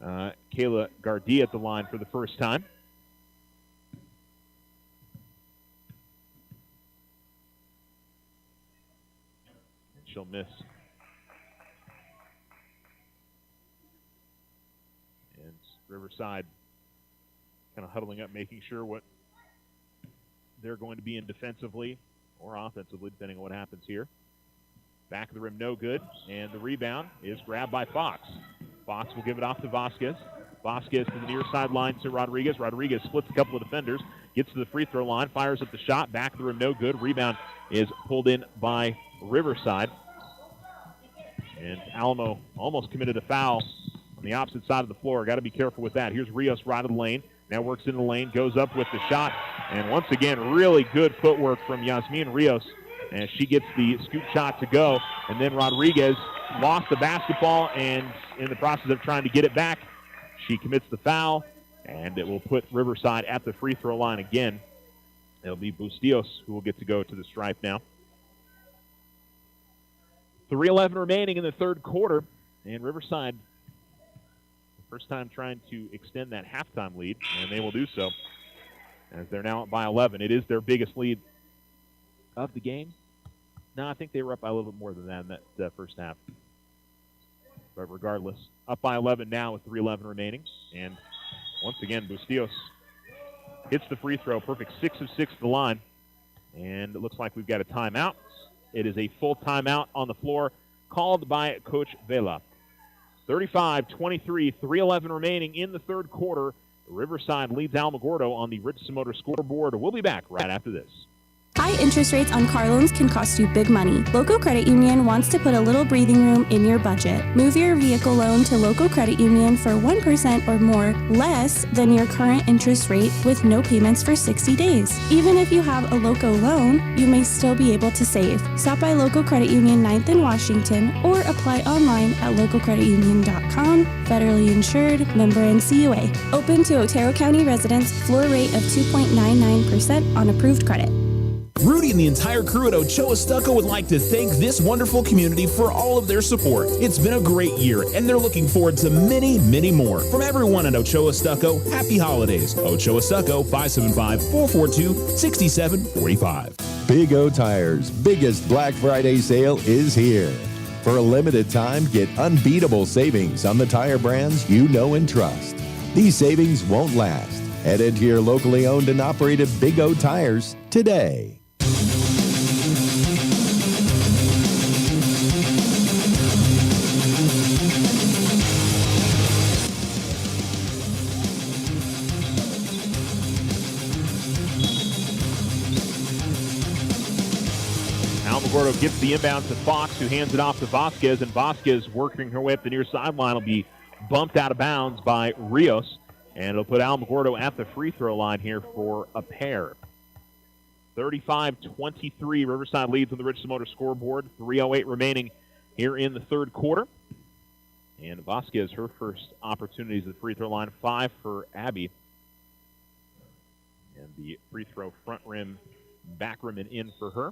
Kayla Gardia at the line for the first time. She'll miss. And Riverside kind of huddling up, making sure what they're going to be in defensively or offensively, depending on what happens here. Back of the rim, no good. And the rebound is grabbed by Fox. Fox will give it off to Vasquez. Vasquez to the near sideline to Rodriguez. Rodriguez splits a couple of defenders, gets to the free throw line, fires up the shot. Back of the rim, no good. Rebound is pulled in by Riverside. And Alamo almost committed a foul on the opposite side of the floor. Got to be careful with that. Here's Rios right of the lane. Now works in the lane, goes up with the shot. And once again, really good footwork from Yasmin Rios as she gets the scoop shot to go. And then Rodriguez lost the basketball, and in the process of trying to get it back, she commits the foul, and it will put Riverside at the free throw line again. It'll be Bustillos who will get to go to the stripe now. 3:11 remaining in the third quarter, and Riverside, first time trying to extend that halftime lead, and they will do so as they're now up by 11. It is their biggest lead of the game. No, I think they were up by a little bit more than that in that first half. But regardless, up by 11 now with 3:11 remaining. And once again, Bustillos hits the free throw. Perfect 6 of 6 to the line. And it looks like we've got a timeout. It is a full timeout on the floor called by Coach Vela. 35-23, 3:11 remaining in the third quarter. Riverside leads Alamogordo on the Richardson Motor scoreboard. We'll be back right after this. High interest rates on car loans can cost you big money. Local Credit Union wants to put a little breathing room in your budget. Move your vehicle loan to Local Credit Union for 1% or more less than your current interest rate with no payments for 60 days. Even if you have a Local loan, you may still be able to save. Stop by Local Credit Union 9th in Washington or apply online at localcreditunion.com. Federally insured, member NCUA. Open to Otero County residents, floor rate of 2.99% on approved credit. Rudy and the entire crew at Ochoa Stucco would like to thank this wonderful community for all of their support. It's been a great year, and they're looking forward to many, many more. From everyone at Ochoa Stucco, happy holidays. Ochoa Stucco, 575-442-6745. Big O Tires' biggest Black Friday sale is here. For a limited time, get unbeatable savings on the tire brands you know and trust. These savings won't last. Head into your locally owned and operated Big O Tires today. Alamogordo gets the inbound to Fox, who hands it off to Vasquez, and Vasquez, working her way up the near sideline, will be bumped out of bounds by Rios, and it'll put Alamogordo at the free throw line here for a pair. 35-23, Riverside leads on the Richardson Motor scoreboard. 3:08 remaining here in the third quarter. And Vasquez, her first opportunities at the free throw line, 5 for Abby. And the free throw front rim, back rim, and in for her.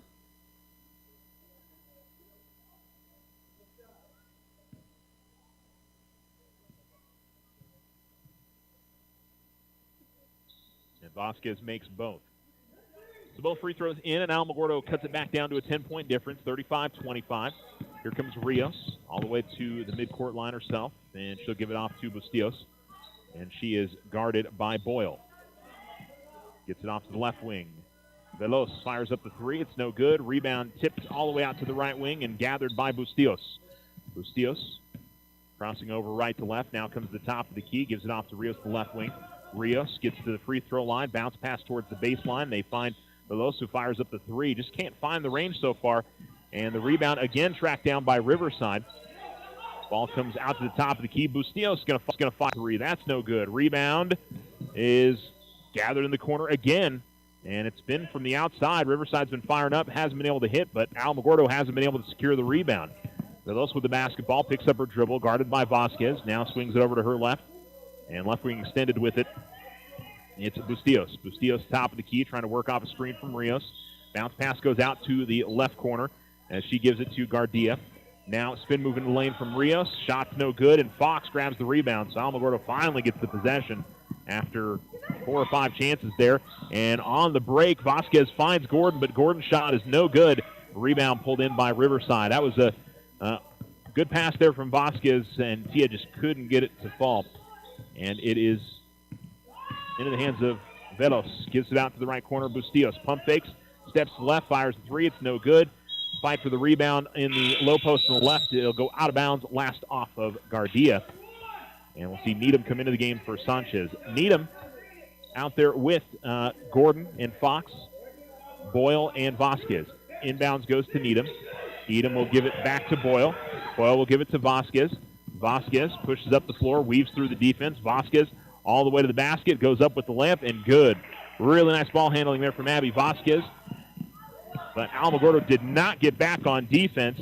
Vasquez makes both. So both free throws in, and Alamogordo cuts it back down to a 10-point difference, 35-25. Here comes Rios all the way to the midcourt line herself, and she'll give it off to Bustillos. And she is guarded by Boyle. Gets it off to the left wing. Veloz fires up the three. It's no good. Rebound tipped all the way out to the right wing and gathered by Bustillos. Bustillos crossing over right to left. Now comes to the top of the key. Gives it off to Rios to the left wing. Rios gets to the free throw line. Bounce pass towards the baseline. They find Veloz, who fires up the three. Just can't find the range so far. And the rebound again tracked down by Riverside. Ball comes out to the top of the key. Bustillos going to fire three. That's no good. Rebound is gathered in the corner again. And it's been from the outside. Riverside's been firing up, hasn't been able to hit, but Alamogordo hasn't been able to secure the rebound. Veloz with the basketball, picks up her dribble, guarded by Vasquez. Now swings it over to her left, and left wing extended with it. It's Bustillos. Bustillos top of the key, trying to work off a screen from Rios. Bounce pass goes out to the left corner as she gives it to Gardia. Now spin move in the lane from Rios. Shot's no good, and Fox grabs the rebound. So Alamogordo finally gets the possession after 4 or 5 chances there. And on the break, Vasquez finds Gordon, but Gordon's shot is no good. Rebound pulled in by Riverside. That was a good pass there from Vasquez, and Tia just couldn't get it to fall. And it is into the hands of Veloz. Gives it out to the right corner. Bustillos pump fakes, steps to the left, fires the three. It's no good. Fight for the rebound in the low post on the left. It'll go out of bounds, last off of Gardia. And we'll see Needham come into the game for Sanchez. Needham out there with Gordon and Fox, Boyle and Vasquez. Inbounds goes to Needham. Needham will give it back to Boyle. Boyle will give it to Vasquez. Vasquez pushes up the floor, weaves through the defense. Vasquez all the way to the basket, goes up with the layup, and good. Really nice ball handling there from Abby Vasquez. But Alamogordo did not get back on defense,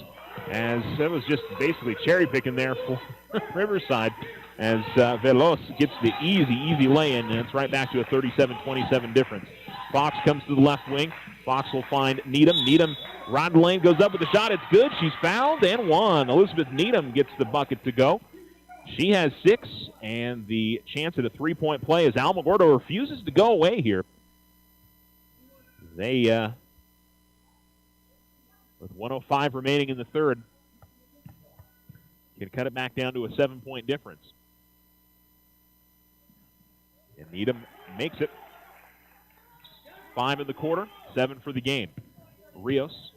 as it was just basically cherry picking there for Riverside, as Veloz gets the easy lay-in, and it's right back to a 37-27 difference. Fox comes to the left wing. Fox will find Needham. Needham, right lane, goes up with the shot. It's good. She's fouled and won. Elizabeth Needham gets the bucket to go. She has 6, and the chance at a three-point play as Alamogordo refuses to go away here. They, with 1:05 remaining in the third, can cut it back down to a 7-point difference. And Needham makes it. 5 in the quarter, 7 for the game. Rios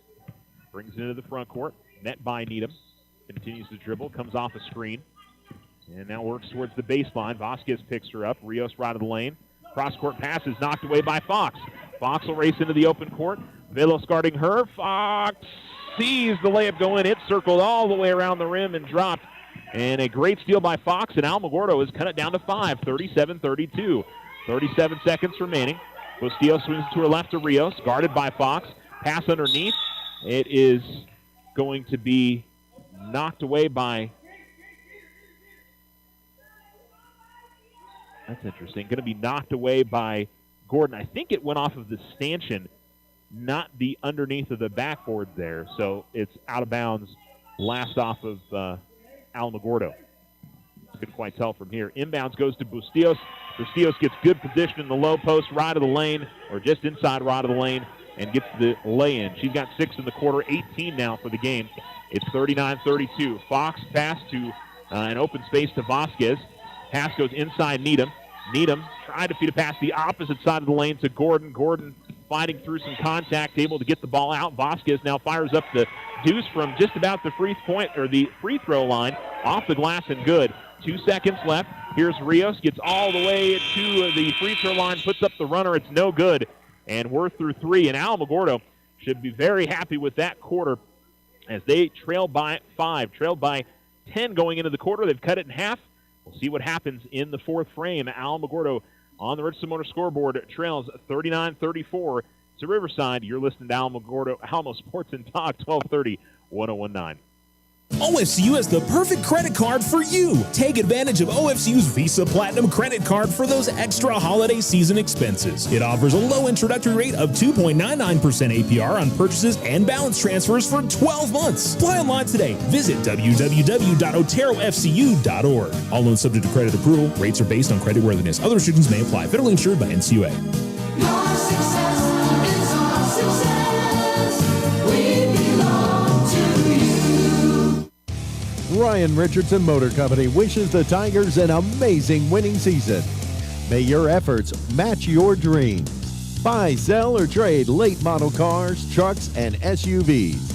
brings it into the front court. Net by Needham. Continues to dribble, comes off a screen. And now works towards the baseline. Vasquez picks her up. Rios right of the lane. Cross-court pass is knocked away by Fox. Fox will race into the open court. Veloz guarding her. Fox sees the layup go in. It circled all the way around the rim and dropped. And a great steal by Fox, and Alamogordo has cut it down to 5, 37-32. 37 seconds remaining. Bustillos swings to her left to Rios, guarded by Fox. Pass underneath. It is going to be knocked away by... That's interesting. Going to be knocked away by Gordon. I think it went off of the stanchion, not the underneath of the backboard there. So it's out of bounds, last off of Alamogordo. Couldn't quite tell from here. Inbounds goes to Bustillos. Bustillos gets good position in the low post, right of the lane, or just inside right of the lane, and gets the lay-in. She's got 6 in the quarter, 18 now for the game. It's 39-32. Fox pass to an open space to Vasquez. Pass goes inside Needham. Needham trying to feed a pass the opposite side of the lane to Gordon. Gordon fighting through some contact, able to get the ball out. Vasquez now fires up the deuce from just about the free throw line, off the glass and good. 2 seconds left. Here's Rios, gets all the way to the free throw line, puts up the runner. It's no good, and we're through 3. And Alamogordo should be very happy with that quarter as they trail by 5, trailed by 10 going into the quarter. They've cut it in half. We'll see what happens in the 4th frame. Alamogordo on the Richardson Motor scoreboard trails 39-34 to Riverside. You're listening to Alamo Sports and Talk, 1230, 1019. OFCU has the perfect credit card for you. Take advantage of OFCU's Visa Platinum credit card for those extra holiday season expenses. It offers a low introductory rate of 2.99% APR on purchases and balance transfers for 12 months. Apply online today. Visit www.oterofcu.org. All loans subject to credit approval. Rates are based on creditworthiness. Other restrictions may apply. Federally insured by NCUA. success is our success. We belong to you. Ryan Richardson Motor Company wishes the Tigers an amazing winning season. May your efforts match your dreams. Buy, sell, or trade late model cars, trucks, and SUVs.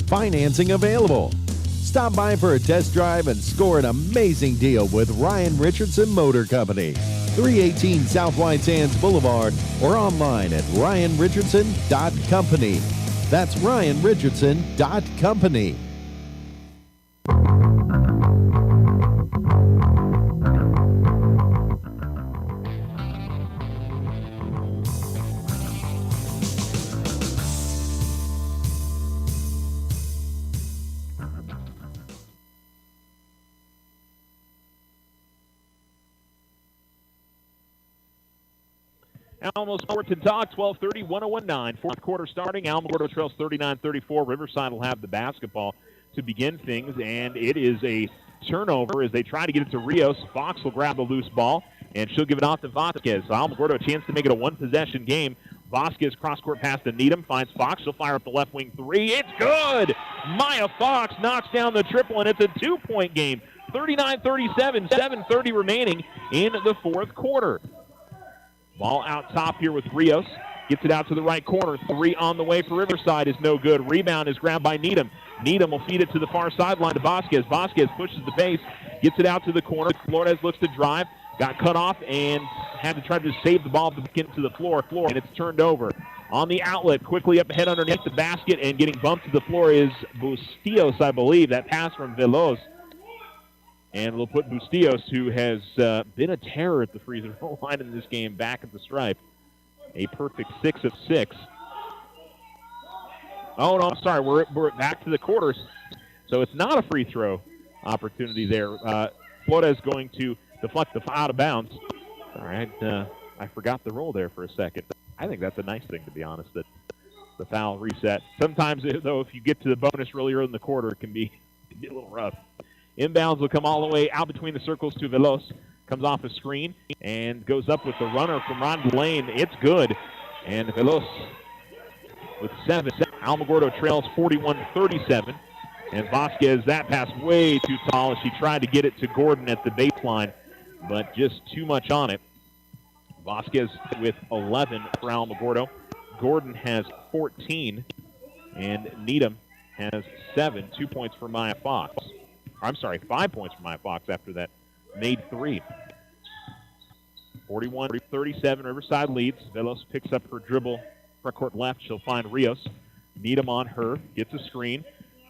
Financing available. Stop by for a test drive and score an amazing deal with Ryan Richardson Motor Company. 318 South White Sands Boulevard or online at ryanrichardson.company. That's ryanrichardson.company. Almost forward to talk, 12:30, 101.9. Fourth quarter starting. Alamogordo trails 39-34. Riverside will have the basketball to begin things, and it is a turnover as they try to get it to Rios. Fox will grab the loose ball, and she'll give it off to Vasquez. So Alamogordo a chance to make it a one-possession game. Vasquez cross-court pass to Needham, finds Fox. She'll fire up the left wing three. It's good! Maya Fox knocks down the triple, and it's a two-point game. 39-37, 7:30 remaining in the fourth quarter. Ball out top here with Rios. Gets it out to the right corner. Three on the way for Riverside is no good. Rebound is grabbed by Needham. Needham will feed it to the far sideline to Vasquez. Vasquez pushes the base. Gets it out to the corner. Flores looks to drive. Got cut off and had to try to save the ball to get to the floor. And it's turned over. On the outlet, quickly up ahead underneath the basket and getting bumped to the floor is Bustillos, I believe. That pass from Veloz. And we'll put Bustillos, who has been a terror at the free throw line in this game, back at the stripe. A perfect 6 of 6. Oh, no, I'm sorry. We're back to the quarters. So it's not a free throw opportunity there. Flores going to deflect the out of bounds. All right. I forgot the rule there for a second. I think that's a nice thing, to be honest, that the foul reset. Sometimes, though, if you get to the bonus really early in the quarter, it can be a little rough. Inbounds will come all the way out between the circles to Veloz. Comes off a screen and goes up with the runner from Ron Lane. It's good. And Veloz with 7. Alamogordo trails 41-37. And Vasquez, that pass way too tall as she tried to get it to Gordon at the baseline, but just too much on it. Vasquez with 11 for Alamogordo. Gordon has 14. And Needham has 7. 2 points for Maya Fox. I'm sorry, 5 points for Maya Fox after that made 3. 41-37, Riverside leads. Veloz picks up her dribble, front court left. She'll find Rios. Needham on her, gets a screen.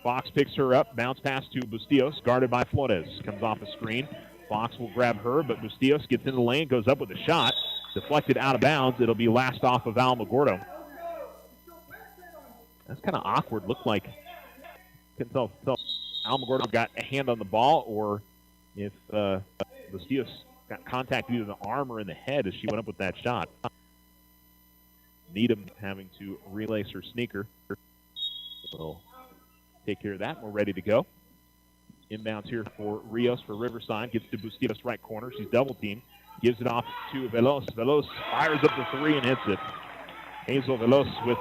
Fox picks her up, bounce pass to Bustillos, guarded by Flores. Comes off a screen. Fox will grab her, but Bustillos gets in the lane, goes up with a shot. Deflected out of bounds. It'll be last off of Alamogordo. That's kind of awkward. Looked like, couldn't tell Alamogordo got a hand on the ball, or if Bustillos got contact either in the arm or in the head as she went up with that shot. Needham having to relace her sneaker. We'll take care of that. We're ready to go. Inbounds here for Rios for Riverside. Gets to Bustillos right corner. She's double teamed. Gives it off to Veloz. Veloz fires up the 3 and hits it. Hazel Veloz with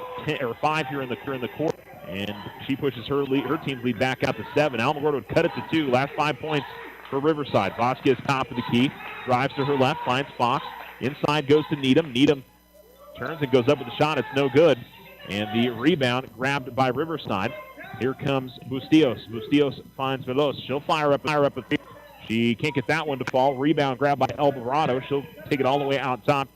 5 here in the court. And she pushes her team's lead back out to 7. Alamogordo would cut it to 2. Last 5 points for Riverside. Vasquez top of the key. Drives to her left. Finds Fox. Inside goes to Needham. Needham turns and goes up with a shot. It's no good. And the rebound grabbed by Riverside. Here comes Bustillos. Bustillos finds Veloz. She'll fire up a 3. She can't get that one to fall. Rebound grabbed by Alvarado. She'll take it all the way out top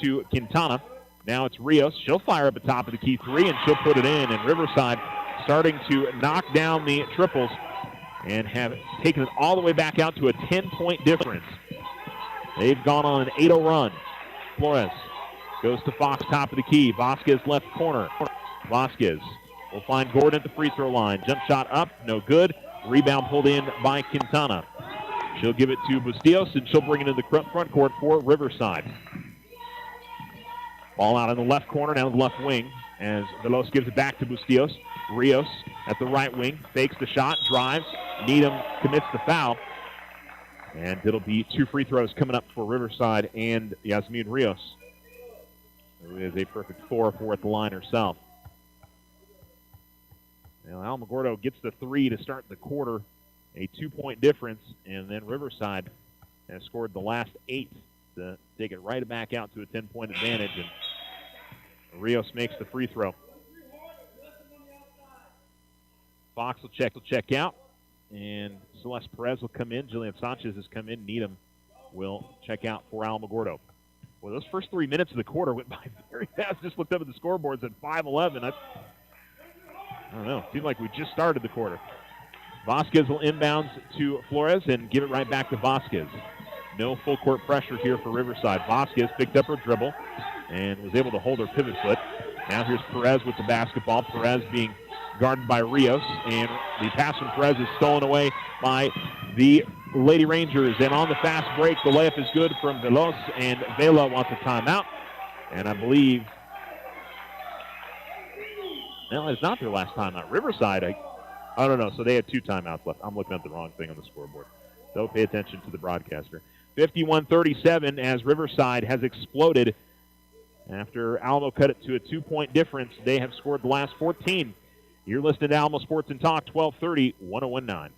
to Quintana. Now it's Rios. She'll fire up the top of the key 3, and she'll put it in. And Riverside starting to knock down the triples and have taken it all the way back out to a 10-point difference. They've gone on an 8-0 run. Flores goes to Fox, top of the key. Vasquez left corner. Vasquez will find Gordon at the free throw line. Jump shot up, no good. Rebound pulled in by Quintana. She'll give it to Bustillos, and she'll bring it in the front court for Riverside. Ball out in the left corner, down the left wing, as Veloz gives it back to Bustillos. Rios at the right wing, fakes the shot, drives. Needham commits the foul. And it'll be 2 free throws coming up for Riverside and Yasmin Rios. who is a perfect 4-4 at the line herself. Now, Alamogordo gets the 3 to start the quarter, a 2-point difference, and then Riverside has scored the last 8 to take it right back out to a 10-point advantage, and Rios makes the free throw. Fox will check out, and Celeste Perez will come in. Jillian Sanchez has come in. Needham will check out for Alamogordo. Well, those first 3 minutes of the quarter went by very fast. Just looked up at the scoreboards at 5:11. I don't know. It seemed like we just started the quarter. Vasquez will inbounds to Flores and give it right back to Vasquez. No full court pressure here for Riverside. Vasquez picked up her dribble and was able to hold her pivot foot. Now here's Perez with the basketball. Perez being guarded by Rios, and the pass from Perez is stolen away by the Lady Rangers. And on the fast break, the layup is good from Veloz, and Vela wants a timeout. And I believe, no, it's not their last timeout. Riverside, I don't know. So they had 2 timeouts left. I'm looking at the wrong thing on the scoreboard. So pay attention to the broadcaster. 51-37 as Riverside has exploded. After Alamo cut it to a 2-point difference, they have scored the last 14. You're listening to Alamo Sports and Talk, 1230, 1019.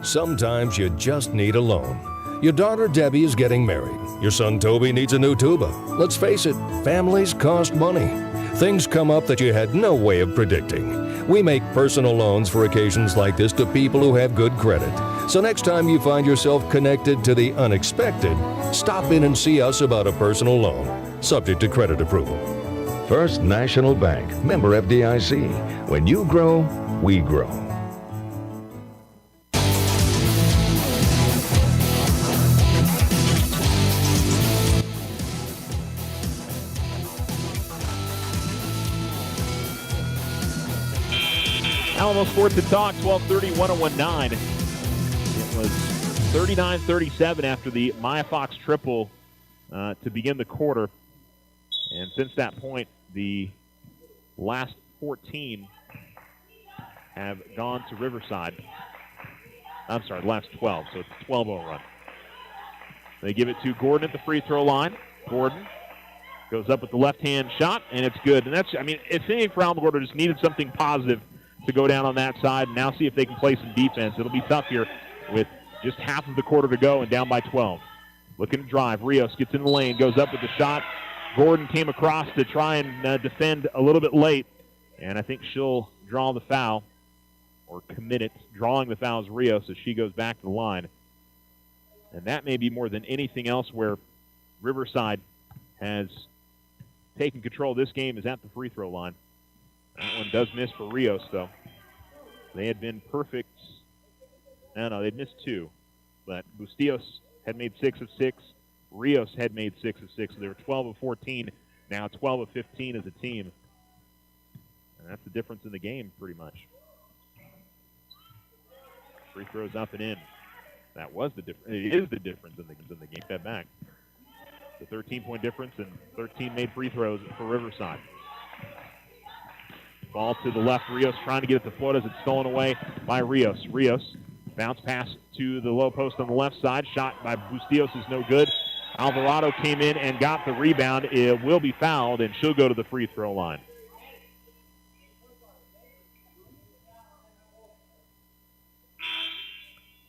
Sometimes you just need a loan. Your daughter Debbie is getting married. Your son Toby needs a new tuba. Let's face it, families cost money. Things come up that you had no way of predicting. We make personal loans for occasions like this to people who have good credit. So next time you find yourself connected to the unexpected, stop in and see us about a personal loan, subject to credit approval. First National Bank, member FDIC. When you grow, we grow. Alamo Sports and Talk, 1230, 1019. It was 39-37 after the Maya Fox triple to begin the quarter. And since that point, the last 14 have gone to Riverside. I'm sorry, the last 12. So it's a 12-0 run. They give it to Gordon at the free throw line. Gordon goes up with the left-hand shot, and it's good. And that's, I mean, if anything for Alamogordo, just needed something positive to go down on that side. Now see if they can play some defense. It'll be tough here with just half of the quarter to go and down by 12. Looking to drive. Rios gets in the lane, goes up with the shot. Gordon came across to try and defend a little bit late, and I think she'll draw the foul or commit it. Drawing the foul is Rios as she goes back to the line. And that may be more than anything else where Riverside has taken control of this game is at the free throw line. That one does miss for Rios, though. They had been perfect. No, they'd missed 2. But Bustillos had made 6 of 6. Rios had made 6 of 6. So they were 12 of 14. Now 12 of 15 as a team. And that's the difference in the game, pretty much. Free throws up and in. That was the difference. It is the difference in the game. Step back. The 13-point difference and 13 made free throws for Riverside. Ball to the left. Rios trying to get it to Flores. It's stolen away by Rios. Rios bounce pass to the low post on the left side. Shot by Bustillos is no good. Alvarado came in and got the rebound. It will be fouled, and she'll go to the free throw line.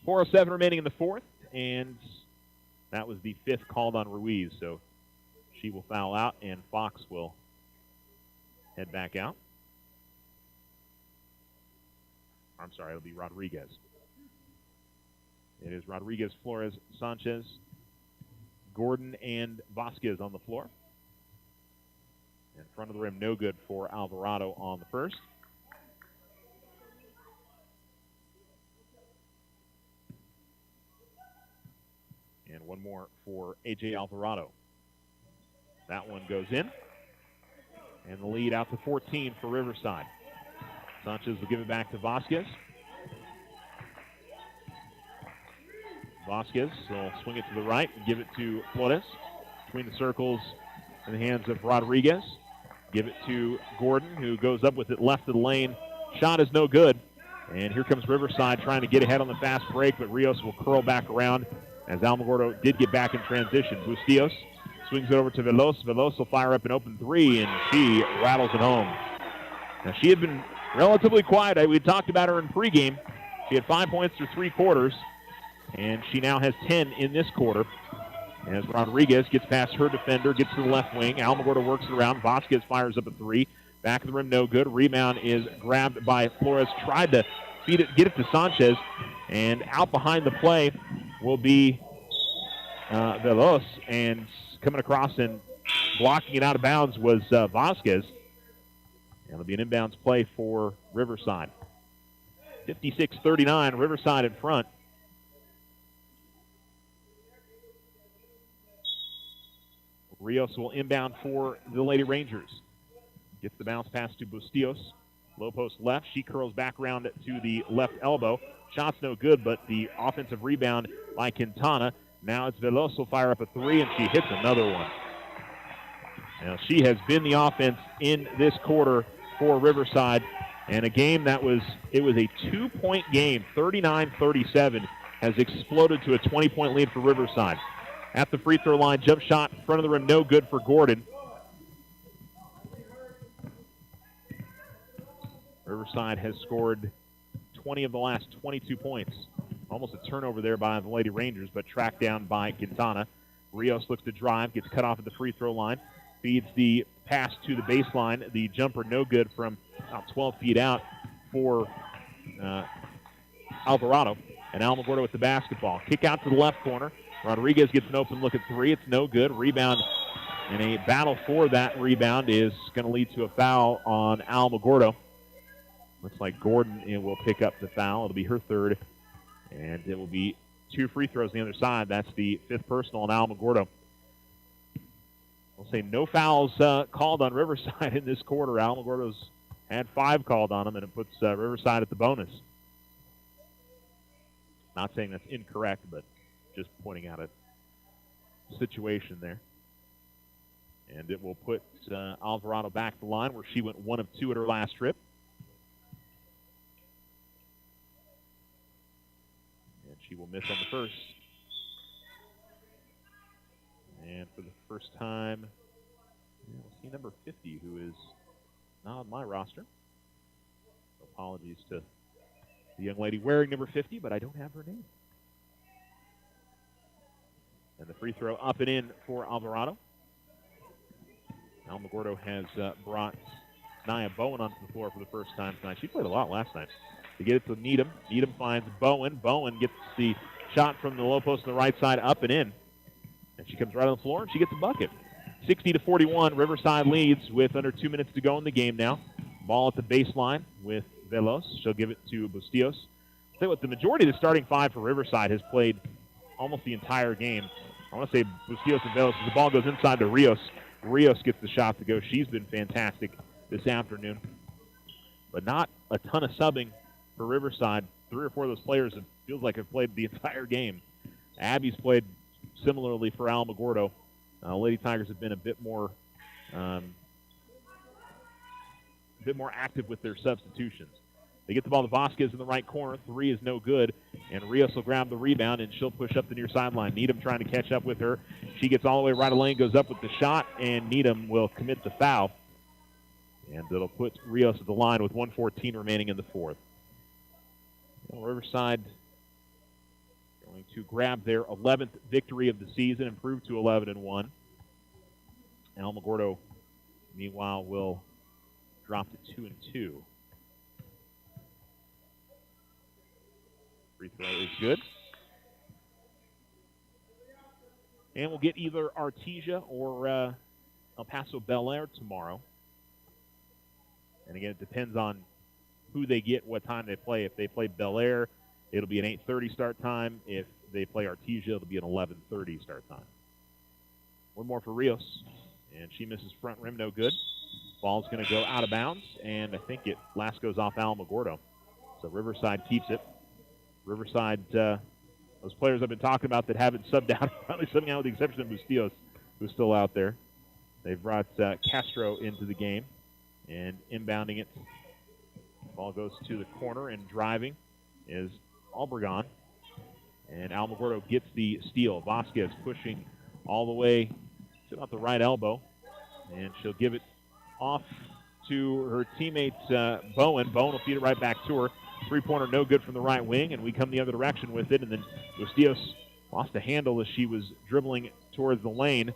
.407 remaining in the fourth, and that was the 5th called on Ruiz. So she will foul out, and Fox will head back out. I'm sorry, it'll be Rodriguez. It is Rodriguez, Flores, Sanchez, Gordon, and Vasquez on the floor. In front of the rim, no good for Alvarado on the first. And one more for A.J. Alvarado. That one goes in. And the lead out to 14 for Riverside. Sanchez will give it back to Vasquez. Vasquez will swing it to the right and give it to Flores. Between the circles in the hands of Rodriguez. Give it to Gordon, who goes up with it left of the lane. Shot is no good. And here comes Riverside trying to get ahead on the fast break, but Rios will curl back around as Alamogordo did get back in transition. Bustillos swings it over to Veloz. Veloz will fire up an open three, and she rattles it home. Now, she had been relatively quiet. We talked about her in pregame. She had 5 points through 3 quarters, and she now has 10 in this quarter. As Rodriguez gets past her defender, gets to the left wing. Alamogordo works it around. Vasquez fires up a three. Back of the rim, no good. Rebound is grabbed by Flores. Tried to feed it, get it to Sanchez. And out behind the play will be Veloz. And coming across and blocking it out of bounds was Vasquez. And it'll be an inbounds play for Riverside. 56-39, Riverside in front. Rios will inbound for the Lady Rangers. Gets the bounce pass to Bustillos. Low post left. She curls back around to the left elbow. Shot's no good, but the offensive rebound by Quintana. Now it's Veloz will fire up a three, and she hits another one. Now she has been the offense in this quarter for Riverside. And a game that was a 2-point game, 39-37, has exploded to a 20-point lead for Riverside. At the free throw line, jump shot in front of the rim, no good for Gordon. Riverside has scored 20 of the last 22 points. Almost a turnover there by the Lady Rangers, but tracked down by Quintana. Rios looks to drive, gets cut off at the free throw line, feeds the pass to the baseline. The jumper no good from about 12 feet out for Alvarado. And Alamogordo with the basketball. Kick out to the left corner. Rodriguez gets an open look at three. It's no good. Rebound, and a battle for that rebound is going to lead to a foul on Alamogordo. Looks like Gordon will pick up the foul. It'll be her third, and it will be 2 free throws on the other side. That's the 5th personal on Alamogordo. We'll say no fouls called on Riverside in this quarter. Alamogordo's had 5 called on them, and it puts Riverside at the bonus. Not saying that's incorrect, but just pointing out a situation there. And it will put Alvarado back to the line where she went 1 of 2 at her last trip. And she will miss on the first. And for the first time, we'll see number 50, who is not on my roster. So apologies to the young lady wearing number 50, but I don't have her name. And the free throw up and in for Alvarado. Alamogordo has brought Nia Bowen onto the floor for the first time tonight. She played a lot last night. They get it to Needham. Needham finds Bowen. Bowen gets the shot from the low post on the right side up and in. And she comes right on the floor, and she gets a bucket. 60-41, Riverside leads with under 2 minutes to go in the game now. Ball at the baseline with Veloz. She'll give it to Bustillos. I'll tell you what, the majority of the starting 5 for Riverside has played almost the entire game. I want to say Bustillos and Veloz. The ball goes inside to Rios. Rios gets the shot to go. She's been fantastic this afternoon. But not a ton of subbing for Riverside. 3 or 4 of those players, it feels like, have played the entire game. Abby's played similarly for Alamogordo. Lady Tigers have been a bit more active with their substitutions. They get the ball to Vasquez in the right corner. 3 is no good. And Rios will grab the rebound, and she'll push up the near sideline. Needham trying to catch up with her. She gets all the way right of lane, goes up with the shot, and Needham will commit the foul. And it'll put Rios at the line with 1:14 remaining in the fourth. Riverside going to grab their 11th victory of the season, improve to 11-1. Alamogordo, meanwhile, will drop to 2-2. Free throw is good. And we'll get either Artesia or El Paso Bel Air tomorrow. And again, it depends on who they get, what time they play. If they play Bel Air, it'll be an 8:30 start time. If they play Artesia, it'll be an 11:30 start time. One more for Rios, and she misses front rim, no good. Ball's going to go out of bounds, and I think it last goes off Alamogordo. So Riverside keeps it. Riverside, those players I've been talking about that haven't subbed out, probably subbing out with the exception of Bustillos, who's still out there. They've brought Castro into the game and inbounding it. Ball goes to the corner, and driving is Obregon. And Alamogordo gets the steal. Vasquez pushing all the way to about the right elbow. And she'll give it off to her teammate Bowen. Bowen will feed it right back to her. Three-pointer no good from the right wing, and we come the other direction with it. And then Bustillos lost a handle as she was dribbling towards the lane.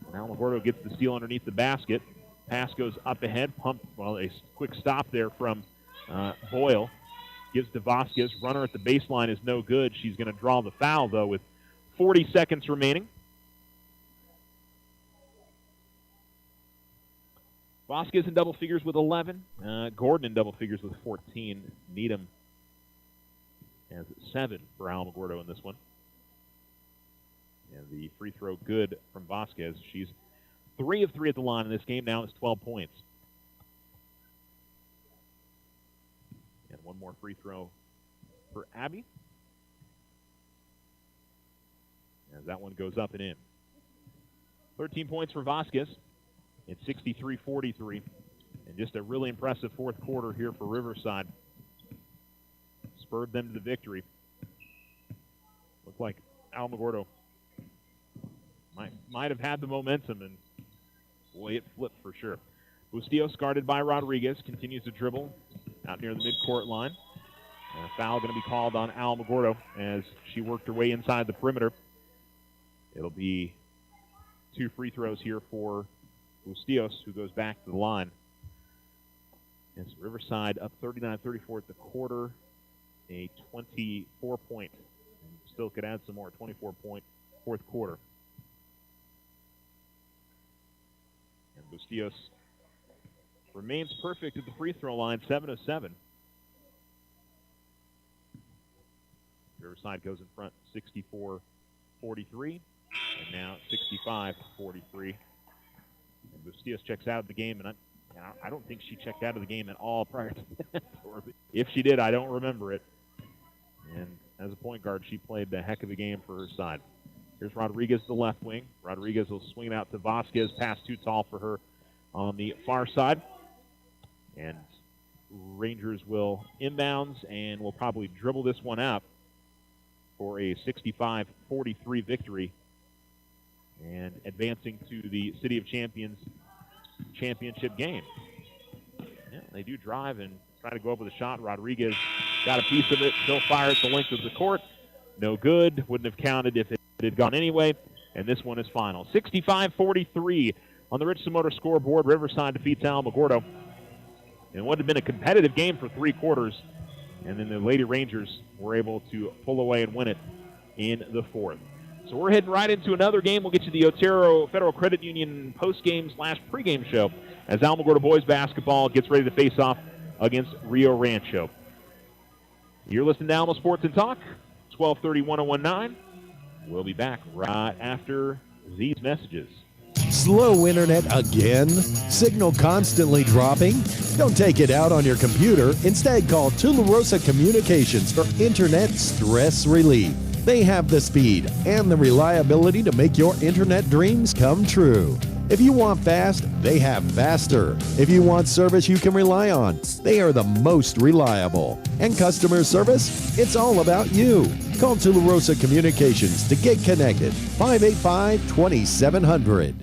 And Alamogordo gets the steal underneath the basket. Pass goes up ahead. A quick stop there from Boyle. Gives to Vasquez. Runner at the baseline is no good. She's going to draw the foul, though, with 40 seconds remaining. Vasquez in double figures with 11. Gordon in double figures with 14. Needham has 7 for Alamogordo in this one. And the free throw good from Vasquez. She's 3 of 3 at the line in this game. Now it's 12 points. And one more free throw for Abby. As that one goes up and in. 13 points for Vasquez. It's 63-43. And just a really impressive fourth quarter here for Riverside. Spurred them to the victory. Looked like Alamogordo might have had the momentum, and boy, it flipped for sure. Bustillos guarded by Rodriguez, continues to dribble out near the midcourt line. And a foul going to be called on Alamogordo as she worked her way inside the perimeter. It'll be 2 free throws here for Bustillos, who goes back to the line. It's Riverside up 39-34 at the quarter, a 24-point. Still could add some more, 24-point fourth quarter. And Bustillos remains perfect at the free throw line, 7 of 7. Riverside goes in front 64-43, and now 65-43. And Bustillos checks out of the game, and I don't think she checked out of the game at all prior to that. Or if she did, I don't remember it. And as a point guard, she played a heck of a game for her side. Here's Rodriguez, the left wing. Rodriguez will swing it out to Vasquez. Pass too tall for her on the far side. And Rangers will inbounds and will probably dribble this one out for a 65-43 victory. And advancing to the City of Champions championship game. Yeah, they do drive and try to go up with a shot. Rodriguez got a piece of it. Still fire at the length of the court. No good. Wouldn't have counted if it had gone anyway. And this one is final. 65-43 on the Richardson Motor scoreboard. Riverside defeats Alamogordo. And it would have been a competitive game for 3 quarters. And then the Lady Rangers were able to pull away and win it in the 4th. So we're heading right into another game. We'll get you the Otero Federal Credit Union post-game/pregame show as Alamogordo Boys basketball gets ready to face off against Rio Rancho. You're listening to Alamo Sports and Talk, 1230-1019. We'll be back right after these messages. Slow internet again? Signal constantly dropping? Don't take it out on your computer. Instead, call Tularosa Communications for internet stress relief. They have the speed and the reliability to make your internet dreams come true. If you want fast, they have faster. If you want service you can rely on, they are the most reliable. And customer service? It's all about you. Call Tularosa Communications to get connected. 585-2700.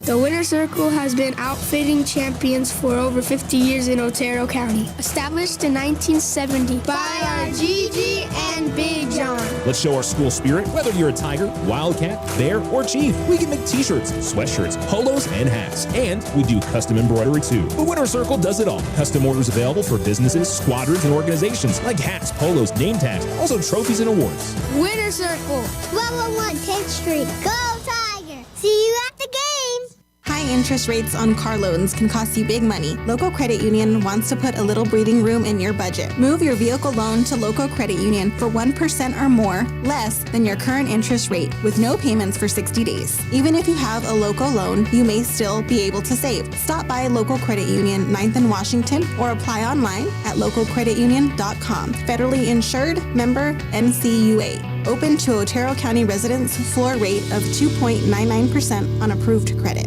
The Winner's Circle has been outfitting champions for over 50 years in Otero County. Established in 1970 by our Gigi and Big John. Let's show our school spirit. Whether you're a Tiger, Wildcat, Bear, or Chief, we can make t-shirts, sweatshirts, polos, and hats. And we do custom embroidery too. The Winner's Circle does it all. Custom orders available for businesses, squadrons, and organizations like hats, polos, name tags, also trophies and awards. Winner's Circle, 1201 10th Street. Go Tiger! See you at the games! High interest rates on car loans can cost you big money. Local Credit Union wants to put a little breathing room in your budget. Move your vehicle loan to Local Credit Union for 1% or more, less than your current interest rate, with no payments for 60 days. Even if you have a local loan, you may still be able to save. Stop by Local Credit Union, 9th and Washington, or apply online at localcreditunion.com. Federally insured, member NCUA. Open to Otero County residents, floor rate of 2.99% on approved credit.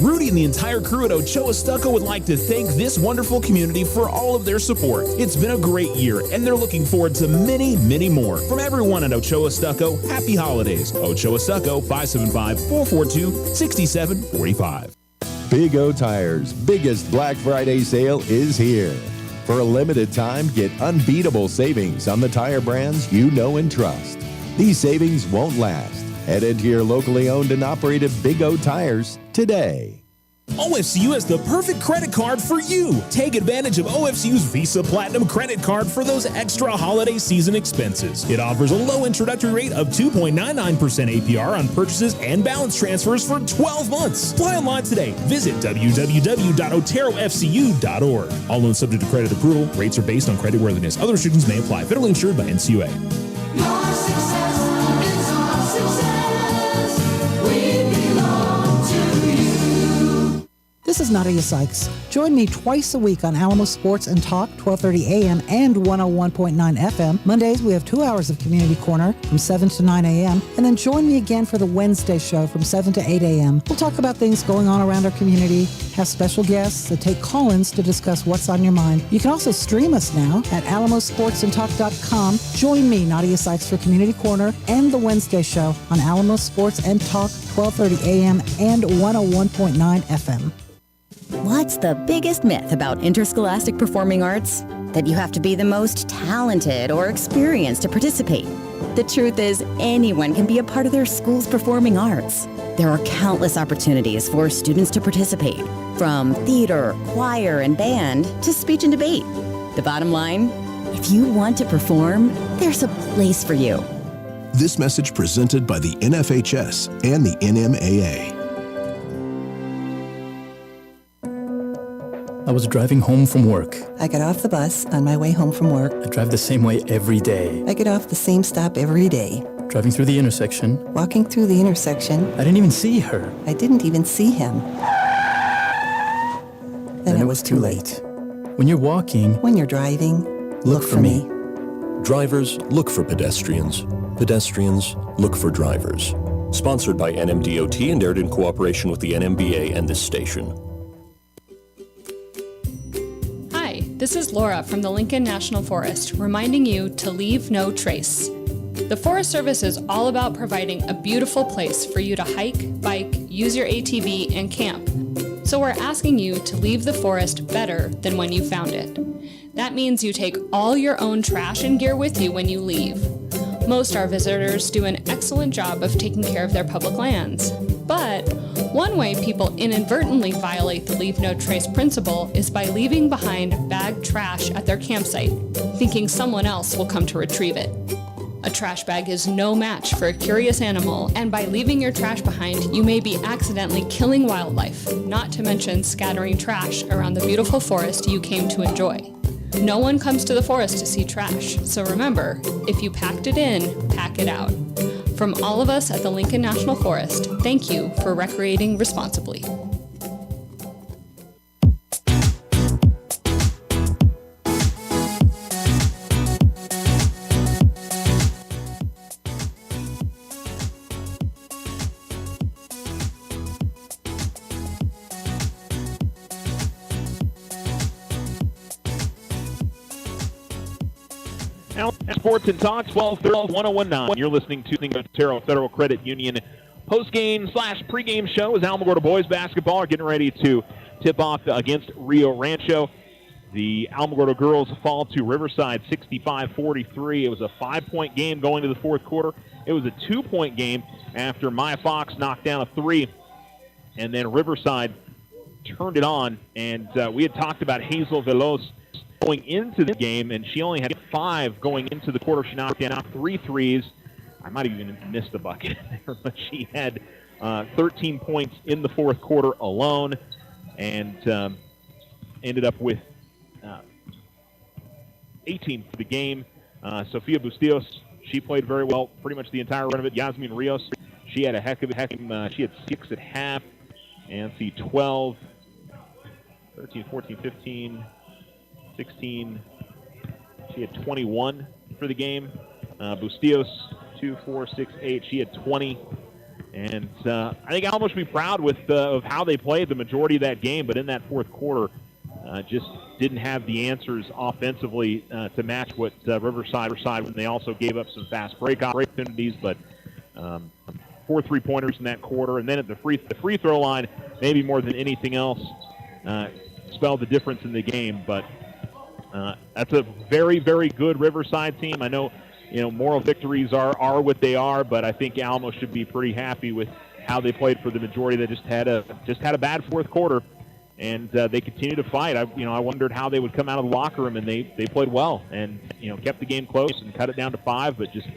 Rudy and the entire crew at Ochoa Stucco would like to thank this wonderful community for all of their support. It's been a great year, and they're looking forward to many, many more. From everyone at Ochoa Stucco, happy holidays. Ochoa Stucco, 575-442-6745. Big O Tires' biggest Black Friday sale is here. For a limited time, get unbeatable savings on the tire brands you know and trust. These savings won't last. Head into your locally owned and operated Big O Tires today. OFCU has the perfect credit card for you. Take advantage of OFCU's Visa Platinum credit card for those extra holiday season expenses. It offers a low introductory rate of 2.99% APR on purchases and balance transfers for 12 months. Apply online today. Visit www.oterofcu.org. All loans subject to credit approval. Rates are based on creditworthiness. Other restrictions may apply. Federally insured by NCUA. Your success is our success. We belong to you. This is Nadia Sykes. Join me twice a week on Alamo Sports and Talk, 12:30 a.m. and 101.9 FM. Mondays, we have 2 hours of Community Corner from 7 to 9 a.m. And then join me again for the Wednesday show from 7 to 8 a.m. We'll talk about things going on around our community, have special guests that take call-ins to discuss what's on your mind. You can also stream us now at alamosportsandtalk.com. Join me, Nadia Sykes, for Community Corner and the Wednesday show on Alamo Sports and Talk, 12:30 a.m. and 101.9 FM. What's the biggest myth about interscholastic performing arts? That you have to be the most talented or experienced to participate. The truth is, anyone can be a part of their school's performing arts. There are countless opportunities for students to participate, from theater, choir, and band to speech and debate. The bottom line, if you want to perform, there's a place for you. This message presented by the NFHS and the NMAA. I was driving home from work. I got off the bus on my way home from work. I drive the same way every day. I get off the same stop every day. Driving through the intersection. Walking through the intersection. I didn't even see her. I didn't even see him. Then it was too late. When you're walking. When you're driving, look for me. Drivers, look for pedestrians. Pedestrians, look for drivers. Sponsored by NMDOT and aired in cooperation with the NMBA and this station. This is Laura from the Lincoln National Forest, reminding you to leave no trace. The Forest Service is all about providing a beautiful place for you to hike, bike, use your ATV, and camp. So we're asking you to leave the forest better than when you found it. That means you take all your own trash and gear with you when you leave. Most our visitors do an excellent job of taking care of their public lands. But one way people inadvertently violate the leave no trace principle is by leaving behind bagged trash at their campsite, thinking someone else will come to retrieve it. A trash bag is no match for a curious animal, and by leaving your trash behind, you may be accidentally killing wildlife, not to mention scattering trash around the beautiful forest you came to enjoy. No one comes to the forest to see trash, so remember, if you packed it in, pack it out. From all of us at the Lincoln National Forest, thank you for recreating responsibly. Sports and Talk, 12:30-1019. You're listening to the Otero Federal Credit Union postgame/pregame show as Alamogordo Boys basketball are getting ready to tip off against Rio Rancho. The Alamogordo girls fall to Riverside 65-43. It was a 5-point game going to the fourth quarter. It was a 2-point game after Maya Fox knocked down a 3, and then Riverside turned it on. And we had talked about Hazel Veloz going into the game, and she only had 5 going into the quarter. She knocked down 3 threes. I might have even missed the bucket there, but she had 13 points in the fourth quarter alone, and ended up with 18 for the game. Sofia Bustillos, she played very well pretty much the entire run of it. Yasmin Rios, she had a heck of a she had 6 at half, and 12, 13, 14, 15, 16. She had 21 for the game. Bustillos, 2, 4, 6, 8. She had 20. And I think Alamo should be proud of how they played the majority of that game, but in that fourth quarter, just didn't have the answers offensively to match what Riverside when they also gave up some fast break opportunities, but 4 3-pointers in that quarter. And then at the free throw line, maybe more than anything else, spelled the difference in the game. But that's a very, very good Riverside team. I know, moral victories are what they are, but I think Alamo should be pretty happy with how they played for the majority. They just had a bad fourth quarter, and they continue to fight. I wondered how they would come out of the locker room, and they played well and kept the game close and cut it down to 5, but just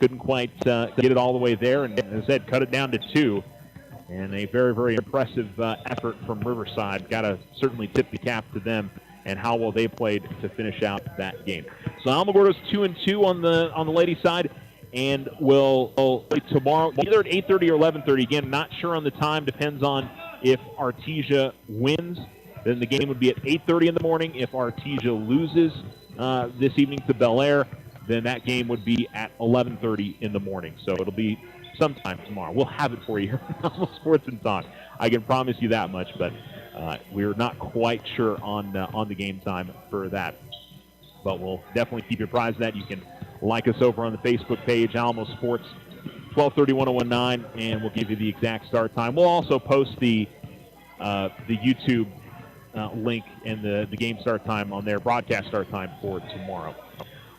couldn't quite get it all the way there. And as I said, cut it down to 2. And a very, very impressive effort from Riverside. Got to certainly tip the cap to them and how well they played to finish out that game. So Alamogordo's 2-2 on the ladies' side, and will play tomorrow either at 8:30 or 11:30. Again, not sure on the time. Depends on if Artesia wins. Then the game would be at 8:30 in the morning. If Artesia loses this evening to Bel Air, then that game would be at 11:30 in the morning. So it'll be sometime tomorrow. We'll have it for you here on Alamo Sports and Talk. I can promise you that much, but we're not quite sure on the game time for that. But we'll definitely keep you apprised of that. You can like us over on the Facebook page, Alamo Sports, 1230-1019, and we'll give you the exact start time. We'll also post the YouTube link and the game start time on their broadcast start time for tomorrow.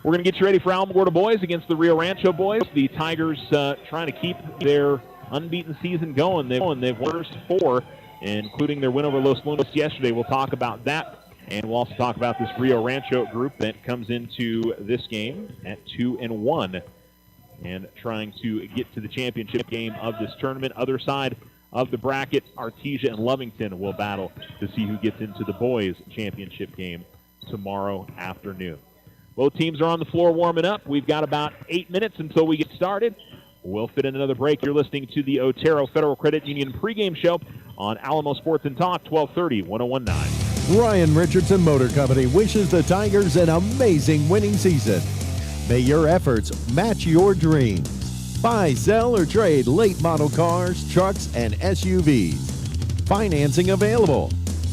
We're going to get you ready for Alamogordo Boys against the Rio Rancho Boys. The Tigers trying to keep their unbeaten season going. They've won their first 4, including their win over Los Lunas yesterday. We'll talk about that, and we'll also talk about this Rio Rancho group that comes into this game at 2-1 and trying to get to the championship game of this tournament. Other side of the bracket, Artesia and Lovington will battle to see who gets into the boys' championship game tomorrow afternoon. Both teams are on the floor warming up. We've got about 8 minutes until we get started. We'll fit in another break. You're listening to the Otero Federal Credit Union pregame show on Alamo Sports and Talk, 1230-1019. Ryan Richardson Motor Company wishes the Tigers an amazing winning season. May your efforts match your dreams. Buy, sell, or trade late model cars, trucks, and SUVs. Financing available.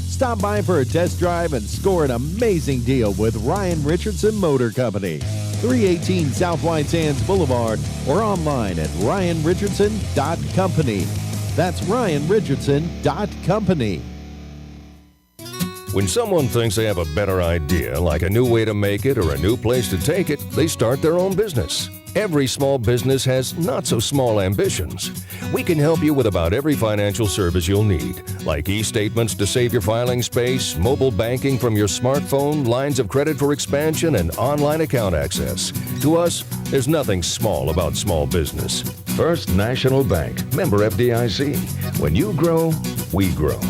Stop by for a test drive and score an amazing deal with Ryan Richardson Motor Company, 318 South White Sands Boulevard, or online at ryanrichardson.company. That's ryanrichardson.company. When someone thinks they have a better idea, like a new way to make it or a new place to take it, they start their own business. Every small business has not-so-small ambitions. We can help you with about every financial service you'll need, like e-statements to save your filing space, mobile banking from your smartphone, lines of credit for expansion, and online account access. To us, there's nothing small about small business. First National Bank, member FDIC. When you grow, we grow.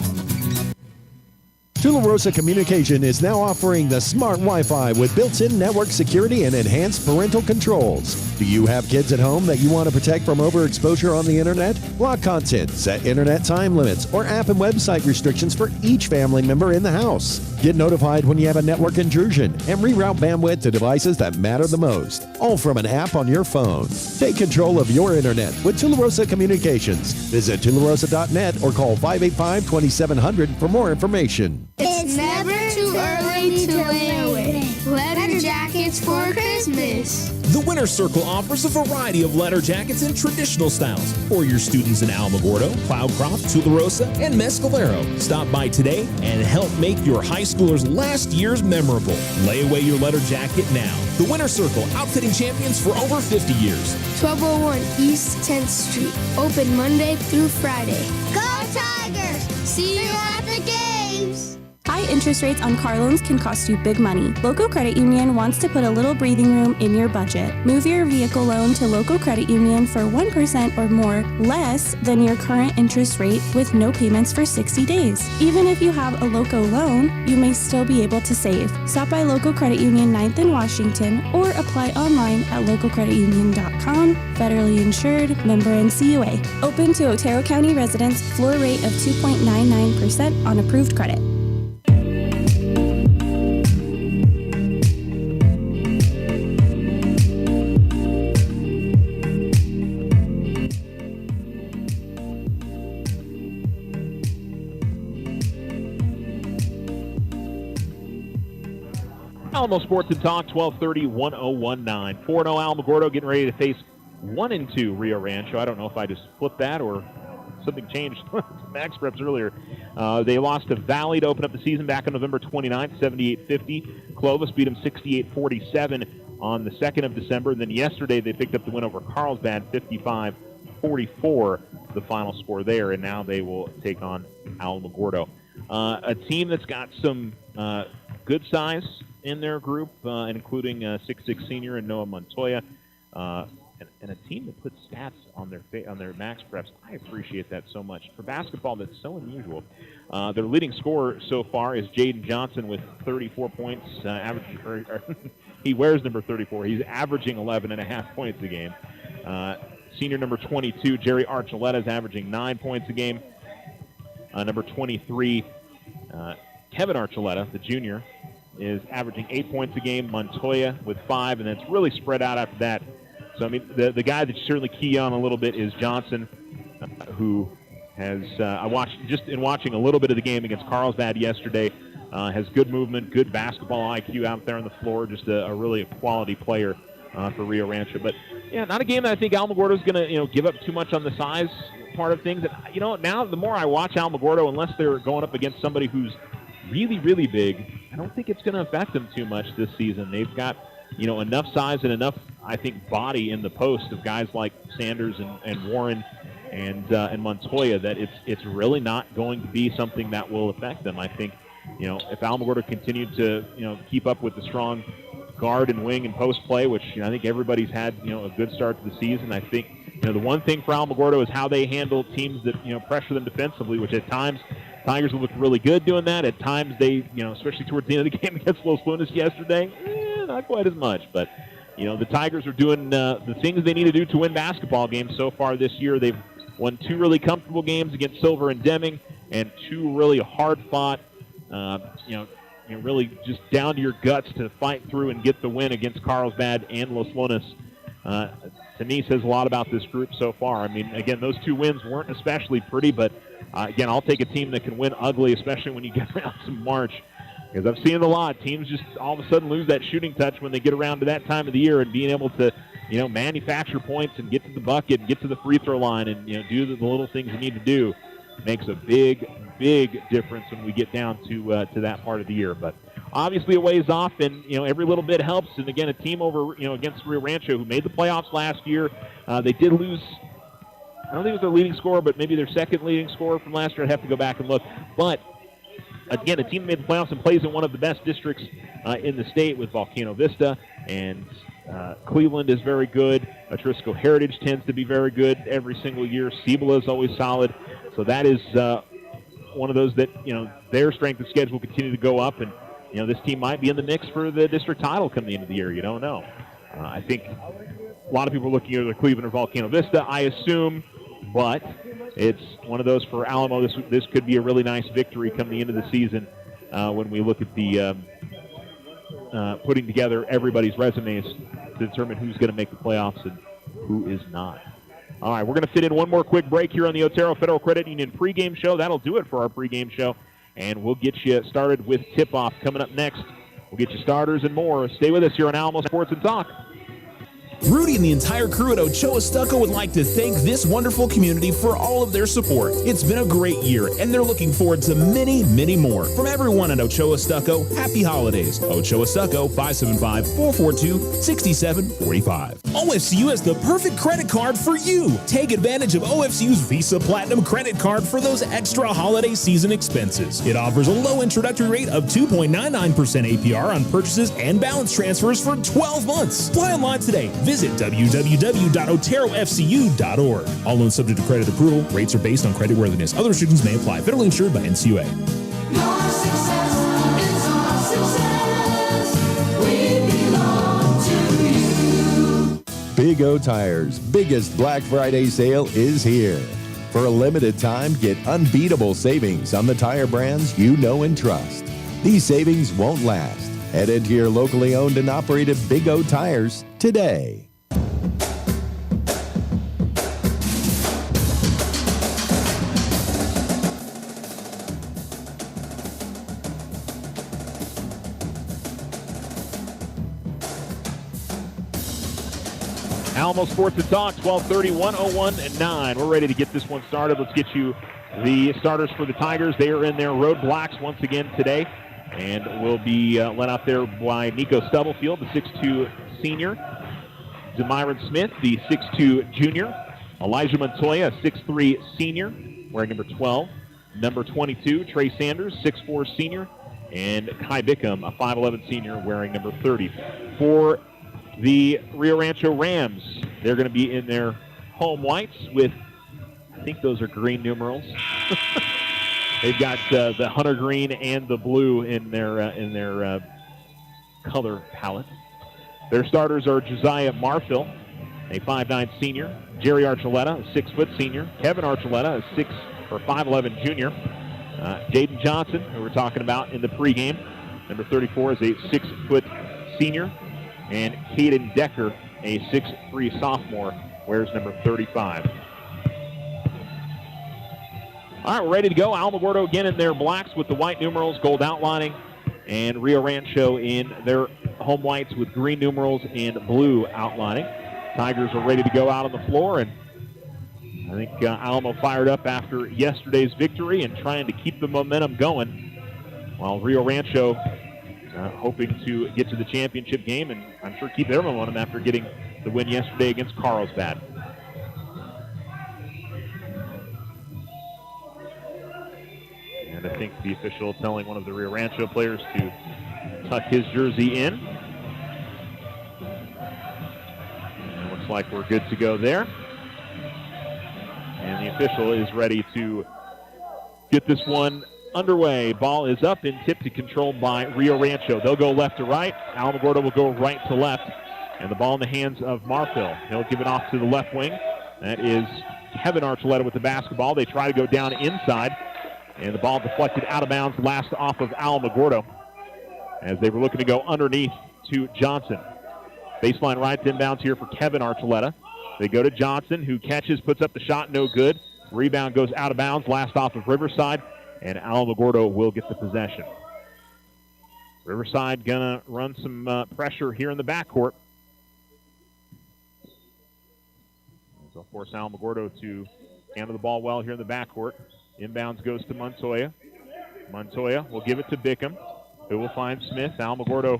Tularosa Communication is now offering the smart Wi-Fi with built-in network security and enhanced parental controls. Do you have kids at home that you want to protect from overexposure on the internet? Block content, set internet time limits, or app and website restrictions for each family member in the house. Get notified when you have a network intrusion and reroute bandwidth to devices that matter the most, all from an app on your phone. Take control of your internet with Tularosa Communications. Visit tularosa.net or call 585-2700 for more information. It's never too early to win. Letter jackets for Christmas. The Winter Circle offers a variety of letter jackets in traditional styles for your students in Alamogordo, Cloudcroft, Tularosa, and Mescalero. Stop by today and help make your high schoolers' last years memorable. Lay away your letter jacket now. The Winter Circle, outfitting champions for over 50 years. 1201 East 10th Street. Open Monday through Friday. Go Tigers! See you at the games! High interest rates on car loans can cost you big money. Local Credit Union wants to put a little breathing room in your budget. Move your vehicle loan to Local Credit Union for 1% or more less than your current interest rate with no payments for 60 days. Even if you have a Local loan, you may still be able to save. Stop by Local Credit Union 9th and Washington or apply online at localcreditunion.com. Federally insured, member NCUA. Open to Otero County residents, floor rate of 2.99% on approved credit. Alamo Sports and Talk, 1230-1019. 4-0 Alamogordo getting ready to face 1-2 Rio Rancho. I don't know if I just flipped that or something changed to Max Preps earlier. They lost to Valley to open up the season back on November 29th, 78-50. Clovis beat them 68-47 on the 2nd of December. And then yesterday they picked up the win over Carlsbad, 55-44, the final score there. And now they will take on Alamogordo. A team that's got some good size in their group, including 6'6" senior and Noah Montoya. And a team that puts stats on their Max Preps. I appreciate that so much. For basketball, that's so unusual. Their leading scorer so far is Jaden Johnson with 34 points. He wears number 34. He's averaging 11.5 points a game. Senior number 22, Jerry Archuleta, is averaging 9 points a game. Number 23, Kevin Archuleta, the junior, is averaging 8 points a game. Montoya with 5, and then it's really spread out after that. So, I mean, the guy that you certainly key on a little bit is Johnson, who has, watching a little bit of the game against Carlsbad yesterday, has good movement, good basketball IQ out there on the floor, just a really quality player for Rio Rancho. But, yeah, not a game that I think Alamogordo is going to, give up too much on the size part of things. And, now the more I watch Alamogordo, unless they're going up against somebody who's really, really big, I don't think it's going to affect them too much this season. They've got enough size and enough, I think, body in the post of guys like Sanders and Warren and Montoya that it's really not going to be something that will affect them. I think, if Alamogordo continued to, keep up with the strong guard and wing and post play, which I think everybody's had, a good start to the season. I think, the one thing for Alamogordo is how they handle teams that, pressure them defensively, which at times Tigers will look really good doing that. At times they, especially towards the end of the game against Los Lunas yesterday, not quite as much. But, the Tigers are doing the things they need to do to win basketball games so far this year. They've won 2 really comfortable games against Silver and Deming and 2 really hard-fought, really just down to your guts to fight through and get the win against Carlsbad and Los Lunas. To me, says a lot about this group so far. I mean, again, those 2 wins weren't especially pretty, but, again, I'll take a team that can win ugly, especially when you get around to March. Because I've seen it a lot. Teams just all of a sudden lose that shooting touch when they get around to that time of the year, and being able to, manufacture points and get to the bucket and get to the free throw line and, do the little things you need to do makes a big, big difference when we get down to that part of the year. But obviously a ways off, and, every little bit helps. And again, a team over, against Rio Rancho who made the playoffs last year. They did lose, I don't think it was their leading scorer, but maybe their second leading scorer from last year. I'd have to go back and look. But again, a team that made the playoffs and plays in one of the best districts in the state with Volcano Vista, and Cleveland is very good. Atrisco Heritage tends to be very good every single year. Cibola is always solid. So that is one of those that, their strength of schedule will continue to go up, and, this team might be in the mix for the district title come the end of the year. You don't know. I think a lot of people are looking at either Cleveland or Volcano Vista, I assume, but it's one of those for Alamo. This could be a really nice victory come the end of the season when we look at the putting together everybody's resumes to determine who's going to make the playoffs and who is not. All right, we're going to fit in one more quick break here on the Otero Federal Credit Union pregame show. That'll do it for our pregame show, and we'll get you started with tip-off coming up next. We'll get you starters and more. Stay with us here on Alamo Sports and Talk. Rudy and the entire crew at Ochoa Stucco would like to thank this wonderful community for all of their support. It's been a great year, and they're looking forward to many, many more. From everyone at Ochoa Stucco, happy holidays. Ochoa Stucco, 575-442-6745. OFCU has the perfect credit card for you. Take advantage of OFCU's Visa Platinum credit card for those extra holiday season expenses. It offers a low introductory rate of 2.99% APR on purchases and balance transfers for 12 months. Apply online today. Visit www.oterofcu.org. All loans subject to credit approval. Rates are based on creditworthiness. Other restrictions may apply. Federally insured by NCUA. Your success is our success. We belong to you. Big O Tires' biggest Black Friday sale is here. For a limited time, get unbeatable savings on the tire brands you know and trust. These savings won't last. Head into your locally owned and operated Big O Tires today. Alamo Sports and Talk, 1230, 101-9. We're ready to get this one started. Let's get you the starters for the Tigers. They are in their road blacks once again today, and will be led out there by Nico Stubblefield, the 6'2 senior. Demyron Smith, the 6'2 junior. Elijah Montoya, a 6'3 senior, wearing number 12. Number 22, Trey Sanders, 6'4 senior. And Kai Bickham, a 5'11 senior, wearing number 30. For the Rio Rancho Rams, they're going to be in their home whites with, I think those are green numerals. They've got the hunter green and the blue in their color palette. Their starters are Josiah Marfil, a 5'9 senior. Jerry Archuleta, a 6-foot senior. Kevin Archuleta, a 5'11 junior. Jaden Johnson, who we're talking about in the pregame, number 34, is a 6-foot senior. And Caden Decker, a 6'3 sophomore, wears number 35. All right, we're ready to go. Alamogordo again in their blacks with the white numerals, gold outlining, and Rio Rancho in their home whites with green numerals and blue outlining. Tigers are ready to go out on the floor, and I think Alamo fired up after yesterday's victory and trying to keep the momentum going, while Rio Rancho hoping to get to the championship game and I'm sure keep their momentum after getting the win yesterday against Carlsbad. And I think the official telling one of the Rio Rancho players to tuck his jersey in. And it looks like we're good to go there. And the official is ready to get this one underway. Ball is up and tipped and controlled by Rio Rancho. They'll go left to right. Alamogordo will go right to left. And the ball in the hands of Marfil. He'll give it off to the left wing. That is Kevin Archuleta with the basketball. They try to go down inside. And the ball deflected out of bounds, last off of Alamogordo, as they were looking to go underneath to Johnson. Baseline right to inbounds here for Kevin Archuleta. They go to Johnson, who catches, puts up the shot, no good. Rebound goes out of bounds, last off of Riverside, and Alamogordo will get the possession. Riverside gonna run some pressure here in the backcourt. They'll force Alamogordo to handle the ball well here in the backcourt. Inbounds goes to Montoya. Montoya will give it to Bickham, who will find Smith. Alamogordo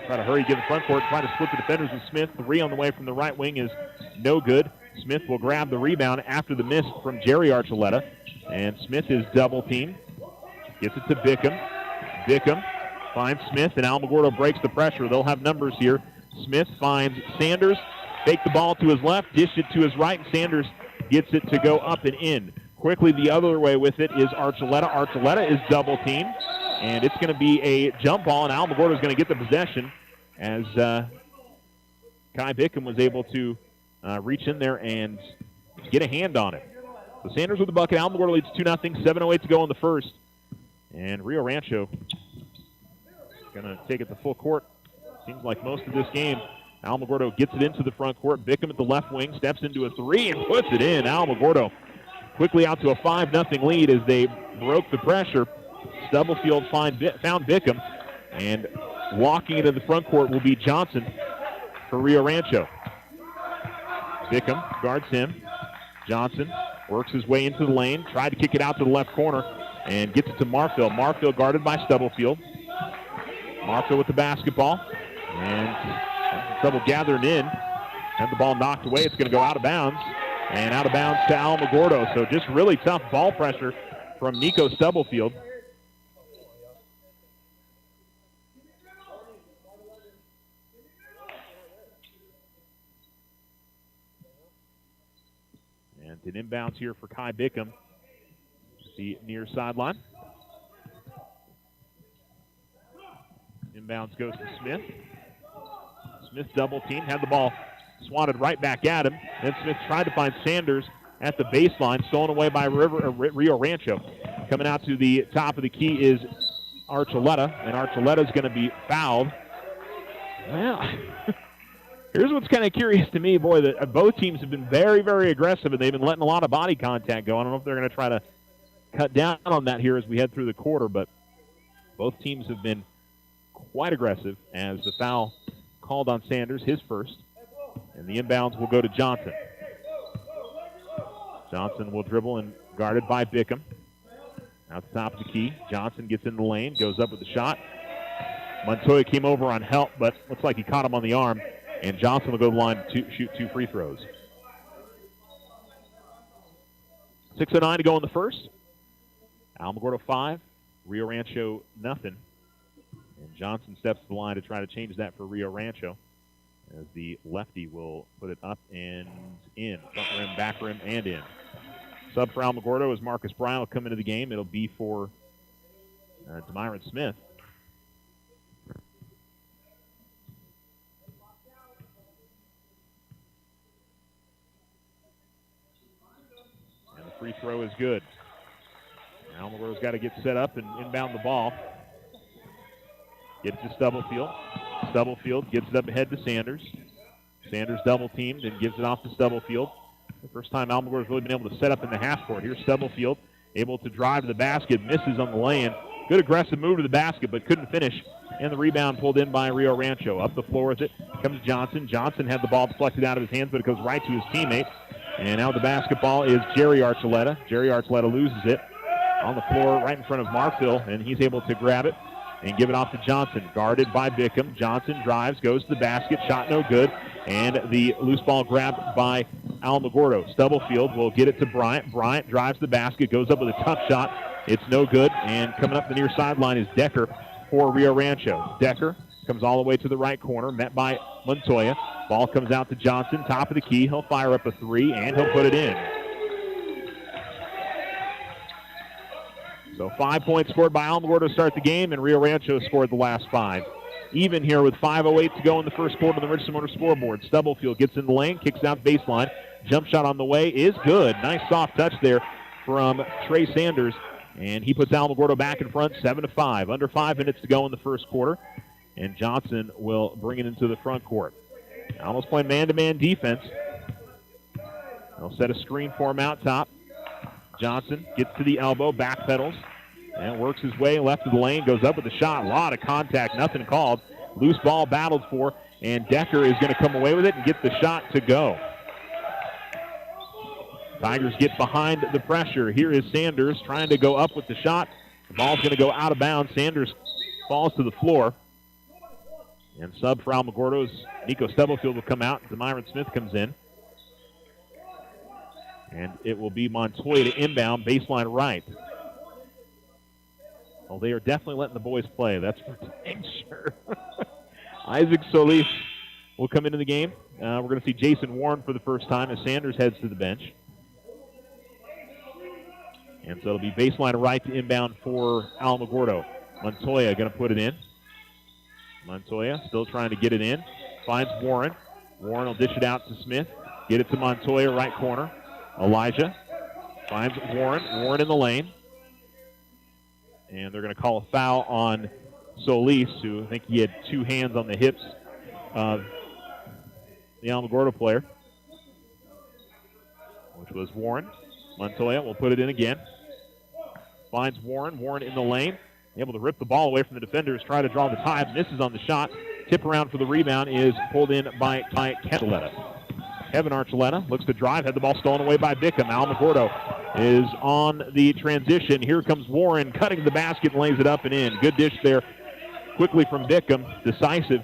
try to hurry, get in front court, try to split the defenders with Smith. 3 on the way from the right wing is no good. Smith will grab the rebound after the miss from Jerry Archuleta. And Smith is double teamed. Gets it to Bickham. Bickham finds Smith, and Alamogordo breaks the pressure. They'll have numbers here. Smith finds Sanders. Fake the ball to his left, dish it to his right, and Sanders gets it to go up and in. Quickly the other way with it is Archuleta. Archuleta is double teamed, and it's going to be a jump ball, and Alamogordo is going to get the possession as Kai Bickham was able to reach in there and get a hand on it. So Sanders with the bucket. Alamogordo leads 2-0, 7:08 to go in the first. And Rio Rancho going to take it to full court. Seems like most of this game. Alamogordo gets it into the front court. Bickham at the left wing steps into a 3 and puts it in. Alamogordo quickly out to a 5-0 lead as they broke the pressure. Stubblefield found Bickham, and walking into the front court will be Johnson for Rio Rancho. Bickham guards him. Johnson works his way into the lane, tried to kick it out to the left corner, and gets it to Marfil. Marfil guarded by Stubblefield. Marfil with the basketball, and having trouble gathering in. Had the ball knocked away. It's going to go out of bounds. And out of bounds to Alamogordo. So just really tough ball pressure from Nico Stubblefield. And an inbounds here for Kai Bickham. The near sideline. Inbounds goes to Smith. Smith double team, had the ball swatted right back at him. Then Smith tried to find Sanders at the baseline, stolen away by Rio Rancho. Coming out to the top of the key is Archuleta, and Archuleta's going to be fouled. Well, here's what's kind of curious to me, boy, that both teams have been very, very aggressive, and they've been letting a lot of body contact go. I don't know if they're going to try to cut down on that here as we head through the quarter, but both teams have been quite aggressive as the foul called on Sanders, his first. And the inbounds will go to Johnson. Johnson will dribble and guarded by Bickham. Out the top of the key. Johnson gets in the lane, goes up with the shot. Montoya came over on help, but looks like he caught him on the arm. And Johnson will go to the line to shoot 2 free throws. 6:09 to go in the first. Alamogordo 5, Rio Rancho nothing. And Johnson steps to the line to try to change that for Rio Rancho, as the lefty will put it up and in. Front rim, back rim, and in. Sub for Alamogordo as Marcus Bryan will come into the game. It'll be for Demyron Smith. And the free throw is good. Alamogordo's got to get set up and inbound the ball. Get it to Stubblefield. Stubblefield gives it up ahead to Sanders. Sanders double teamed and gives it off to Stubblefield. The first time Alamogordo's really been able to set up in the half court. Here's Stubblefield, able to drive to the basket, misses on the lay-in. Good aggressive move to the basket, but couldn't finish. And the rebound pulled in by Rio Rancho. Up the floor with it comes Johnson. Johnson had the ball deflected out of his hands, but it goes right to his teammate. And now the basketball is Jerry Archuleta. Jerry Archuleta loses it on the floor right in front of Markville, and he's able to grab it and give it off to Johnson. Guarded by Bickham. Johnson drives, goes to the basket, shot no good. And the loose ball grabbed by Alamogordo. Stubblefield will get it to Bryant. Bryant drives the basket, goes up with a tough shot. It's no good. And coming up the near sideline is Decker for Rio Rancho. Decker comes all the way to the right corner, met by Montoya. Ball comes out to Johnson, top of the key. He'll fire up a three, and he'll put it in. So 5 points scored by Alamogordo to start the game, and Rio Rancho scored the last 5. Even here with 5:08 to go in the first quarter on the Richardson Motor scoreboard. Stubblefield gets in the lane, kicks out baseline. Jump shot on the way is good. Nice soft touch there from Trey Sanders, and he puts Alamogordo back in front, 7-5. Under 5 minutes to go in the first quarter, and Johnson will bring it into the front court. Almost playing man-to-man defense. They'll set a screen for him out top. Johnson gets to the elbow, backpedals, and works his way left of the lane, goes up with the shot. A lot of contact, nothing called. Loose ball battled for, and Decker is going to come away with it and get the shot to go. Tigers get behind the pressure. Here is Sanders trying to go up with the shot. The ball's going to go out of bounds. Sanders falls to the floor. And sub for Alamogordo's Nico Stubblefield will come out. Demyron Smith comes in. And it will be Montoya to inbound, baseline right. Well, they are definitely letting the boys play. That's for dang sure. Isaac Solis will come into the game. We're going to see Jason Warren for the first time as Sanders heads to the bench. And so it'll be baseline right to inbound for Alamogordo. Montoya going to put it in. Montoya still trying to get it in. Finds Warren. Warren will dish it out to Smith. Get it to Montoya, right corner. Elijah finds Warren. Warren in the lane. And they're going to call a foul on Solis, who I think he had 2 hands on the hips of the Alamogordo player, which was Warren. Montoya will put it in again. Finds Warren. Warren in the lane. Able to rip the ball away from the defenders. Try to draw the tie. Misses on the shot. Tip around for the rebound is pulled in by Archuleta. Kevin Archuleta looks to drive. Had the ball stolen away by Bickham. Alamogordo is on the transition. Here comes Warren cutting the basket and lays it up and in. Good dish there quickly from Bickham. Decisive.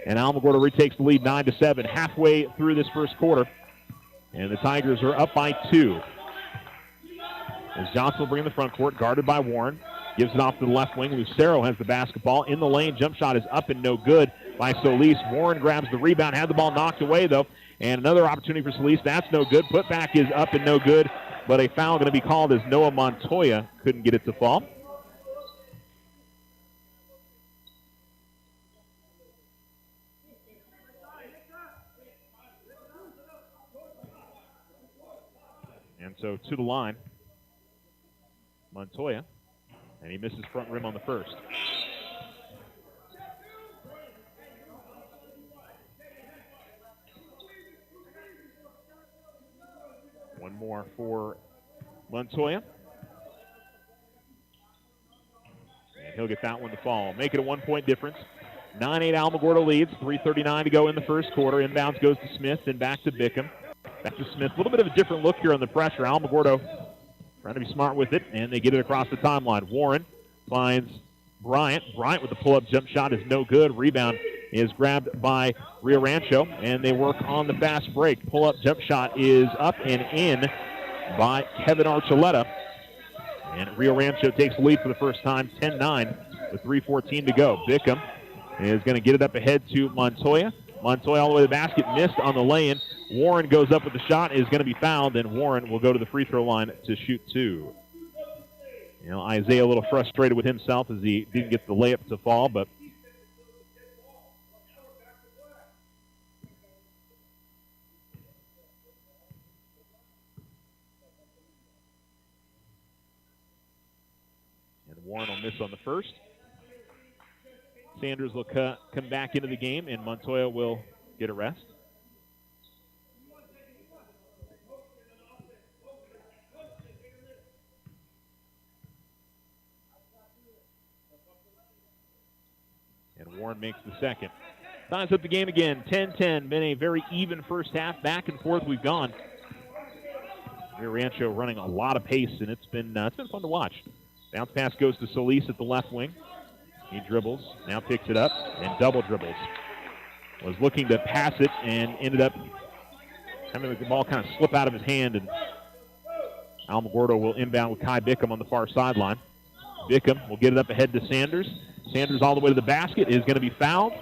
And Alamogordo retakes the lead 9-7. Halfway through this first quarter. And the Tigers are up by 2. As Johnson will bring in the front court, guarded by Warren. Gives it off to the left wing. Lucero has the basketball in the lane. Jump shot is up and no good by Solis. Warren grabs the rebound. Had the ball knocked away, though. And another opportunity for Solis. That's no good. Putback is up and no good. But a foul going to be called as Noah Montoya couldn't get it to fall. And so to the line, Montoya. And he misses front rim on the first. One more for Montoya. And he'll get that one to fall. Make it a 1-point difference. 9-8 Alamogordo leads. 3:39 to go in the first quarter. Inbounds goes to Smith, then back to Bickham. Back to Smith. A little bit of a different look here on the pressure. Alamogordo trying to be smart with it, and they get it across the timeline. Warren finds Bryant. Bryant with the pull-up jump shot is no good. Rebound is grabbed by Rio Rancho, and they work on the fast break. Pull-up jump shot is up and in by Kevin Archuleta. And Rio Rancho takes the lead for the first time, 10-9 with 3:14 to go. Bickham is going to get it up ahead to Montoya. Montoya all the way to the basket, missed on the lay-in. Warren goes up with the shot, is going to be fouled, and Warren will go to the free throw line to shoot two. You know, Isaiah a little frustrated with himself as he didn't get the layup to fall, but and Warren will miss on the first. Sanders will come back into the game, and Montoya will get a rest. And Warren makes the second. Ties up the game again, 10-10. Been a very even first half. Back and forth we've gone. Rio Rancho running a lot of pace, and it's been fun to watch. Bounce pass goes to Solis at the left wing. He dribbles, now picks it up, and double dribbles. Was looking to pass it and ended up having the ball kind of slip out of his hand, and Alamogordo will inbound with Kai Bickham on the far sideline. Bickham will get it up ahead to Sanders. Sanders all the way to the basket, is going to be fouled,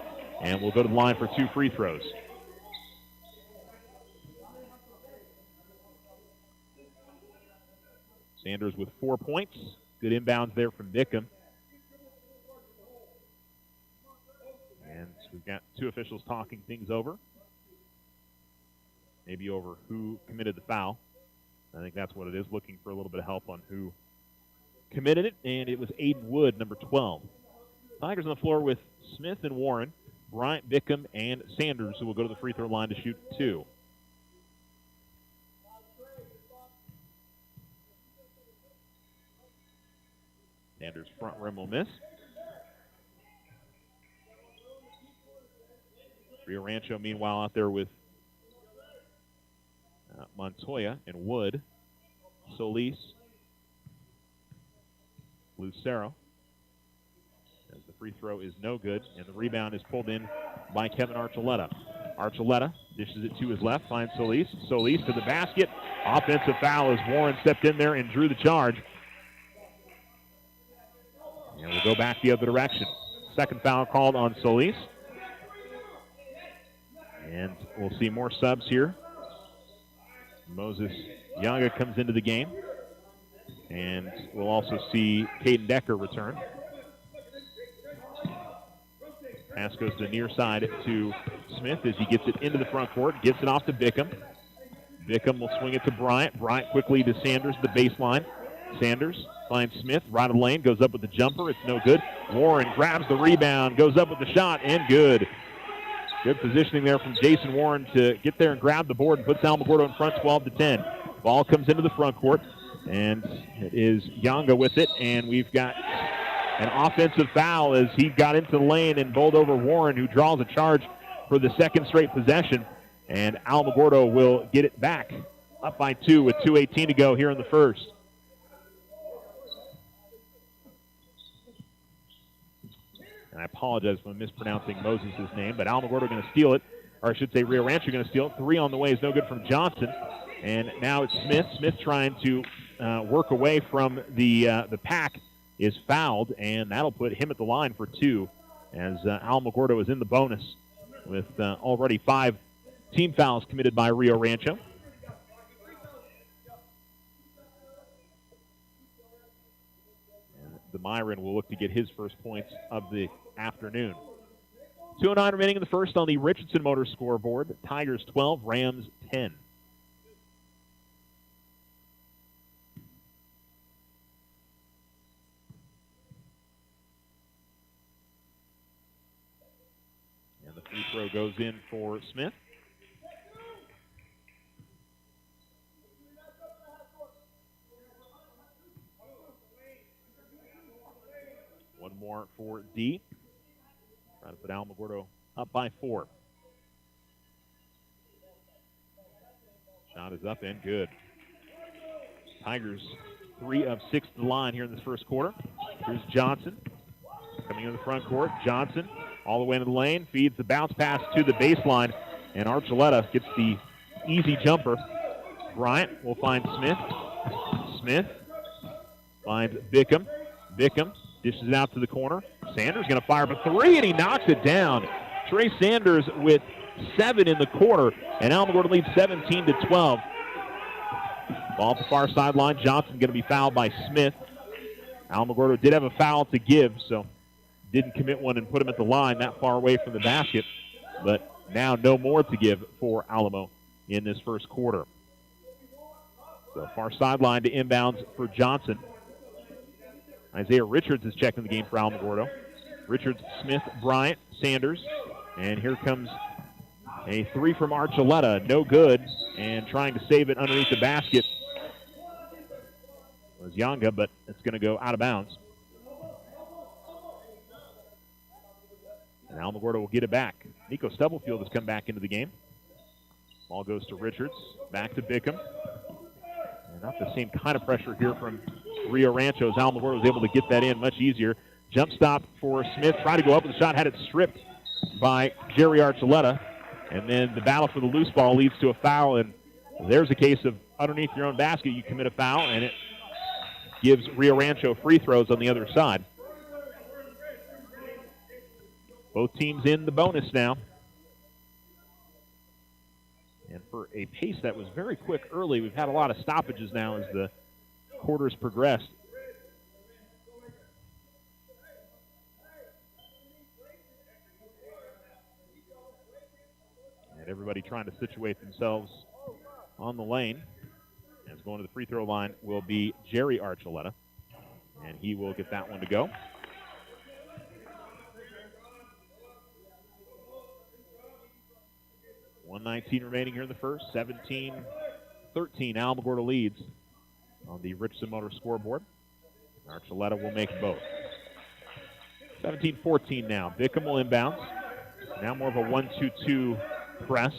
and will go to the line for two free throws. Sanders with 4 points. Good inbounds there from Bickham. And so we've got two officials talking things over. Maybe over who committed the foul. I think that's what it is, looking for a little bit of help on who committed it, and it was Aiden Wood, number 12. Tigers on the floor with Smith and Warren, Bryant, Bickham, and Sanders, who will go to the free throw line to shoot two. Sanders' front rim will miss. Rio Rancho, meanwhile, out there with Montoya and Wood, Solis, Lucero. As the free throw is no good, and the rebound is pulled in by Kevin Archuleta. Archuleta dishes it to his left, finds Solis. Solis to the basket. Offensive foul as Warren stepped in there and drew the charge. And we'll go back the other direction. Second foul called on Solis. And we'll see more subs here. Moses Yaga comes into the game. And we'll also see Caden Decker return. Pass goes to the near side to Smith as he gets it into the front court, gets it off to Bickham. Bickham will swing it to Bryant. Bryant quickly to Sanders, the baseline. Sanders finds Smith, right of the lane, goes up with the jumper. It's no good. Warren grabs the rebound, goes up with the shot, and good. Good positioning there from Jason Warren to get there and grab the board and puts Alamogordo in front 12-10. Ball comes into the front court, and it is Yanga with it, and we've got an offensive foul as he got into the lane and bowled over Warren, who draws a charge for the second straight possession, and Alamogordo will get it back up by 2 with 2:18 to go here in the first. And I apologize if I'm mispronouncing Moses' name, but Alamogordo going to steal it, or I should say Rio Rancho going to steal it. 3 on the way is no good from Johnson. And now it's Smith. Smith trying to work away from the pack is fouled, and that'll put him at the line for 2 as Alamogordo is in the bonus with already 5 team fouls committed by Rio Rancho. The Myron will look to get his first points of the afternoon. 2:09 remaining in the first on the Richardson Motors scoreboard. Tigers 12, Rams 10. And the free throw goes in for Smith. One more for D. Trying to put Alamogordo up by 4. Shot is up and good. Tigers 3 of 6 to the line here in this first quarter. Here's Johnson coming into the front court. Johnson all the way into the lane, feeds the bounce pass to the baseline, and Archuleta gets the easy jumper. Bryant will find Smith. Smith finds Bickham. Bickham dishes it out to the corner. Sanders going to fire up a 3, and he knocks it down. Trey Sanders with 7 in the quarter, and Alamogordo leads 17-12. Ball to the far sideline. Johnson going to be fouled by Smith. Alamogordo did have a foul to give, so didn't commit one and put him at the line that far away from the basket. But now no more to give for Alamo in this first quarter. So far sideline to inbounds for Johnson. Isaiah Richards is checking the game for Alamogordo. Richards, Smith, Bryant, Sanders. And here comes a 3 from Archuleta. No good. And trying to save it underneath the basket was Yanga, but it's going to go out of bounds. And Alamogordo will get it back. Nico Stubblefield has come back into the game. Ball goes to Richards. Back to Bickham. And not the same kind of pressure here from Rio Rancho as Alamogordo was able to get that in much easier. Jump stop for Smith. Tried to go up with the shot. Had it stripped by Jerry Archuleta. And then the battle for the loose ball leads to a foul. And there's a case of underneath your own basket, you commit a foul, and it gives Rio Rancho free throws on the other side. Both teams in the bonus now. And for a pace that was very quick early, we've had a lot of stoppages now as the quarters progressed. And everybody trying to situate themselves on the lane. As going to the free throw line will be Jerry Archuleta. And he will get that one to go. 1:19 remaining here in the first. 17-13, Alamogordo leads on the Richardson Motor scoreboard. Archuleta will make both. 17-14 now. Bickham will inbounds. Now more of a 1-2-2 press.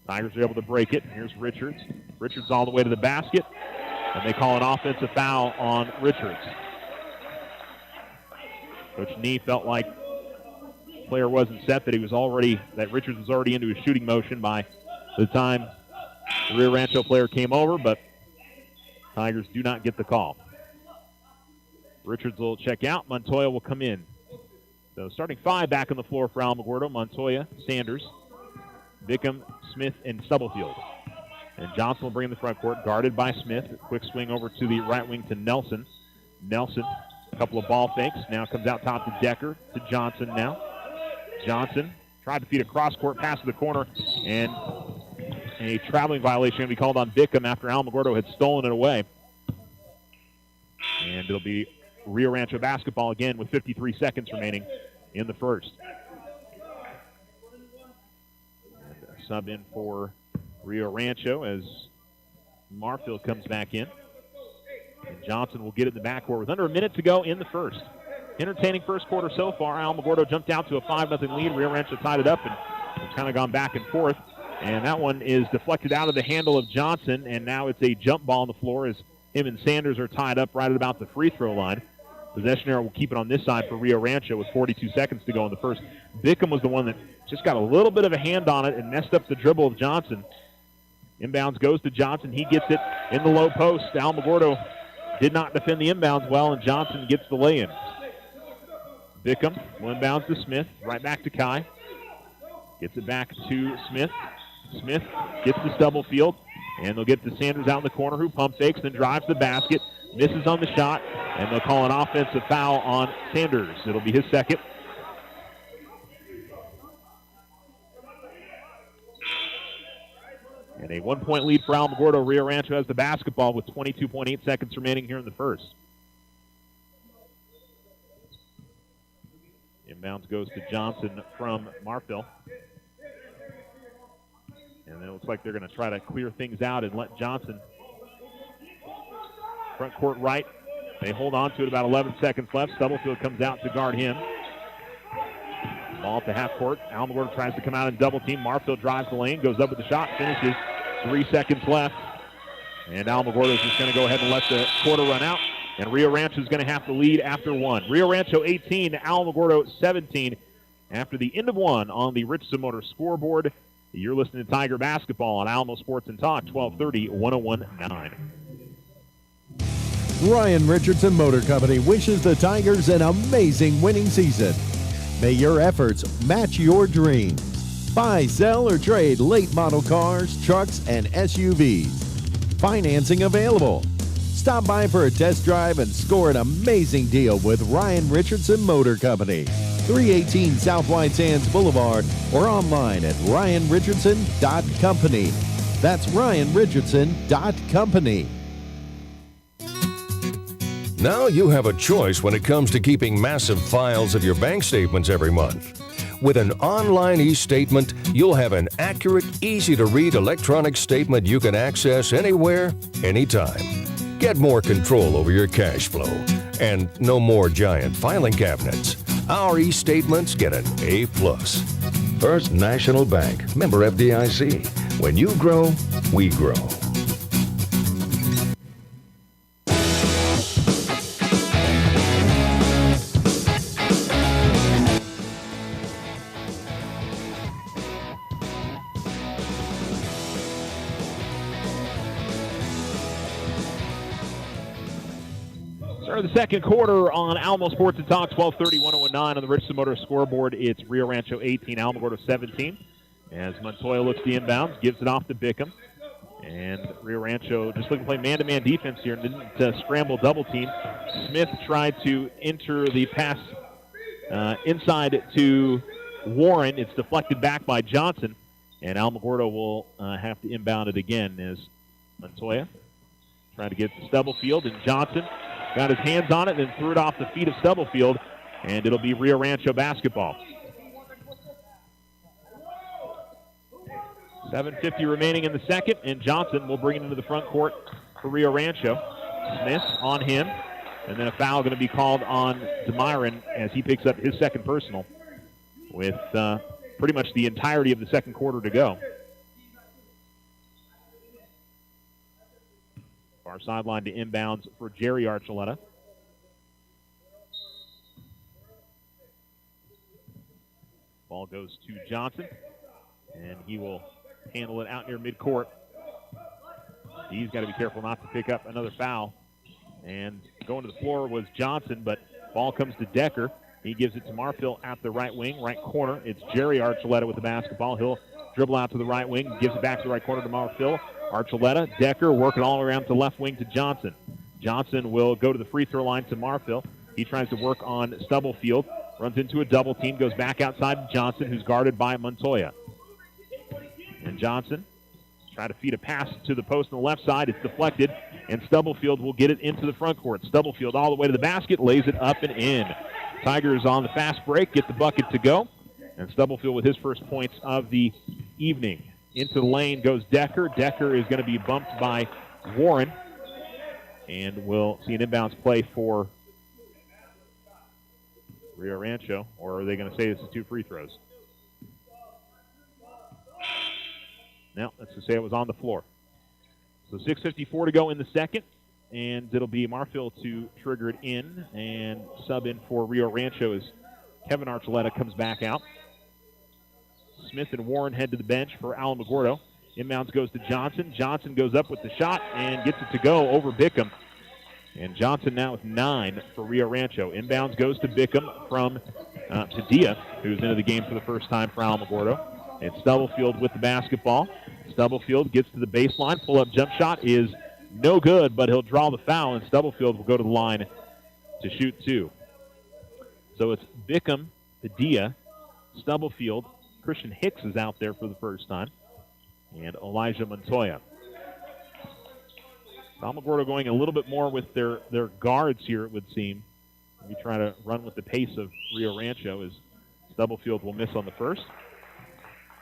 Tigers are able to break it. Here's Richards. Richards all the way to the basket. And they call an offensive foul on Richards. Coach Nee felt like the player wasn't set, that Richards was already into his shooting motion by the time the Rio Rancho player came over, but Tigers do not get the call. Richards will check out. Montoya will come in. So starting 5 back on the floor for Alamogordo. Montoya, Sanders, Bickham, Smith, and Stubblefield. And Johnson will bring in the front court, guarded by Smith. Quick swing over to the right wing to Nelson. Nelson, a couple of ball fakes. Now comes out top to Decker, to Johnson now. Johnson tried to feed a cross-court pass to the corner, and a traveling violation going to be called on Bickham after Alamogordo had stolen it away. And it'll be Rio Rancho basketball again with 53 seconds remaining in the first. And a sub in for Rio Rancho as Marfield comes back in. And Johnson will get it in the backcourt with under a minute to go in the first. Entertaining first quarter so far. Alamogordo jumped out to a 5-0 lead. Rio Rancho tied it up and it's kind of gone back and forth. And that one is deflected out of the handle of Johnson, and now it's a jump ball on the floor as him and Sanders are tied up right at about the free throw line. Possession arrow will keep it on this side for Rio Rancho with 42 seconds to go in the first. Bickham was the one that just got a little bit of a hand on it and messed up the dribble of Johnson. Inbounds goes to Johnson. He gets it in the low post. Alamogordo did not defend the inbounds well, and Johnson gets the lay-in. Bickham will inbounds to Smith. Right back to Kai. Gets it back to Smith. Smith gets to Stubblefield, and they'll get to Sanders out in the corner, who pump fakes, then drives the basket, misses on the shot, and they'll call an offensive foul on Sanders. It'll be his second. And a 1-point lead for Alamogordo. Rio Rancho has the basketball with 22.8 seconds remaining here in the first. Inbounds goes to Johnson from Marfield. And it looks like they're going to try to clear things out and let Johnson. Front court right. They hold on to it, about 11 seconds left. Stubblefield comes out to guard him. Ball at the half court. Alamogordo tries to come out and double team. Marfield drives the lane, goes up with the shot, finishes. 3 seconds left. And Alamogordo is just going to go ahead and let the quarter run out. And Rio Rancho is going to have to lead after one. Rio Rancho 18, Alamogordo 17. After the end of one on the Richardson Motor scoreboard, you're listening to Tiger Basketball on Alamo Sports and Talk, 1230, 101.9. Ryan Richardson Motor Company wishes the Tigers an amazing winning season. May your efforts match your dreams. Buy, sell, or trade late model cars, trucks, and SUVs. Financing available. Stop by for a test drive and score an amazing deal with Ryan Richardson Motor Company. 318 South White Sands Boulevard or online at ryanrichardson.company. That's ryanrichardson.company. Now you have a choice when it comes to keeping massive files of your bank statements every month. With an online e-statement, you'll have an accurate, easy-to-read electronic statement you can access anywhere, anytime. Get more control over your cash flow and no more giant filing cabinets. Our e-statements get an A+. First National Bank, member FDIC. When you grow, we grow. Start of the second quarter on Alamo Sports and Talk, 1230, 101.9 on the Richardson Motor scoreboard. It's Rio Rancho 18, Alamogordo 17. As Montoya looks the inbounds, gives it off to Bickham. And Rio Rancho just looking to play man-to-man defense here and didn't scramble double team. Smith tried to enter the pass inside to Warren. It's deflected back by Johnson. And Alamogordo will have to inbound it again as Montoya trying to get to Stubblefield. And Johnson got his hands on it and then threw it off the feet of Stubblefield. And it'll be Rio Rancho basketball. 7:50 remaining in the second, and Johnson will bring it into the front court for Rio Rancho. Smith on him, and then a foul going to be called on DeMyron as he picks up his second personal with pretty much the entirety of the second quarter to go. Far sideline to inbounds for Jerry Archuleta. Ball goes to Johnson, and he will handle it out near midcourt. He's got to be careful not to pick up another foul. And going to the floor was Johnson, but ball comes to Decker. He gives it to Marfield at the right wing, right corner. It's Jerry Archuleta with the basketball. He'll dribble out to the right wing, gives it back to the right corner to Marfield. Archuleta, Decker working all around to left wing to Johnson. Johnson will go to the free throw line to Marfield. He tries to work on Stubblefield, runs into a double team, goes back outside to Johnson, who's guarded by Montoya. And Johnson try to feed a pass to the post on the left side. It's deflected, and Stubblefield will get it into the front court. Stubblefield all the way to the basket, lays it up and in. Tigers on the fast break, get the bucket to go. And Stubblefield with his first points of the evening. Into the lane goes Decker. Decker is going to be bumped by Warren. And we'll see an inbounds play for Rio Rancho. Or are they going to say this is two free throws? No, let's just say it was on the floor. So 6:54 to go in the second, and it'll be Marfield to trigger it in and sub in for Rio Rancho as Kevin Archuleta comes back out. Smith and Warren head to the bench for Alamogordo. Inbounds goes to Johnson. Johnson goes up with the shot and gets it to go over Bickham. And Johnson now with 9 for Rio Rancho. Inbounds goes to Bickham from Padilla, who's into the game for the first time for Alamogordo. And Stubblefield with the basketball. Stubblefield gets to the baseline. Pull-up jump shot is no good, but he'll draw the foul, and Stubblefield will go to the line to shoot two. So it's Bickham, Padilla, Stubblefield. Christian Hicks is out there for the first time, and Elijah Montoya. Alamogordo going a little bit more with their guards here, it would seem. Maybe try to run with the pace of Rio Rancho as Stubblefield will miss on the first.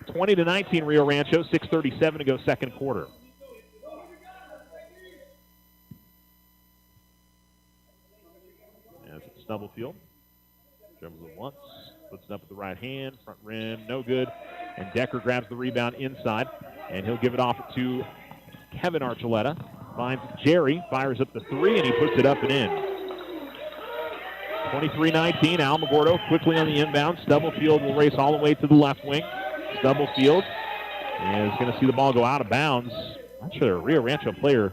20-19 Rio Rancho, 6:37 to go second quarter. As Stubblefield Dribbles it once, puts it up with the right hand, front rim, no good. And Decker grabs the rebound inside, and he'll give it off to Kevin Archuleta. Finds Jerry, fires up the three, and he puts it up and in. 23-19, Alamogordo quickly on the inbound. Stubblefield will race all the way to the left wing. Stubblefield is going to see the ball go out of bounds. Not sure a Rio Rancho player.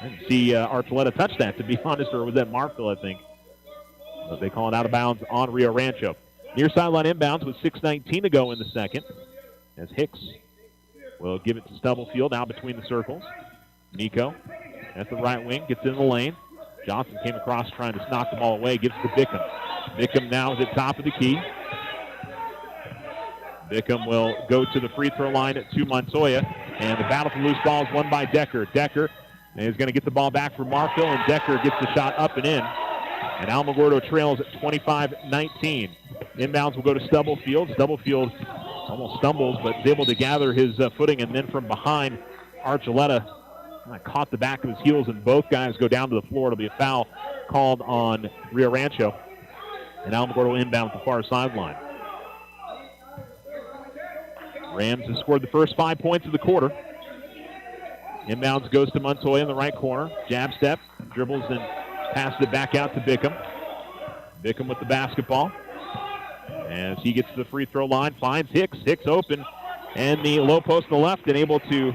I didn't see Archuleta touch that, to be honest, or was that Markville, I think. But they call it out of bounds on Rio Rancho. Near sideline inbounds with 6:19 to go in the second, as Hicks will give it to Stubblefield out between the circles. Nico at the right wing, gets in the lane. Johnson came across trying to knock the ball away, gives it to Bickham. Bickham now is at top of the key. Bickham will go to the free throw line to Montoya, and the battle for loose ball is won by Decker. Decker is going to get the ball back for Markville, and Decker gets the shot up and in. And Alamogordo trails at 25-19. Inbounds will go to Stubblefield. Stubblefield almost stumbles, but is able to gather his footing, and then from behind, Archuleta caught the back of his heels, and both guys go down to the floor. It'll be a foul called on Rio Rancho, and Alamogordo inbound at the far sideline. Rams have scored the first 5 points of the quarter. Inbounds goes to Montoya in the right corner. Jab step, dribbles and passes it back out to Bickham. Bickham with the basketball. As he gets to the free throw line, finds Hicks. Hicks open, and the low post on the left, and able to